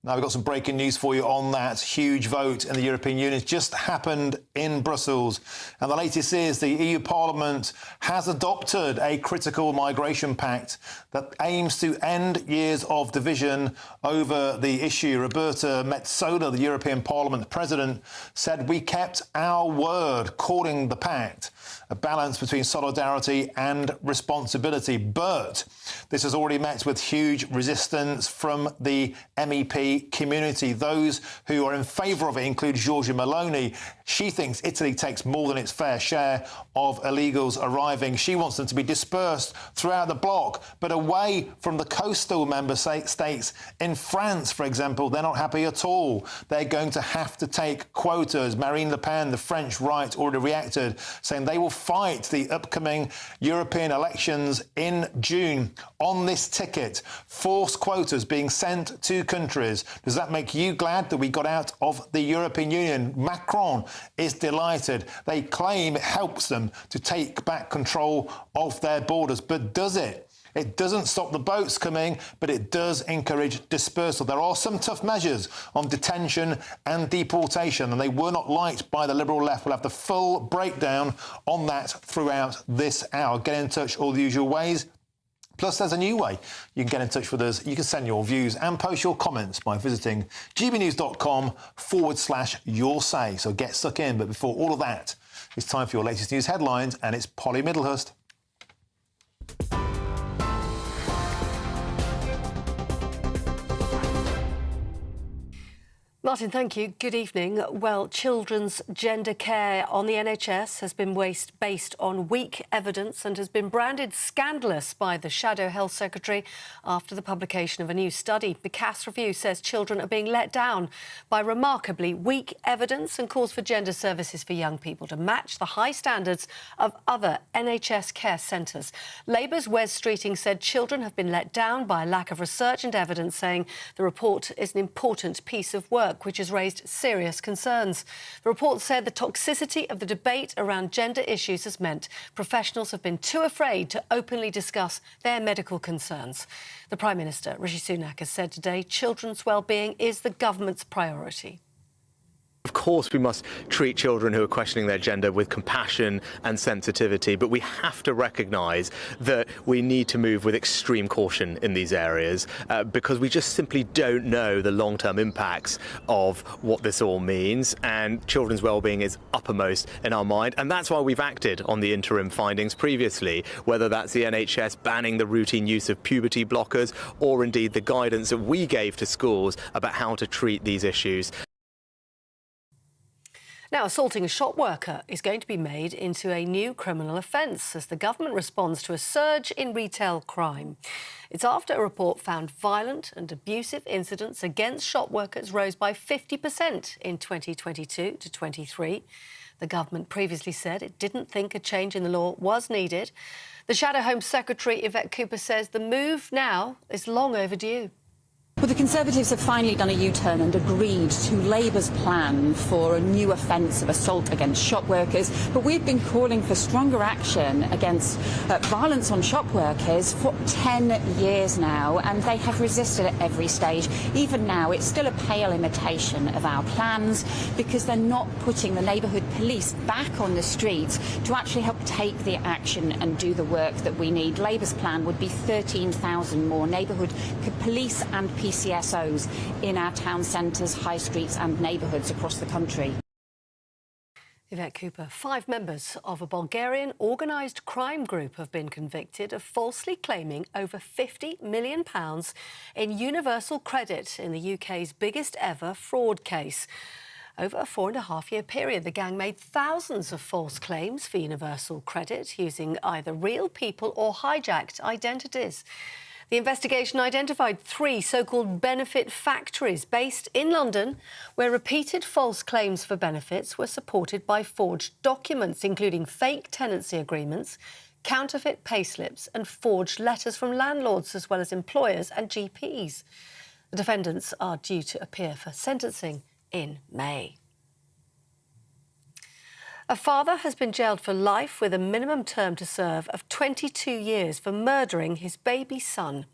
Now, we've got some breaking news for you on that. Huge vote in the European Union just happened in Brussels. And the latest is the EU Parliament has adopted a critical migration pact that aims to end years of division over the issue. Roberta Metsola, the European Parliament President, said we kept our word, calling the pact a balance between solidarity and responsibility. But this has already met with huge resistance from the MEP community. Those who are in favour of it include Giorgia Meloni. She thinks Italy takes more than its fair share of illegals arriving. She wants them to be dispersed throughout the bloc, but away from the coastal member states. In France, for example, they're not happy at all. They're going to have to take quotas. Marine Le Pen, the French right, already reacted, saying they will fight the upcoming European elections in June on this ticket. Forced quotas being sent to countries. Does that make you glad that we got out of the European Union? Macron is delighted. They claim it helps them to take back control of their borders. But does it? It doesn't stop the boats coming, but it does encourage dispersal. There are some tough measures on detention and deportation, and they were not liked by the Liberal left. We'll have the full breakdown on that throughout this hour. Get in touch all the usual ways. Plus, there's a new way you can get in touch with us. You can send your views and post your comments by visiting gbnews.com/your say. So get stuck in. But before all of that, it's time for your latest news headlines, and it's Polly Middlehurst. Martin, thank you. Good evening. Well, children's gender care on the NHS has been based on weak evidence and has been branded scandalous by the Shadow Health Secretary after the publication of a new study. The Cass Review says children are being let down by remarkably weak evidence and calls for gender services for young people to match the high standards of other NHS care centres. Labour's Wes Streeting said children have been let down by a lack of research and evidence, saying the report is an important piece of work which has raised serious concerns. The report said the toxicity of the debate around gender issues has meant professionals have been too afraid to openly discuss their medical concerns. The Prime Minister, Rishi Sunak, has said today children's well-being is the government's priority. Of course, we must treat children who are questioning their gender with compassion and sensitivity, but we have to recognise that we need to move with extreme caution in these areas because we just simply don't know the long-term impacts of what this all means, and children's well-being is uppermost in our mind, and that's why we've acted on the interim findings previously, whether that's the NHS banning the routine use of puberty blockers or indeed the guidance that we gave to schools about how to treat these issues. Now, assaulting a shop worker is going to be made into a new criminal offence as the government responds to a surge in retail crime. It's after a report found violent and abusive incidents against shop workers rose by 50% in 2022 to 23. The government previously said it didn't think a change in the law was needed. The Shadow Home Secretary, Yvette Cooper, says the move now is long overdue. Well, the Conservatives have finally done a U-turn and agreed to Labour's plan for a new offence of assault against shop workers. But we've been calling for stronger action against violence on shop workers for 10 years now, and they have resisted at every stage. Even now, it's still a pale imitation of our plans because they're not putting the neighbourhood police back on the streets to actually help take the action and do the work that we need. Labour's plan would be 13,000 more neighbourhood police and PCSOs in our town centres, high streets and neighbourhoods across the country. Yvette Cooper. 5 members of a Bulgarian organised crime group have been convicted of falsely claiming over £50 million in universal credit in the UK's biggest ever fraud case. Over a 4.5-year period, the gang made thousands of false claims for universal credit using either real people or hijacked identities. The investigation identified 3 so-called benefit factories based in London, where repeated false claims for benefits were supported by forged documents, including fake tenancy agreements, counterfeit payslips and forged letters from landlords, as well as employers and GPs. The defendants are due to appear for sentencing in May. A father has been jailed for life with a minimum term to serve of 22 years for murdering his baby son.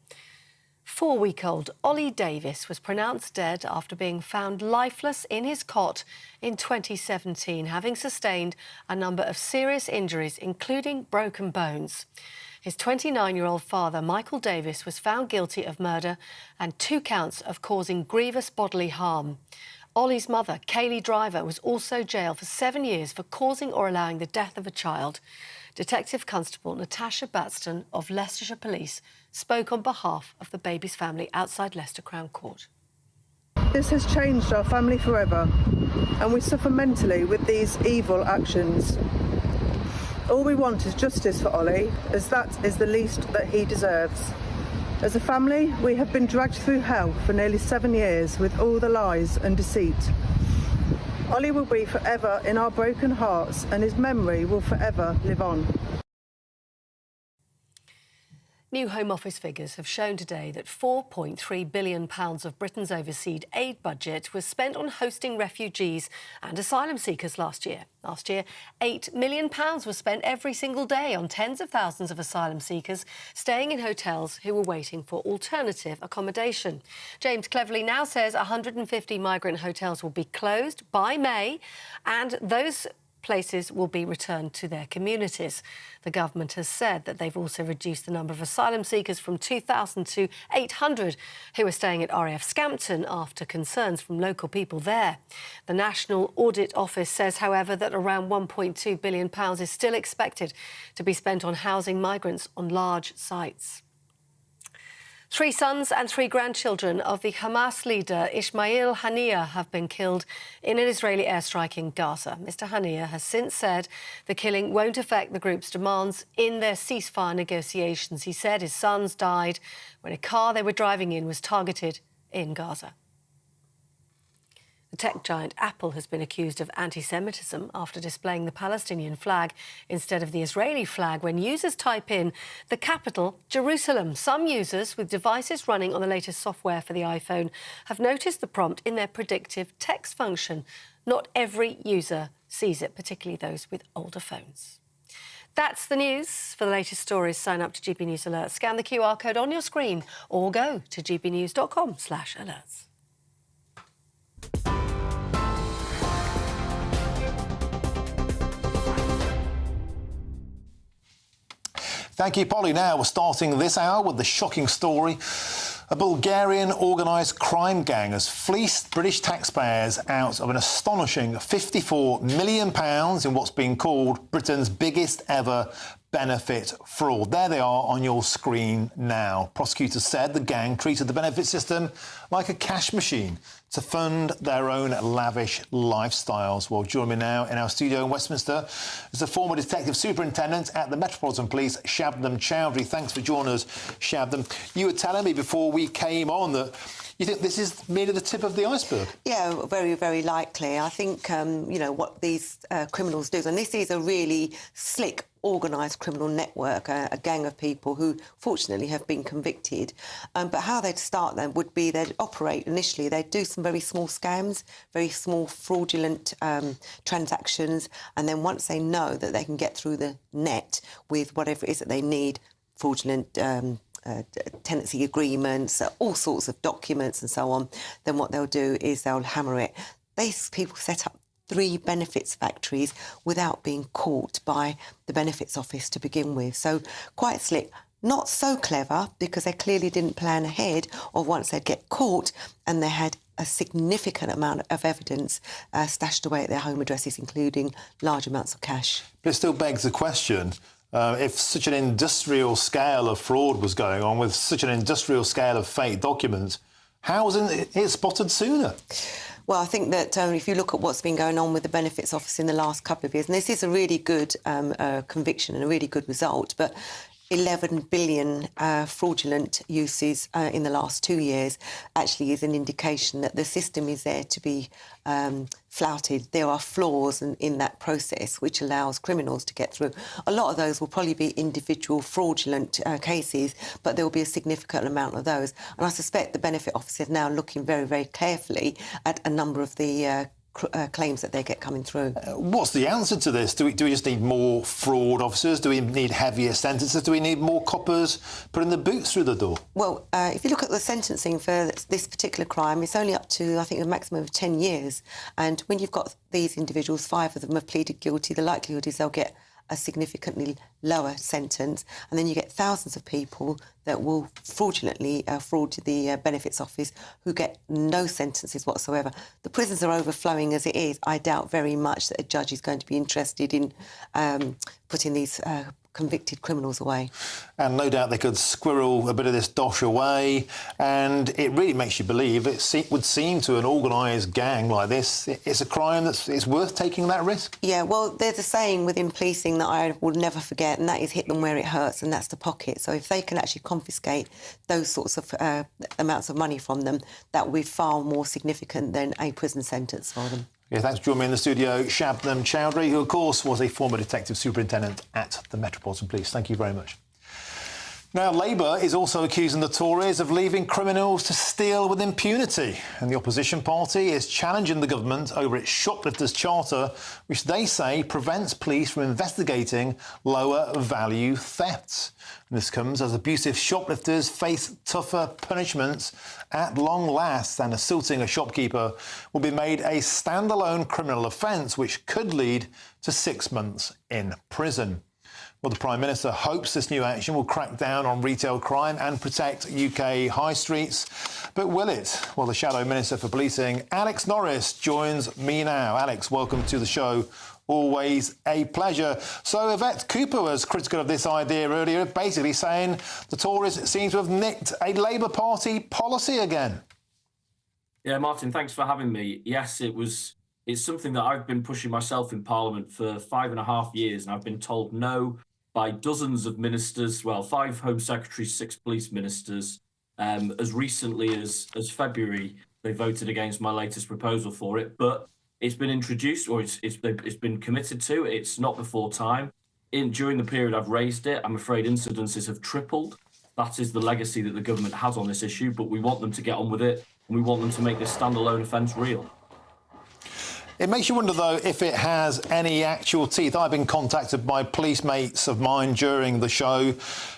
4-week-old Ollie Davis was pronounced dead after being found lifeless in his cot in 2017, having sustained a number of serious injuries, including broken bones. His 29-year-old father, Michael Davis, was found guilty of murder and 2 counts of causing grievous bodily harm. Ollie's mother, Kaylee Driver, was also jailed for 7 years for causing or allowing the death of a child. Detective Constable Natasha Batston of Leicestershire Police spoke on behalf of the baby's family outside Leicester Crown Court. This has changed our family forever, and we suffer mentally with these evil actions. All we want is justice for Ollie, as that is the least that he deserves. As a family, we have been dragged through hell for nearly 7 years with all the lies and deceit. Ollie will be forever in our broken hearts, and his memory will forever live on. New Home Office figures have shown today that £4.3 billion of Britain's overseas aid budget was spent on hosting refugees and asylum seekers last year. Last year, £8 million was spent every single day on tens of thousands of asylum seekers staying in hotels who were waiting for alternative accommodation. James Cleverly now says 150 migrant hotels will be closed by May, and those places will be returned to their communities. The government has said that they've also reduced the number of asylum seekers from 2,000 to 800 who are staying at RAF Scampton after concerns from local people there. The National Audit Office says, however, that around £1.2 billion is still expected to be spent on housing migrants on large sites. 3 sons and 3 grandchildren of the Hamas leader Ismail Haniyeh have been killed in an Israeli airstrike in Gaza. Mr Haniyeh has since said the killing won't affect the group's demands in their ceasefire negotiations. He said his sons died when a car they were driving in was targeted in Gaza. The tech giant Apple has been accused of anti-Semitism after displaying the Palestinian flag instead of the Israeli flag when users type in the capital, Jerusalem. Some users with devices running on the latest software for the iPhone have noticed the prompt in their predictive text function. Not every user sees it, particularly those with older phones. That's the news. For the latest stories, sign up to GB News Alerts. Scan the QR code on your screen or go to gbnews.com/alerts. Thank you, Polly. Now, we're starting this hour with the shocking story. A Bulgarian organised crime gang has fleeced British taxpayers out of an astonishing £54 million in what's been called Britain's biggest ever benefit fraud. There they are on your screen now. Prosecutors said the gang treated the benefit system like a cash machine to fund their own lavish lifestyles. Well, join me now in our studio in Westminster is the former Detective Superintendent at the Metropolitan Police, Shabnam Chowdhury. Thanks for joining us, Shabnam. You were telling me before we came on that you think this is merely the tip of the iceberg? Yeah, very, very likely. I think, you know, what these criminals do, and this is a really slick organised criminal network, a gang of people who fortunately have been convicted. But how they'd start them would be they'd operate initially, they'd do some very small scams, very small fraudulent transactions, and then once they know that they can get through the net with whatever it is that they need, fraudulent tenancy agreements, all sorts of documents and so on, then what they'll do is they'll hammer it. These people set up 3 benefits factories without being caught by the benefits office to begin with. So quite slick. Not so clever because they clearly didn't plan ahead of once they'd get caught, and they had a significant amount of evidence stashed away at their home addresses, including large amounts of cash. But it still begs the question, if such an industrial scale of fraud was going on with such an industrial scale of fake documents, how wasn't it spotted sooner? Well, I think that if you look at what's been going on with the Benefits Office in the last couple of years, and this is a really good conviction and a really good result, but 11 billion fraudulent uses in the last 2 years actually is an indication that the system is there to be flouted. There are flaws in that process which allows criminals to get through. A lot of those will probably be individual fraudulent cases, but there will be a significant amount of those. And I suspect the Benefit Office is now looking very, very carefully at a number of the claims that they get coming through. What's the answer to this? Do we just need more fraud officers? Do we need heavier sentences? Do we need more coppers putting the boots through the door? Well, if you look at the sentencing for this particular crime, it's only up to, I think, a maximum of 10 years. And when you've got these individuals, 5 of them have pleaded guilty, the likelihood is they'll get a significantly lower sentence, and then you get thousands of people that will fraudulently fraud the Benefits Office who get no sentences whatsoever. The prisons are overflowing as it is. I doubt very much that a judge is going to be interested in putting these convicted criminals away. And no doubt they could squirrel a bit of this dosh away, and it really makes you believe it would seem to an organised gang like this, it's a crime it's worth taking that risk. Yeah, well, there's a saying within policing that I will never forget, and that is hit them where it hurts, and that's the pocket. So if they can actually confiscate those sorts of amounts of money from them, that will be far more significant than a prison sentence for them. Yeah, thanks for joining me in the studio, Shabnam Chowdhury, who, of course, was a former detective superintendent at the Metropolitan Police. Thank you very much. Now, Labour is also accusing the Tories of leaving criminals to steal with impunity. And the opposition party is challenging the government over its shoplifters charter, which they say prevents police from investigating lower value thefts. And this comes as abusive shoplifters face tougher punishments at long last, and assaulting a shopkeeper will be made a standalone criminal offence, which could lead to 6 months in prison. Well, the Prime Minister hopes this new action will crack down on retail crime and protect UK high streets. But will it? Well, the Shadow Minister for Policing, Alex Norris, joins me now. Alex, welcome to the show. Always a pleasure. So Yvette Cooper was critical of this idea earlier, basically saying the Tories seem to have nicked a Labour Party policy again. Yeah, Martin, thanks for having me. Yes, it's something that I've been pushing myself in Parliament for 5.5 years, and I've been told no by dozens of ministers, well, 5 Home Secretaries, 6 police ministers. As recently as February, they voted against my latest proposal for it, but it's been introduced, or it's been committed to. It's not before time. During the period I've raised it, I'm afraid incidences have tripled. That is the legacy that the government has on this issue, but we want them to get on with it, and we want them to make this standalone offence real. It makes you wonder, though, if it has any actual teeth. I've been contacted by police mates of mine during the show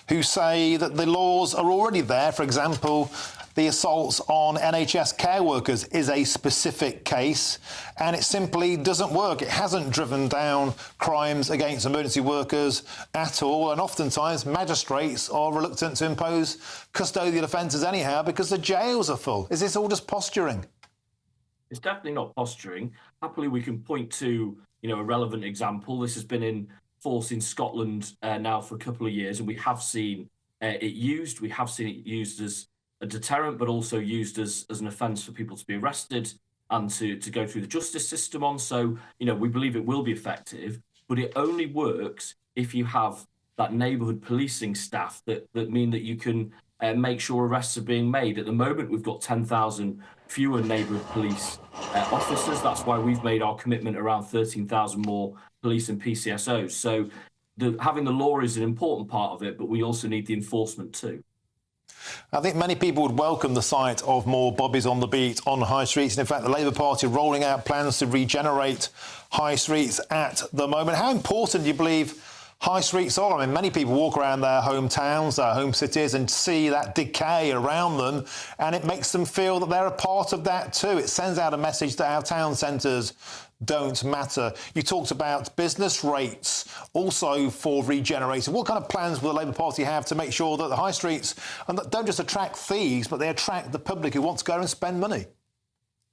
who say that the laws are already there. For example, the assaults on NHS care workers is a specific case, and it simply doesn't work. It hasn't driven down crimes against emergency workers at all, and oftentimes magistrates are reluctant to impose custodial offences anyhow because the jails are full. Is this all just posturing? It's definitely not posturing. Happily, we can point to, a relevant example. This has been in force in Scotland now for a couple of years, and we have seen it used. We have seen it used as a deterrent, but also used as an offence for people to be arrested and to go through the justice system on. So, we believe it will be effective, but it only works if you have that neighbourhood policing staff that mean that you can make sure arrests are being made. At the moment, we've got 10,000 fewer neighbourhood police officers. That's why we've made our commitment around 13,000 more police and PCSOs. So having the law is an important part of it, but we also need the enforcement too. I think many people would welcome the sight of more bobbies on the beat on high streets. And in fact, the Labour Party rolling out plans to regenerate high streets at the moment. How important do you believe high streets are? I mean, many people walk around their hometowns, their home cities, and see that decay around them, and it makes them feel that they're a part of that too. It sends out a message that our town centres don't matter. You talked about business rates also for regenerating. What kind of plans will the Labour Party have to make sure that the high streets don't just attract thieves, but they attract the public who want to go and spend money?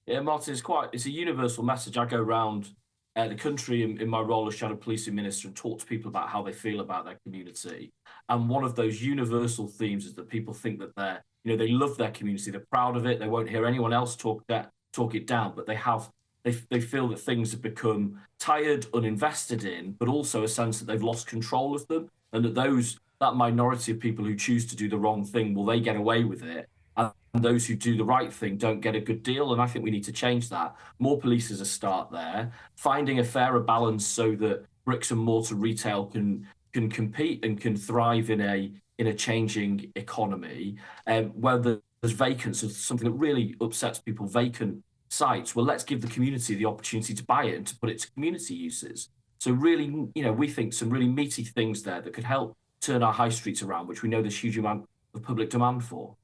Yeah, Martin, it's a universal message. I go around the country in my role as Shadow Policing Minister and talk to people about how they feel about their community. And one of those universal themes is that people think that they love their community, they're proud of it, they won't hear anyone else talk it down, but they feel that things have become tired, uninvested in, but also a sense that they've lost control of them, and that minority of people who choose to do the wrong thing, they get away with it, and those who do the right thing don't get a good deal. And I think we need to change that. More police is a start there. Finding a fairer balance so that bricks and mortar retail can compete and can thrive in a changing economy. Where there's vacants, something that really upsets people, vacant sites, well, let's give the community the opportunity to buy it and to put it to community uses. So really, we think some really meaty things there that could help turn our high streets around, which we know there's huge amount of public demand for.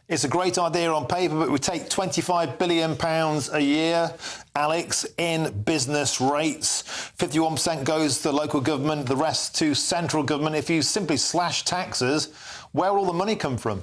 It's a great idea on paper, but we take £25 billion a year, Alex, in business rates. 51% goes to local government, the rest to central government. If you simply slash taxes, where will all the money come from?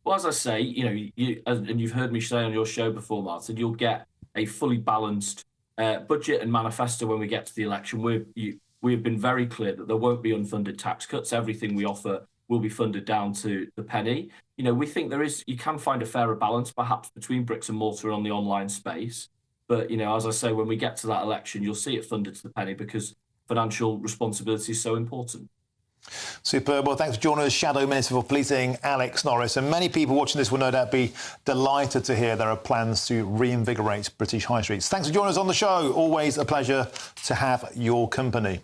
Well, as I say, and you've heard me say on your show before, Martin, you'll get a fully balanced budget and manifesto when we get to the election. We have been very clear that there won't be unfunded tax cuts. Everything we offer will be funded down to the penny. We think you can find a fairer balance, perhaps between bricks and mortar and on the online space. But, as I say, when we get to that election, you'll see it funded to the penny because financial responsibility is so important. Superb. Well, thanks for joining us, Shadow Minister for Policing, Alex Norris. And many people watching this will no doubt be delighted to hear there are plans to reinvigorate British high streets. Thanks for joining us on the show. Always a pleasure to have your company.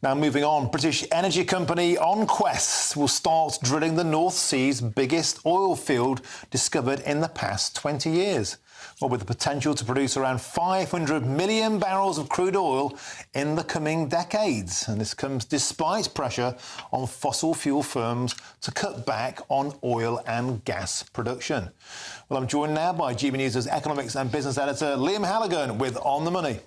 Now, moving on, British energy company OnQuest will start drilling the North Sea's biggest oil field discovered in the past 20 years. Well, with the potential to produce around 500 million barrels of crude oil in the coming decades. And this comes despite pressure on fossil fuel firms to cut back on oil and gas production. Well, I'm joined now by GBNews' economics and business editor Liam Halligan with On the Money.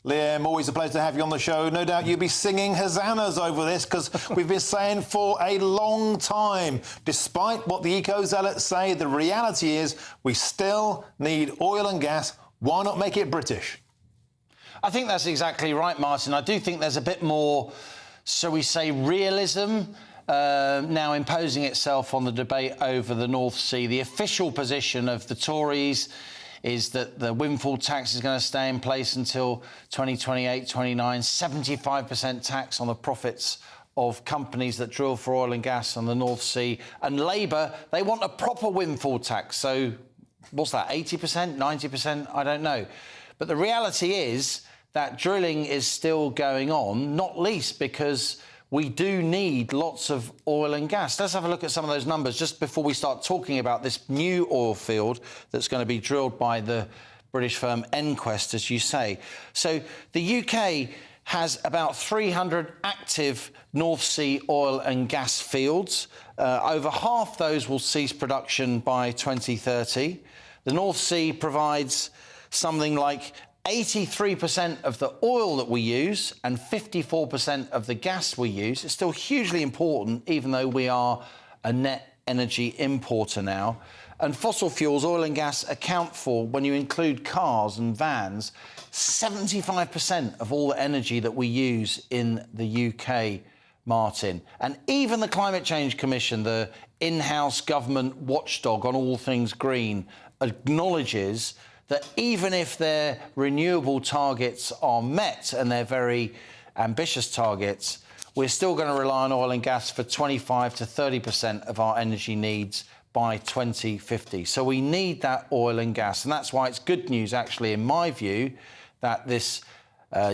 Liam, always a pleasure to have you on the show. No doubt you'll be singing hosannas over this because we've been saying for a long time, despite what the eco-zealots say, the reality is we still need oil and gas. Why not make it British? I think that's exactly right, Martin. I do think there's a bit more, shall we say, realism now imposing itself on the debate over the North Sea. The official position of the Tories is that the windfall tax is going to stay in place until 2028, 29, 75% tax on the profits of companies that drill for oil and gas on the North Sea. And Labour, they want a proper windfall tax. So what's that, 80%, 90%? I don't know. But the reality is that drilling is still going on, not least because we do need lots of oil and gas. Let's have a look at some of those numbers just before we start talking about this new oil field that's going to be drilled by the British firm EnQuest, as you say. So the UK has about 300 active North Sea oil and gas fields. Over half those will cease production by 2030. The North Sea provides something like 83% of the oil that we use and 54% of the gas we use. It's still hugely important, even though we are a net energy importer now. And fossil fuels, oil and gas, account for, when you include cars and vans, 75% of all the energy that we use in the UK, Martin. And even the Climate Change Commission, the in-house government watchdog on all things green, acknowledges that even if their renewable targets are met, and they're very ambitious targets, we're still going to rely on oil and gas for 25 to 30% of our energy needs by 2050. So we need that oil and gas. And that's why it's good news, actually, in my view, that this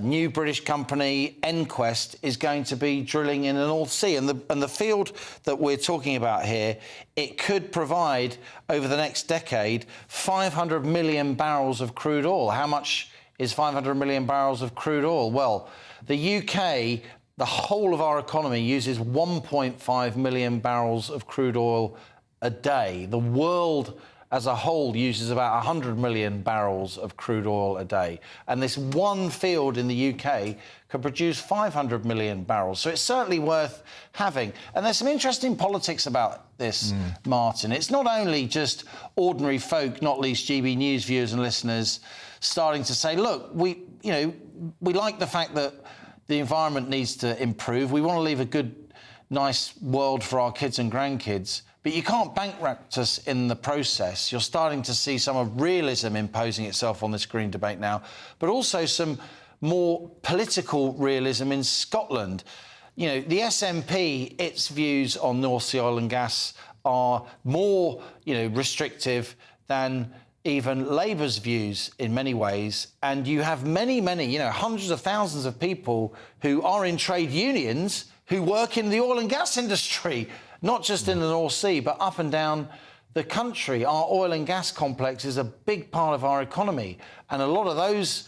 new British company, EnQuest, is going to be drilling in the North Sea. And the field that we're talking about here, it could provide, over the next decade, 500 million barrels of crude oil. How much is 500 million barrels of crude oil? Well, the UK, the whole of our economy, uses 1.5 million barrels of crude oil a day. The world as a whole uses about 100 million barrels of crude oil a day. And this one field in the UK can produce 500 million barrels. So it's certainly worth having. And there's some interesting politics about this, Martin. It's not only just ordinary folk, not least GB News viewers and listeners, starting to say, look, we like the fact that the environment needs to improve. We want to leave a good, nice world for our kids and grandkids. But you can't bankrupt us in the process. You're starting to see some of realism imposing itself on this Green debate now, but also some more political realism in Scotland. You know, the SNP, its views on North Sea oil and gas are more, restrictive than even Labour's views in many ways. And you have many, hundreds of thousands of people who are in trade unions who work in the oil and gas industry, not just in the North Sea, but up and down the country. Our oil and gas complex is a big part of our economy, and a lot of those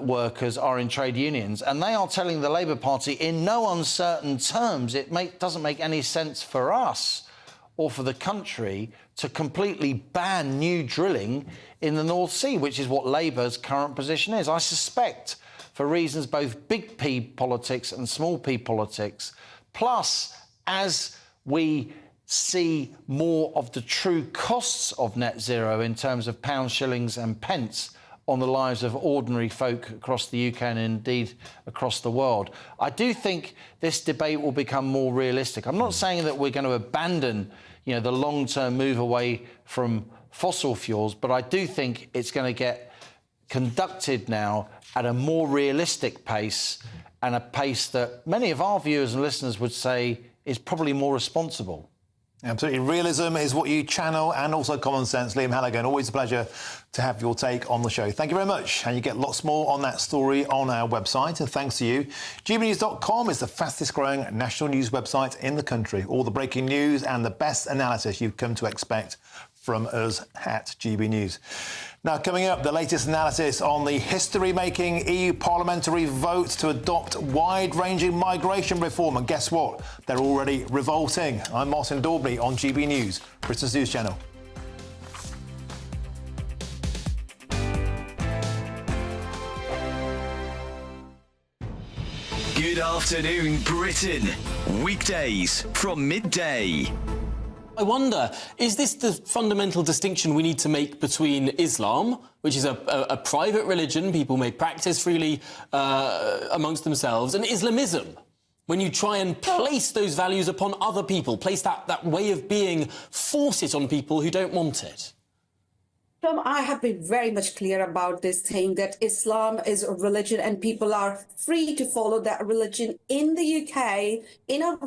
workers are in trade unions, and they are telling the Labour Party in no uncertain terms it doesn't make any sense for us or for the country to completely ban new drilling in the North Sea, which is what Labour's current position is. I suspect, for reasons both big P politics and small p politics, plus as we see more of the true costs of net zero in terms of pounds, shillings and pence on the lives of ordinary folk across the UK and indeed across the world, I do think this debate will become more realistic. I'm not saying that we're going to abandon, the long-term move away from fossil fuels, but I do think it's going to get conducted now at a more realistic pace, and a pace that many of our viewers and listeners would say is probably more responsible. Absolutely. Realism is what you channel, and also common sense. Liam Halligan, always a pleasure to have your take on the show. Thank you very much. And you get lots more on that story on our website. And thanks to you. GBNews.com is the fastest growing national news website in the country. All the breaking news and the best analysis you've come to expect from us at GB News. Now, coming up, the latest analysis on the history-making EU parliamentary vote to adopt wide-ranging migration reform. And guess what? They're already revolting. I'm Martin Daubney on GB News, Britain's news channel. Good afternoon, Britain. Weekdays from midday. I wonder, is this the fundamental distinction we need to make between Islam, which is a private religion people may practice freely amongst themselves, and Islamism? When you try and place those values upon other people, place that way of being, force it on people who don't want it. I have been very much clear about this thing that Islam is a religion and people are free to follow that religion in the UK, in a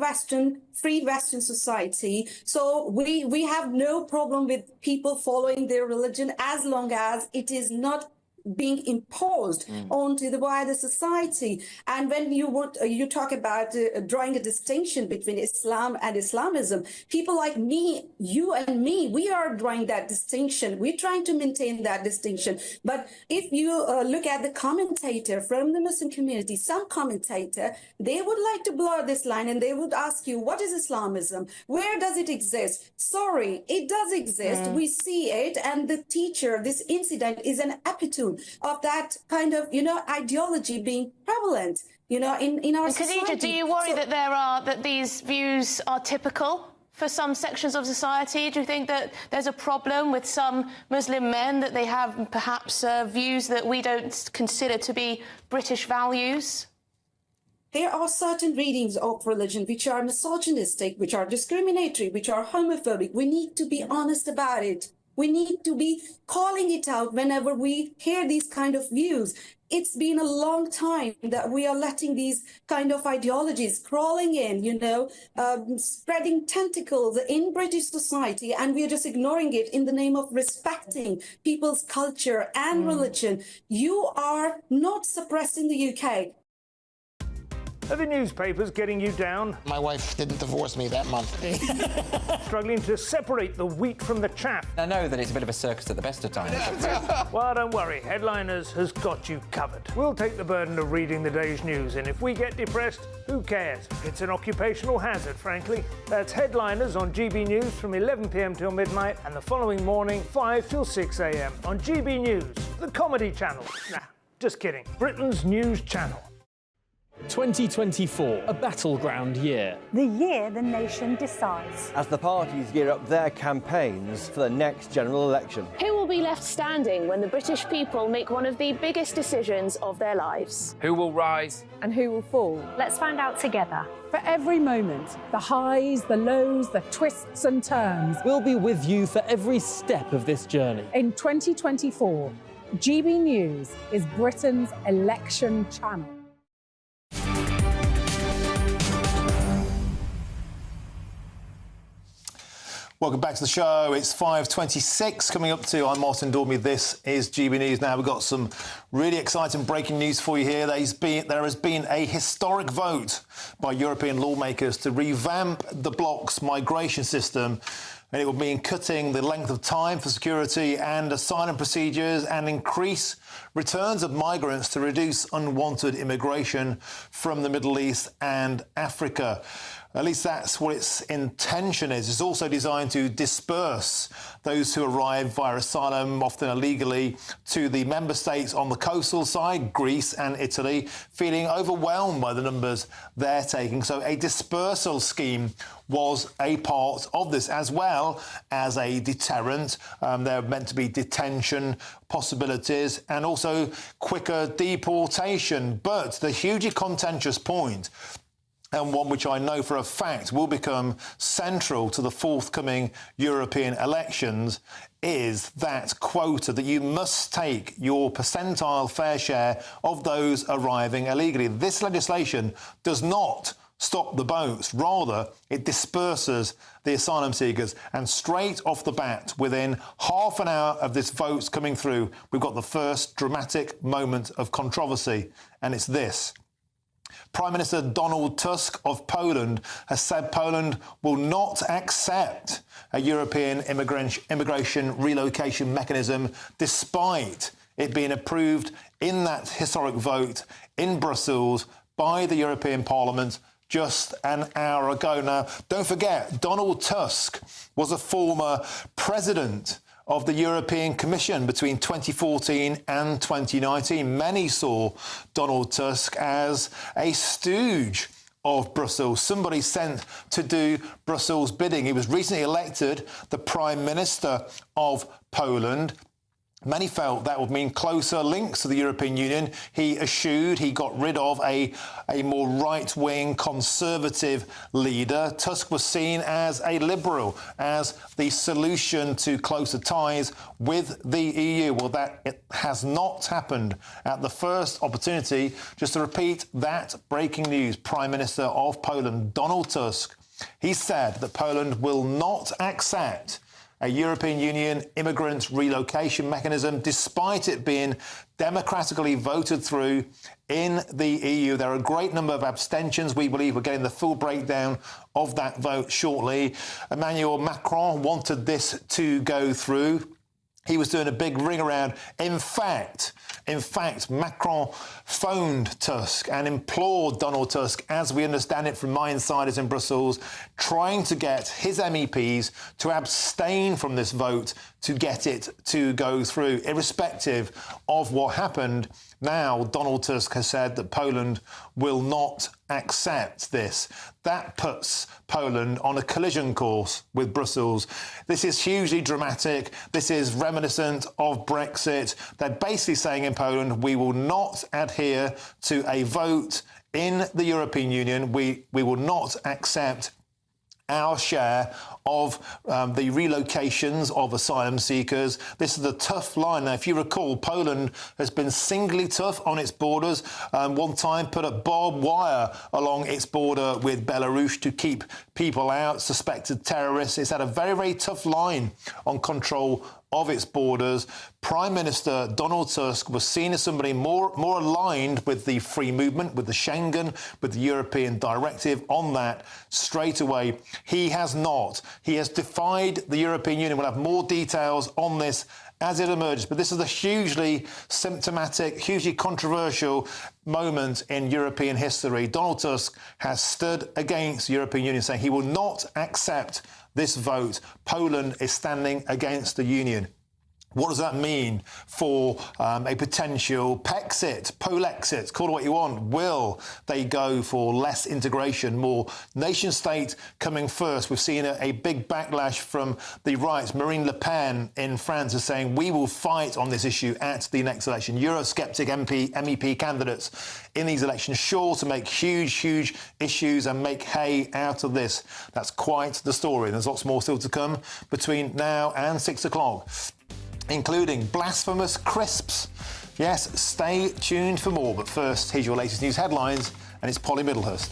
free Western society. So we have no problem with people following their religion as long as it is not being imposed onto the wider society. And when you talk about drawing a distinction between Islam and Islamism, people like me, you and me, we are drawing that distinction. We're trying to maintain that distinction. But if you look at the commentator from the Muslim community, some commentator, they would like to blur this line and they would ask you, what is Islamism? Where does it exist? Sorry, it does exist. We see it. And the teacher, this incident is an epitome of that kind of, ideology being prevalent, in our society. Khadija, do you worry that these views are typical for some sections of society? Do you think that there's a problem with some Muslim men, that they have perhaps views that we don't consider to be British values? There are certain readings of religion which are misogynistic, which are discriminatory, which are homophobic. We need to be honest about it. We need to be calling it out whenever we hear these kind of views. It's been a long time that we are letting these kind of ideologies crawling in, spreading tentacles in British society, and we're just ignoring it in the name of respecting people's culture and religion. You are not suppressing the UK. Are the newspapers getting you down? My wife didn't divorce me that month. Struggling to separate the wheat from the chaff? I know that it's a bit of a circus at the best of times. Well, don't worry. Headliners has got you covered. We'll take the burden of reading the day's news, and if we get depressed, who cares? It's an occupational hazard, frankly. That's Headliners on GB News from 11 p.m. till midnight, and the following morning, 5 till 6 a.m. on GB News, the comedy channel. Nah, just kidding. Britain's news channel. 2024, a battleground year. The year the nation decides. As the parties gear up their campaigns for the next general election. Who will be left standing when the British people make one of the biggest decisions of their lives? Who will rise? And who will fall? Let's find out together. For every moment, the highs, the lows, the twists and turns. We'll be with you for every step of this journey. In 2024, GB News is Britain's election channel. Welcome back to the show. It's 5:26 coming up to. I'm Martin Daubney. This is GB News. Now we've got some really exciting breaking news for you here. There has been a historic vote by European lawmakers to revamp the bloc's migration system, and it will mean cutting the length of time for security and asylum procedures and increase returns of migrants to reduce unwanted immigration from the Middle East and Africa. At least that's what its intention is. It's also designed to disperse those who arrive via asylum, often illegally, to the member states on the coastal side, Greece and Italy, feeling overwhelmed by the numbers they're taking. So a dispersal scheme was a part of this, as well as a deterrent. There are meant to be detention possibilities and also quicker deportation. But the hugely contentious point, and one which I know for a fact will become central to the forthcoming European elections, is that quota that you must take your percentile fair share of those arriving illegally. This legislation does not stop the boats. Rather, it disperses the asylum seekers. And straight off the bat, within half an hour of this vote coming through, we've got the first dramatic moment of controversy, and it's this. Prime Minister Donald Tusk of Poland has said Poland will not accept a European immigration relocation mechanism, despite it being approved in that historic vote in Brussels by the European Parliament just an hour ago. Now, don't forget, Donald Tusk was a former president of the European Commission between 2014 and 2019. Many saw Donald Tusk as a stooge of Brussels, somebody sent to do Brussels' bidding. He was recently elected the Prime Minister of Poland. Many felt that would mean closer links to the European Union. He eschewed, he got rid of a more right-wing conservative leader. Tusk was seen as a liberal, as the solution to closer ties with the EU. Well, it has not happened. At the first opportunity, just to repeat that breaking news, Prime Minister of Poland, Donald Tusk, he said that Poland will not accept a European Union immigrant relocation mechanism, despite it being democratically voted through in the EU. There are a great number of abstentions. We believe we're getting the full breakdown of that vote shortly. Emmanuel Macron wanted this to go through. He was doing a big ring around. In fact, Macron phoned Tusk and implored Donald Tusk, as we understand it from my insiders in Brussels, trying to get his MEPs to abstain from this vote to get it to go through. Irrespective of what happened, now Donald Tusk has said that Poland will not accept this. That puts Poland on a collision course with Brussels. This is hugely dramatic. This is reminiscent of Brexit. They're basically saying in Poland, we will not adhere to a vote in the European Union. We will not accept our share of the relocations of asylum seekers. This is a tough line. Now, if you recall, Poland has been singly tough on its borders. One time put up barbed wire along its border with Belarus to keep people out, suspected terrorists. It's had a very, very tough line on control of its borders. Prime Minister Donald Tusk was seen as somebody more aligned with the free movement, with the Schengen, with the European directive on that straight away. He has not. He has defied the European Union. We'll have more details on this as it emerges. But this is a hugely symptomatic, hugely controversial moment in European history. Donald Tusk has stood against the European Union, saying he will not accept this vote. Poland is standing against the Union. What does that mean for a potential Pexit, Polexit, call it what you want? Will they go for less integration, more nation-state coming first? We've seen a big backlash from the right. Marine Le Pen in France is saying we will fight on this issue at the next election. Eurosceptic MEP candidates in these elections sure to make huge issues and make hay out of this. That's quite the story. There's lots more still to come between now and 6 o'clock. Including blasphemous crisps. Yes, stay tuned for more. But first, here's your latest news headlines, and it's Polly Middlehurst.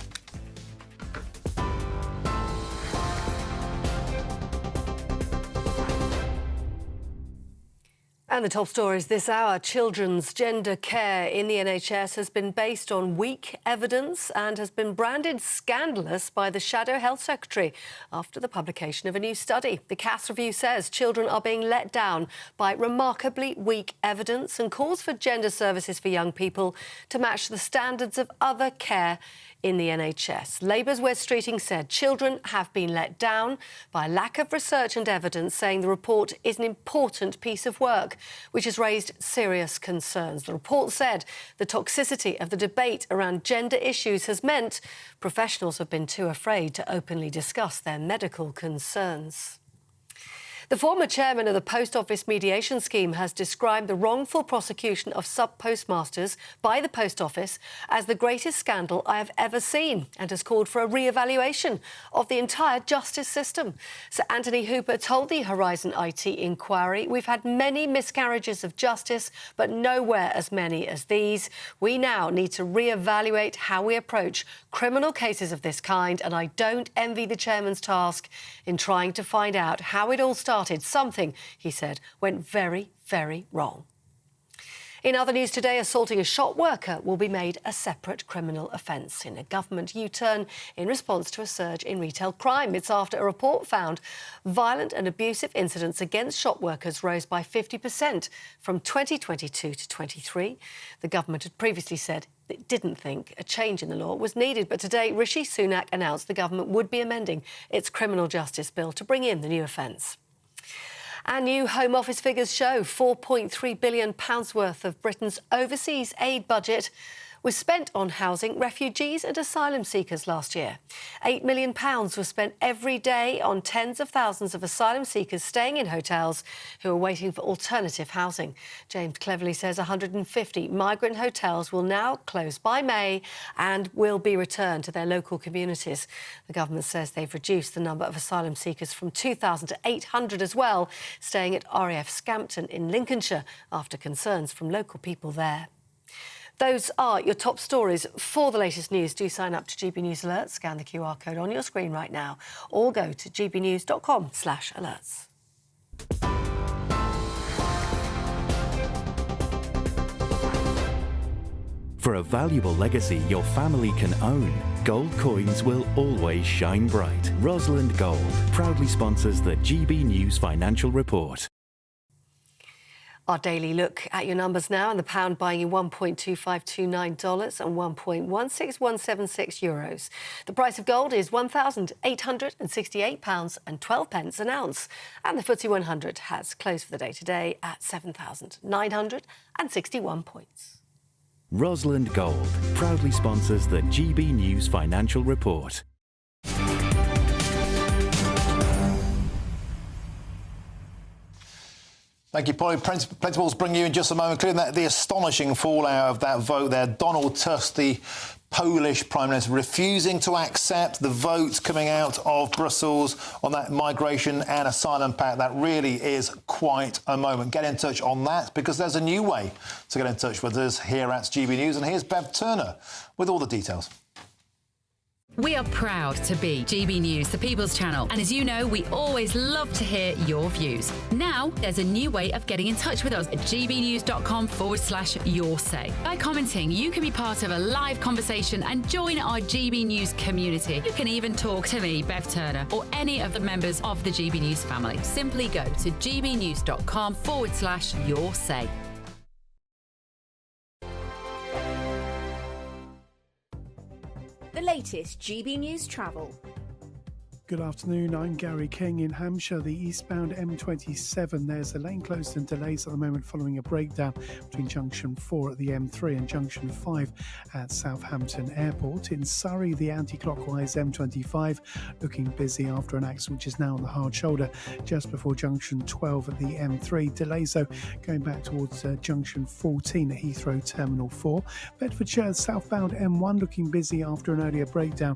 And the top stories this hour. Children's gender care in the NHS has been based on weak evidence and has been branded scandalous by the Shadow Health Secretary after the publication of a new study. The Cass Review says children are being let down by remarkably weak evidence and calls for gender services for young people to match the standards of other care in the NHS. Labour's Wes Streeting said children have been let down by lack of research and evidence, saying the report is an important piece of work, which has raised serious concerns. The report said the toxicity of the debate around gender issues has meant professionals have been too afraid to openly discuss their medical concerns. The former chairman of the Post Office mediation scheme has described the wrongful prosecution of sub-postmasters by the Post Office as the greatest scandal I have ever seen and has called for a re-evaluation of the entire justice system. Sir Anthony Hooper told the Horizon IT inquiry, "We've had many miscarriages of justice, but nowhere as many as these. We now need to re-evaluate how we approach criminal cases of this kind, and I don't envy the chairman's task in trying to find out how it all started. Something," he said, "went very, very wrong." In other news today, assaulting a shop worker will be made a separate criminal offence in a government U-turn in response to a surge in retail crime. It's after a report found violent and abusive incidents against shop workers rose by 50% from 2022 to 23. The government had previously said it didn't think a change in the law was needed. But today, Rishi Sunak announced the government would be amending its criminal justice bill to bring in the new offence. And new Home Office figures show £4.3 billion worth of Britain's overseas aid budget was spent on housing refugees and asylum seekers last year. £8 million was spent every day on tens of thousands of asylum seekers staying in hotels who are waiting for alternative housing. James Cleverly says 150 migrant hotels will now close by May and will be returned to their local communities. The government says they've reduced the number of asylum seekers from 2,000 to 800 as well, staying at RAF Scampton in Lincolnshire after concerns from local people there. Those are your top stories. For the latest news, do sign up to GB News Alerts, scan the QR code on your screen right now, or go to gbnews.com/alerts. For a valuable legacy your family can own, gold coins will always shine bright. Rosalind Gold proudly sponsors the GB News Financial Report. Our daily look at your numbers now, and the pound buying you $1.2529 and €1.16176. The price of gold is £1,868.12 an ounce, and the FTSE 100 has closed for the day today at 7,961 points. Rosalind Gold proudly sponsors the GB News Financial Report. Thank you, Polly. Plenty more to bring you in just a moment, including the astonishing fallout of that vote there. Donald Tusk, the Polish Prime Minister refusing to accept the vote coming out of Brussels on that migration and asylum pact. That really is quite a moment. Get in touch on that, because there's a new way to get in touch with us here at GB News. And here's Bev Turner with all the details. We are proud to be GB News, the People's Channel. And as you know, we always love to hear your views. Now, there's a new way of getting in touch with us at gbnews.com/your say. By commenting, you can be part of a live conversation and join our GB News community. You can even talk to me, Bev Turner, or any of the members of the GB News family. Simply go to gbnews.com/your say. The latest GB News travel. Good afternoon, I'm Gary King in Hampshire. The eastbound M27, there's a lane closed and delays at the moment following a breakdown between Junction 4 at the M3 and Junction 5 at Southampton Airport. In Surrey, the anti-clockwise M25 looking busy after an accident which is now on the hard shoulder just before Junction 12 at the M3. Delays though going back towards Junction 14 at Heathrow Terminal 4. Bedfordshire southbound M1 looking busy after an earlier breakdown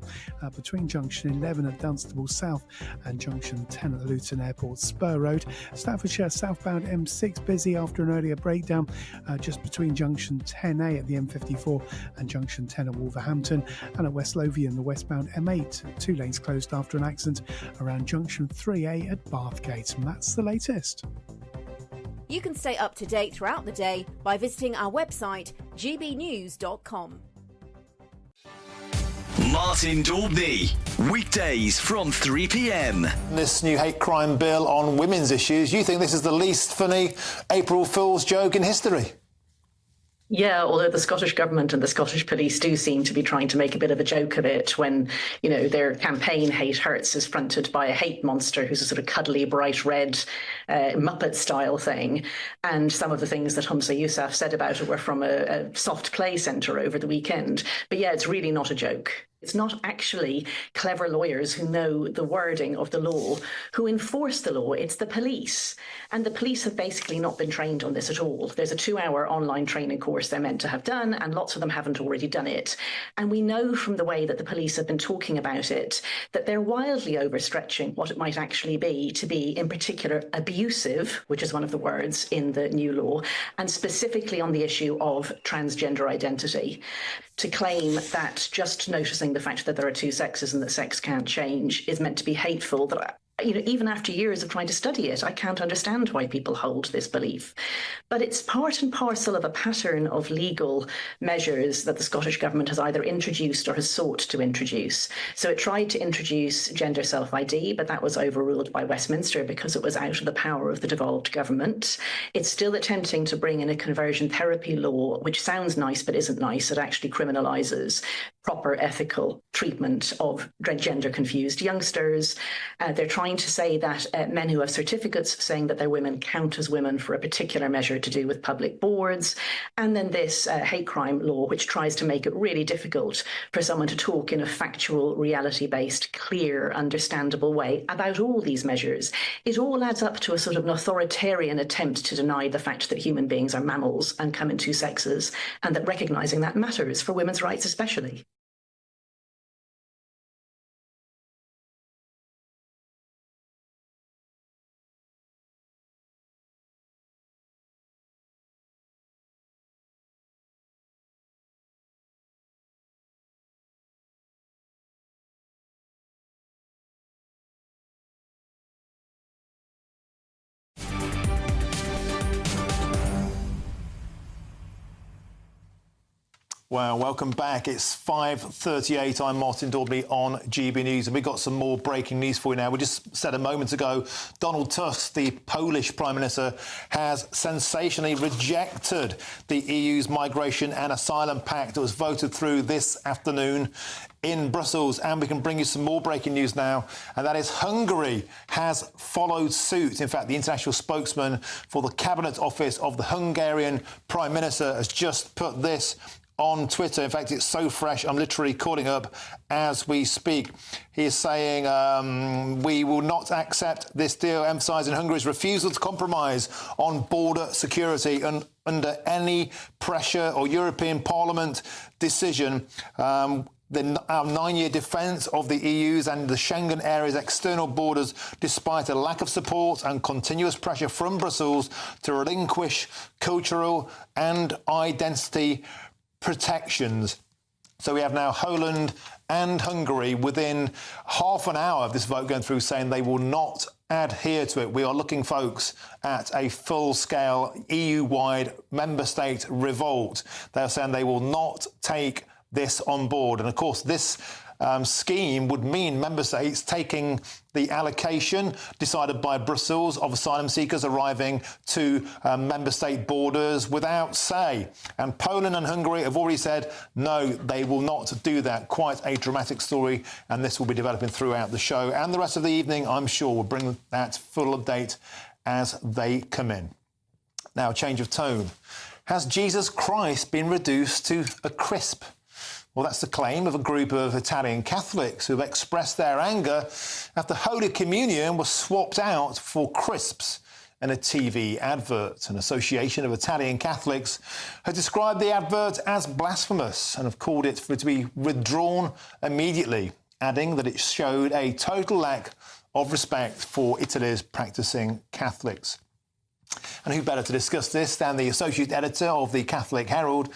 between Junction 11 at Dunstable South and Junction 10 at the Luton Airport Spur Road. Staffordshire southbound M6 busy after an earlier breakdown just between Junction 10A at the M54 and Junction 10 at Wolverhampton, and at West Lothian the westbound M8 2 lanes closed after an accident around Junction 3A at Bathgate. And that's the latest. You can stay up to date throughout the day by visiting our website gbnews.com. Martin Daubney, weekdays from 3 p.m. This new hate crime bill on women's issues, you think this is the least funny April Fool's joke in history? Yeah, although the Scottish Government and the Scottish Police do seem to be trying to make a bit of a joke of it when, you know, their campaign Hate Hurts is fronted by a hate monster who's a sort of cuddly, bright red Muppet-style thing. And some of the things that Humza Yousaf said about it were from a soft play centre over the weekend. But yeah, it's really not a joke. It's not actually clever lawyers who know the wording of the law who enforce the law. It's the police. And the police have basically not been trained on this at all. There's a 2-hour online training course they're meant to have done, and lots of them haven't already done it. And we know from the way that the police have been talking about it that they're wildly overstretching what it might actually be to be, in particular, abusive, which is one of the words in the new law, and specifically on the issue of transgender identity. To claim that just noticing the fact that there are two sexes and that sex can't change is meant to be hateful, that, you know, even after years of trying to study it, I can't understand why people hold this belief. But it's part and parcel of a pattern of legal measures that the Scottish Government has either introduced or has sought to introduce. So it tried to introduce gender self-ID, but that was overruled by Westminster because it was out of the power of the devolved government. It's still attempting to bring in a conversion therapy law, which sounds nice but isn't nice. It actually criminalises proper ethical treatment of gender-confused youngsters. They're trying to say that men who have certificates saying that they're women count as women for a particular measure to do with public boards. And then this hate crime law, which tries to make it really difficult for someone to talk in a factual, reality-based, clear, understandable way about all these measures. It all adds up to a sort of an authoritarian attempt to deny the fact that human beings are mammals and come in two sexes, and that recognising that matters for women's rights especially. Well, welcome back. It's 5:38. I'm Martin Daubney on GB News, and we've got some more breaking news for you now. We just said a moment ago, Donald Tusk, the Polish Prime Minister, has sensationally rejected the EU's migration and asylum pact that was voted through this afternoon in Brussels. And we can bring you some more breaking news now, and that is Hungary has followed suit. In fact, the international spokesman for the Cabinet Office of the Hungarian Prime Minister has just put this on Twitter. In fact, it's so fresh, I'm literally calling up as we speak. He is saying, we will not accept this deal, emphasising Hungary's refusal to compromise on border security and under any pressure or European Parliament decision. Our 9-year defence of the EU's and the Schengen area's external borders, despite a lack of support and continuous pressure from Brussels to relinquish cultural and identity protections. So we have now Poland and Hungary within half an hour of this vote going through saying they will not adhere to it. We are looking, folks, at a full-scale EU-wide member state revolt. They're saying they will not take this on board. And of course, this scheme would mean member states taking the allocation decided by Brussels of asylum seekers arriving to member state borders without say. And Poland and Hungary have already said, no, they will not do that. Quite a dramatic story. And this will be developing throughout the show. And the rest of the evening, I'm sure, we'll bring that full update as they come in. Now, change of tone. Has Jesus Christ been reduced to a crisp? Well, that's the claim of a group of Italian Catholics who have expressed their anger after Holy Communion was swapped out for crisps in a TV advert. An association of Italian Catholics has described the advert as blasphemous and have called it for it to be withdrawn immediately, adding that it showed a total lack of respect for Italy's practising Catholics. And who better to discuss this than the Associate Editor of the Catholic Herald,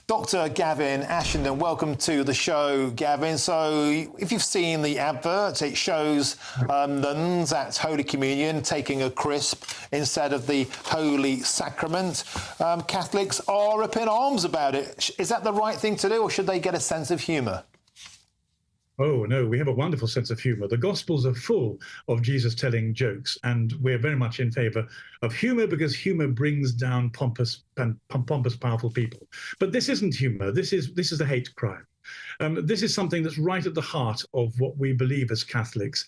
Dr. Gavin Ashenden. Welcome to the show, Gavin. So if you've seen the advert, it shows nuns at Holy Communion taking a crisp instead of the Holy Sacrament. Catholics are up in arms about it. Is that the right thing to do, or should they get a sense of humour? Oh, no, we have a wonderful sense of humour. The Gospels are full of Jesus telling jokes, and we're very much in favour of humour because humour brings down pompous, powerful people. But this isn't humour. This is a hate crime. This is something that's right at the heart of what we believe as Catholics.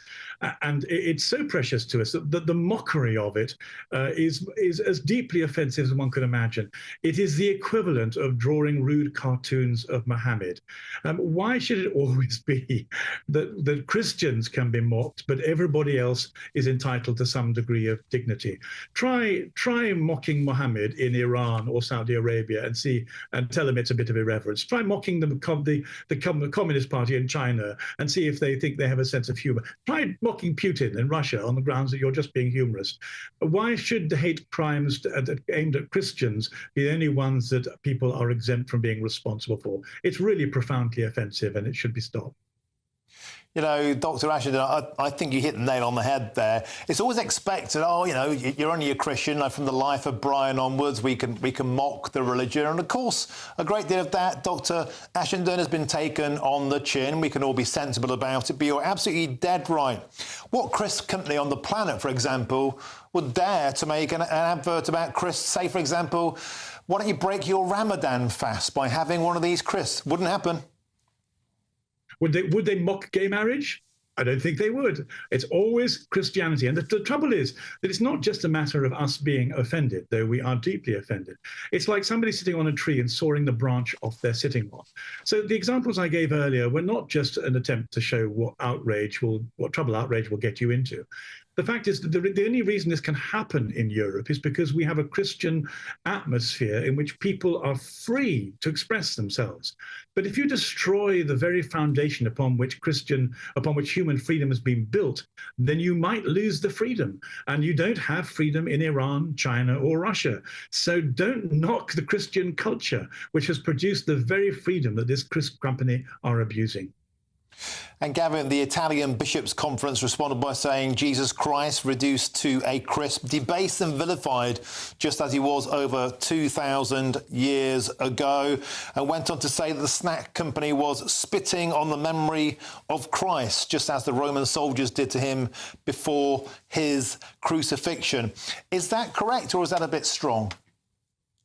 And it's so precious to us that the mockery of it is as deeply offensive as one could imagine. It is the equivalent of drawing rude cartoons of Muhammad. Why should it always be that Christians can be mocked, but everybody else is entitled to some degree of dignity? Try mocking Muhammad in Iran or Saudi Arabia and tell them it's a bit of irreverence. Try mocking the Communist Party in China and see if they think they have a sense of humour. Try mocking Putin in Russia on the grounds that you're just being humorous. Why should the hate crimes aimed at Christians be the only ones that people are exempt from being responsible for? It's really profoundly offensive and it should be stopped. You know, Dr. Ashenden, I think you hit the nail on the head there. It's always expected, oh, you know, you're only a Christian. Like from the life of Brian onwards, we can mock the religion. And of course, a great deal of that, Dr. Ashenden, has been taken on the chin. We can all be sensible about it, but you're absolutely dead right. What crisp company on the planet, for example, would dare to make an advert about crisps? Say, for example, why don't you break your Ramadan fast by having one of these crisps? Wouldn't happen. Would they mock gay marriage? I don't think they would. It's always Christianity. And the trouble is that it's not just a matter of us being offended, though we are deeply offended. It's like somebody sitting on a tree and sawing the branch off they're sitting on. So the examples I gave earlier were not just an attempt to show what trouble outrage will get you into. The fact is that the only reason this can happen in Europe is because we have a Christian atmosphere in which people are free to express themselves. But if you destroy the very foundation upon which human freedom has been built, then you might lose the freedom. And you don't have freedom in Iran, China, or Russia. So don't knock the Christian culture, which has produced the very freedom that this crisp company are abusing. And Gavin, the Italian Bishops' Conference responded by saying Jesus Christ reduced to a crisp, debased and vilified, just as he was over 2,000 years ago, and went on to say that the snack company was spitting on the memory of Christ, just as the Roman soldiers did to him before his crucifixion. Is that correct, or is that a bit strong?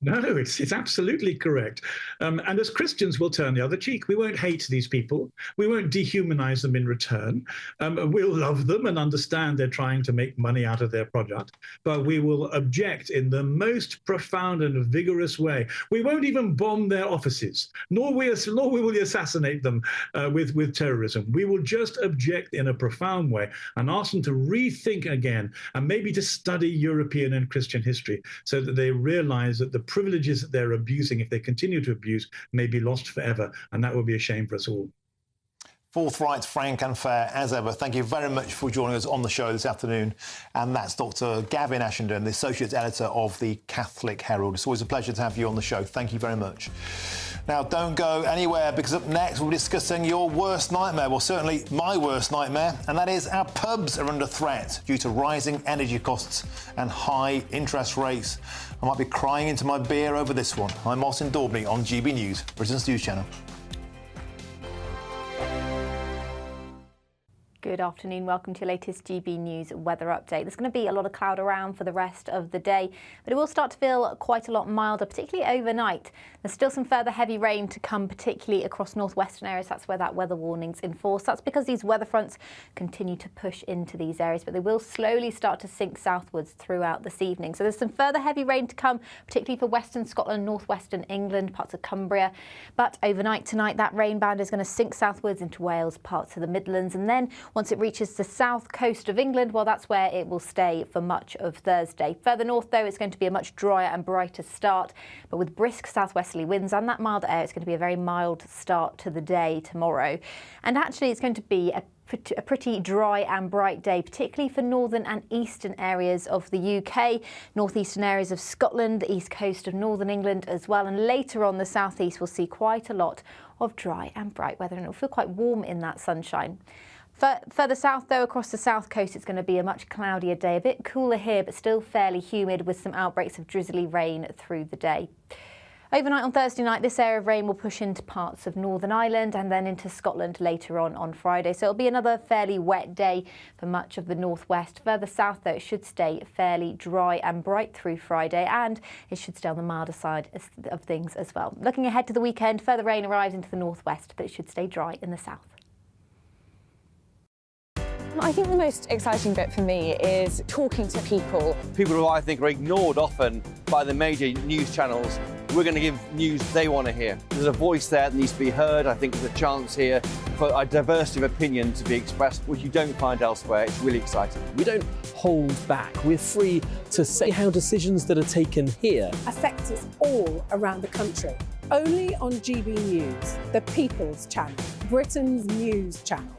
No, it's absolutely correct. And as Christians, we'll turn the other cheek. We won't hate these people. We won't dehumanize them in return. We'll love them and understand they're trying to make money out of their product. But we will object in the most profound and vigorous way. We won't even bomb their offices, nor will we assassinate them with terrorism. We will just object in a profound way and ask them to rethink again and maybe to study European and Christian history so that they realize that the privileges that they're abusing, if they continue to abuse, may be lost forever, and that will be a shame for us all. Forthright, frank and fair, as ever. Thank you very much for joining us on the show this afternoon. And that's Dr. Gavin Ashenden, the Associate Editor of the Catholic Herald. It's always a pleasure to have you on the show. Thank you very much. Now, don't go anywhere, because up next we'll be discussing your worst nightmare. Well, certainly my worst nightmare, and that is our pubs are under threat due to rising energy costs and high interest rates. I might be crying into my beer over this one. I'm Martin Daubney on GB News, Britain's news channel. Good afternoon. Welcome to your latest GB News weather update. There's going to be a lot of cloud around for the rest of the day, but it will start to feel quite a lot milder, particularly overnight. There's still some further heavy rain to come, particularly across northwestern areas. That's where that weather warning's in force. That's because these weather fronts continue to push into these areas, but they will slowly start to sink southwards throughout this evening. So there's some further heavy rain to come, particularly for western Scotland, northwestern England, parts of Cumbria. But overnight tonight, that rain band is going to sink southwards into Wales, parts of the Midlands, and then once it reaches the south coast of England, well, that's where it will stay for much of Thursday. Further north, though, it's going to be a much drier and brighter start, but with brisk southwesterly winds and that mild air, it's going to be a very mild start to the day tomorrow. And actually, it's going to be a pretty dry and bright day, particularly for northern and eastern areas of the UK, northeastern areas of Scotland, the east coast of northern England as well. And later on, the southeast will see quite a lot of dry and bright weather, and it'll feel quite warm in that sunshine. Further south, though, across the south coast, it's going to be a much cloudier day, a bit cooler here, but still fairly humid with some outbreaks of drizzly rain through the day. Overnight on Thursday night, this area of rain will push into parts of Northern Ireland and then into Scotland later on Friday. So it'll be another fairly wet day for much of the northwest. Further south, though, it should stay fairly dry and bright through Friday, and it should stay on the milder side of things as well. Looking ahead to the weekend, further rain arrives into the northwest, but it should stay dry in the south. I think the most exciting bit for me is talking to people. People who I think are ignored often by the major news channels. We're going to give news they want to hear. There's a voice there that needs to be heard. I think there's a chance here for a diversity of opinion to be expressed, which you don't find elsewhere. It's really exciting. We don't hold back. We're free to say how decisions that are taken here Affect us all around the country. Only on GB News, the People's Channel, Britain's news channel.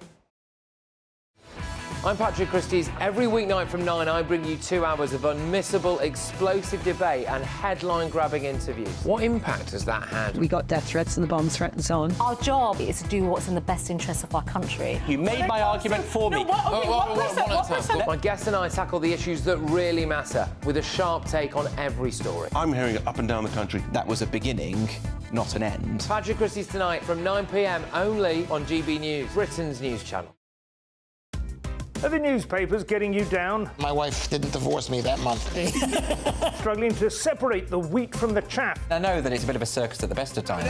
I'm Patrick Christie's. Every weeknight from 9, I bring you 2 hours of unmissable, explosive debate and headline-grabbing interviews. What impact has that had? We got death threats and the bomb threat and so on. Our job is to do what's in the best interest of our country. You made my argument for me. My guest and I tackle the issues that really matter with a sharp take on every story. I'm hearing it up and down the country. That was a beginning, not an end. Patrick Christie's tonight from 9 p.m. only on GB News, Britain's news channel. Are the newspapers getting you down? My wife didn't divorce me that month. Struggling to separate the wheat from the chaff? I know that it's a bit of a circus at the best of times.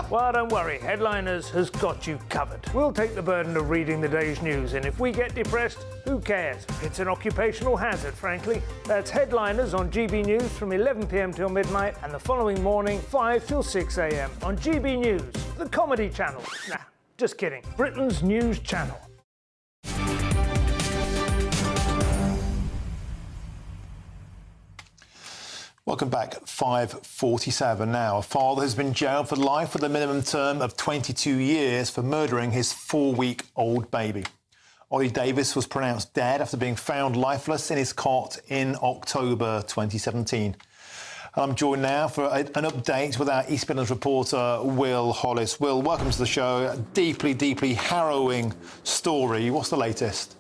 Well, don't worry, Headliners has got you covered. We'll take the burden of reading the day's news, and if we get depressed, who cares? It's an occupational hazard, frankly. That's Headliners on GB News from 11 p.m. till midnight, and the following morning, 5 till 6 a.m. on GB News, the comedy channel. Nah, just kidding. Britain's news channel. Welcome back. 5:47 now. A father has been jailed for life with a minimum term of 22 years for murdering his 4-week-old baby. Ollie Davis was pronounced dead after being found lifeless in his cot in October 2017. I'm joined now for an update with our East Midlands reporter, Will Hollis. Will, welcome to the show. A deeply, deeply harrowing story. What's the latest?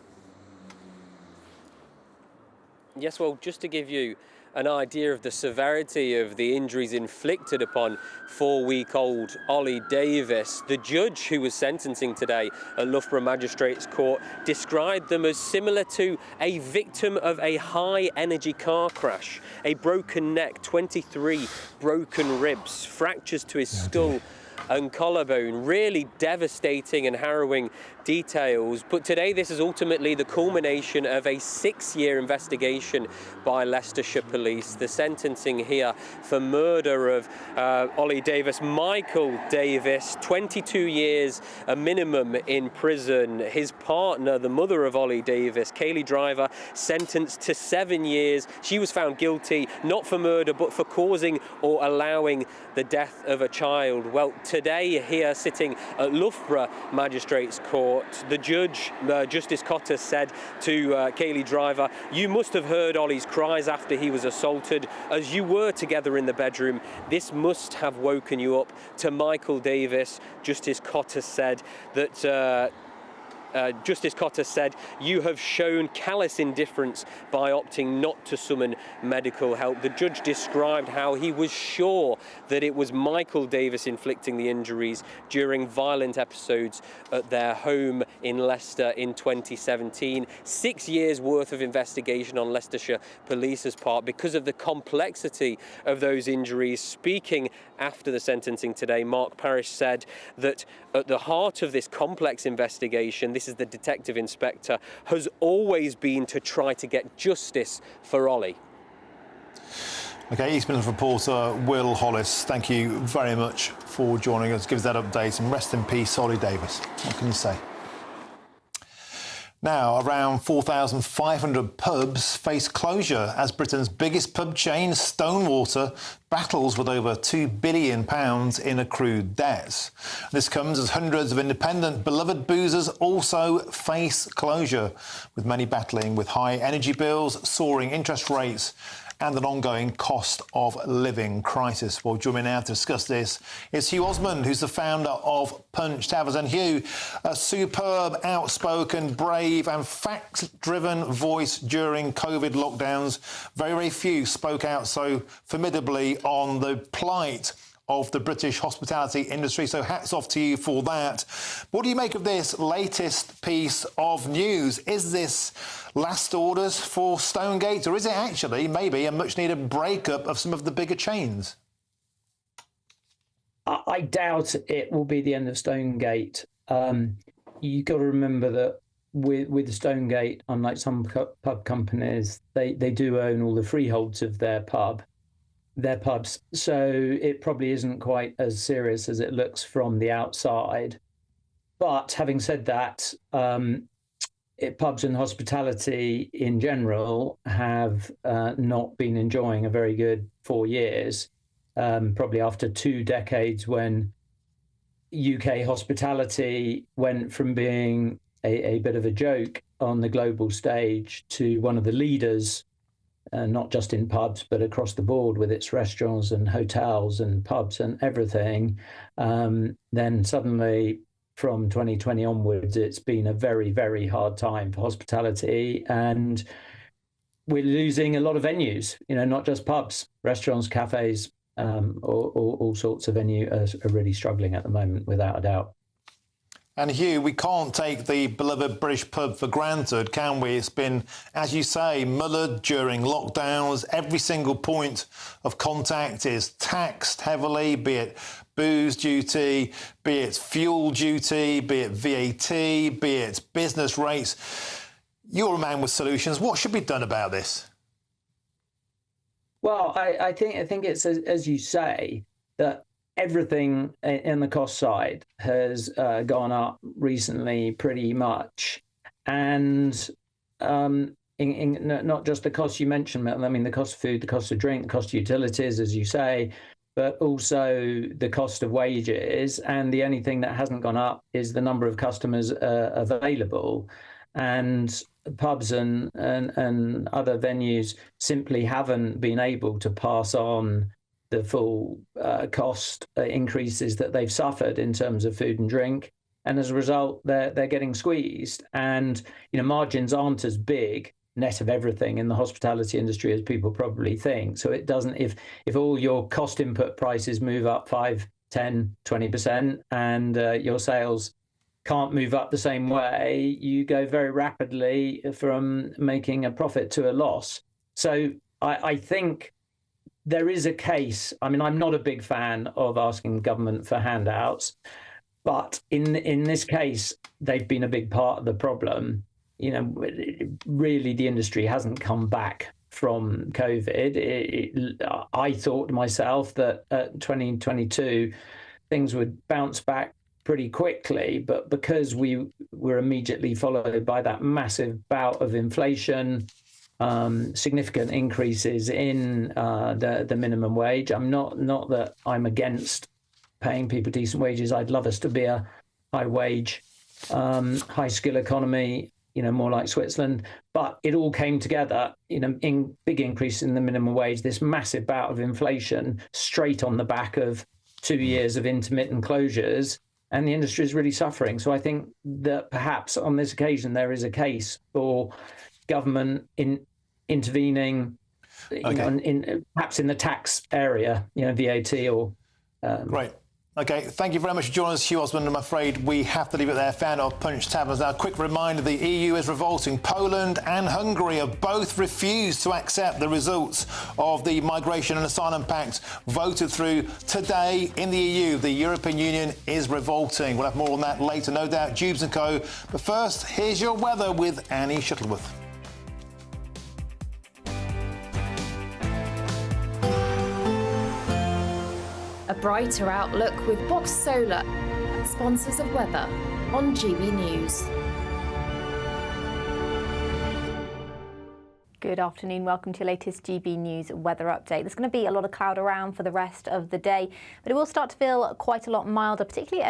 Yes, well, just to give you an idea of the severity of the injuries inflicted upon 4-week-old Ollie Davis. The judge who was sentencing today at Loughborough Magistrates Court described them as similar to a victim of a high-energy car crash. A broken neck, 23 broken ribs, fractures to his skull and collarbone. Really devastating and harrowing details. But today this is ultimately the culmination of a 6-year investigation by Leicestershire Police. The sentencing here for murder of Ollie Davis, Michael Davis, 22 years a minimum in prison. His partner, the mother of Ollie Davis, Kaylee Driver, sentenced to 7 years. She was found guilty, not for murder, but for causing or allowing the death of a child. Well, today here, sitting at Loughborough Magistrates Court, the judge, Justice Cotter, said to Kaylee Driver, "You must have heard Ollie's cries after he was assaulted. As you were together in the bedroom, this must have woken you up." To Michael Davis, Justice Cotter said that Justice Cotter said, "You have shown callous indifference by opting not to summon medical help." The judge described how he was sure that it was Michael Davis inflicting the injuries during violent episodes at their home in Leicester in 2017. 6 years worth of investigation on Leicestershire Police's part because of the complexity of those injuries. Speaking after the sentencing today, Mark Parrish said that at the heart of this complex investigation, this is the detective inspector, has always been to try to get justice for Ollie. OK, East Midlands reporter Will Hollis, thank you very much for joining us. Give us that update, and rest in peace, Ollie Davis. What can you say? Now, around 4,500 pubs face closure as Britain's biggest pub chain, Stonewater, battles with over £2 billion in accrued debts. This comes as hundreds of independent, beloved boozers also face closure, with many battling with high energy bills, soaring interest rates and an ongoing cost of living crisis. Well, joining me now to discuss this is Hugh Osmond, who's the founder of Punch Taverns. And Hugh, a superb, outspoken, brave and fact-driven voice during COVID lockdowns. Very, very few spoke out so formidably on the plight of the British hospitality industry, so hats off to you for that. What do you make of this latest piece of news? Is this last orders for Stonegate, or is it actually maybe a much-needed breakup of some of the bigger chains? I doubt it will be the end of Stonegate. You've got to remember that with Stonegate, unlike some pub companies, they do own all the freeholds of their pubs. So it probably isn't quite as serious as it looks from the outside. But having said that, pubs and hospitality in general have not been enjoying a very good 4 years, probably after 2 decades when UK hospitality went from being a bit of a joke on the global stage to one of the leaders, not just in pubs, but across the board with its restaurants and hotels and pubs and everything. Then suddenly from 2020 onwards, it's been a very, very hard time for hospitality. And we're losing a lot of venues, not just pubs, restaurants, cafes, all sorts of venues are really struggling at the moment, without a doubt. And Hugh, we can't take the beloved British pub for granted, can we? It's been, as you say, mullered during lockdowns. Every single point of contact is taxed heavily, be it booze duty, be it fuel duty, be it VAT, be it business rates. You're a man with solutions. What should be done about this? Well, I think it's as you say, that everything in the cost side has gone up recently pretty much. And not just the cost you mentioned, I mean, the cost of food, the cost of drink, the cost of utilities, as you say, but also the cost of wages. And the only thing that hasn't gone up is the number of customers available. And pubs and other venues simply haven't been able to pass on the full cost increases that they've suffered in terms of food and drink, and as a result, they're getting squeezed. And margins aren't as big net of everything in the hospitality industry, as people probably think. So it doesn't, if all your cost input prices move up 5, 10, 20% and your sales can't move up the same way, you go very rapidly from making a profit to a loss. So I think there is a case. I mean, I'm not a big fan of asking government for handouts, but in this case, they've been a big part of the problem. You know, really, the industry hasn't come back from COVID. I thought to myself that 2022, things would bounce back pretty quickly, but because we were immediately followed by that massive bout of inflation, significant increases in the minimum wage. I'm not that I'm against paying people decent wages. I'd love us to be a high wage, high skill economy, you know, more like Switzerland. But it all came together, you know, in big increase in the minimum wage, this massive bout of inflation straight on the back of 2 years of intermittent closures, and the industry is really suffering. So I think that perhaps on this occasion there is a case for government intervening, you know, perhaps in the tax area, you know, VAT or. Great. Okay, thank you very much for joining us, Hugh Osmond. I'm afraid we have to leave it there. Founder of Punch Taverns. Now, a quick reminder, the EU is revolting. Poland and Hungary have both refused to accept the results of the Migration and Asylum Pact voted through today in the EU. The European Union is revolting. We'll have more on that later, no doubt. Jubes and Co. But first, here's your weather with Annie Shuttleworth. A brighter outlook with Box Solar, sponsors of weather on GB News. Good afternoon. Welcome to your latest GB News weather update. There's going to be a lot of cloud around for the rest of the day, but it will start to feel quite a lot milder, particularly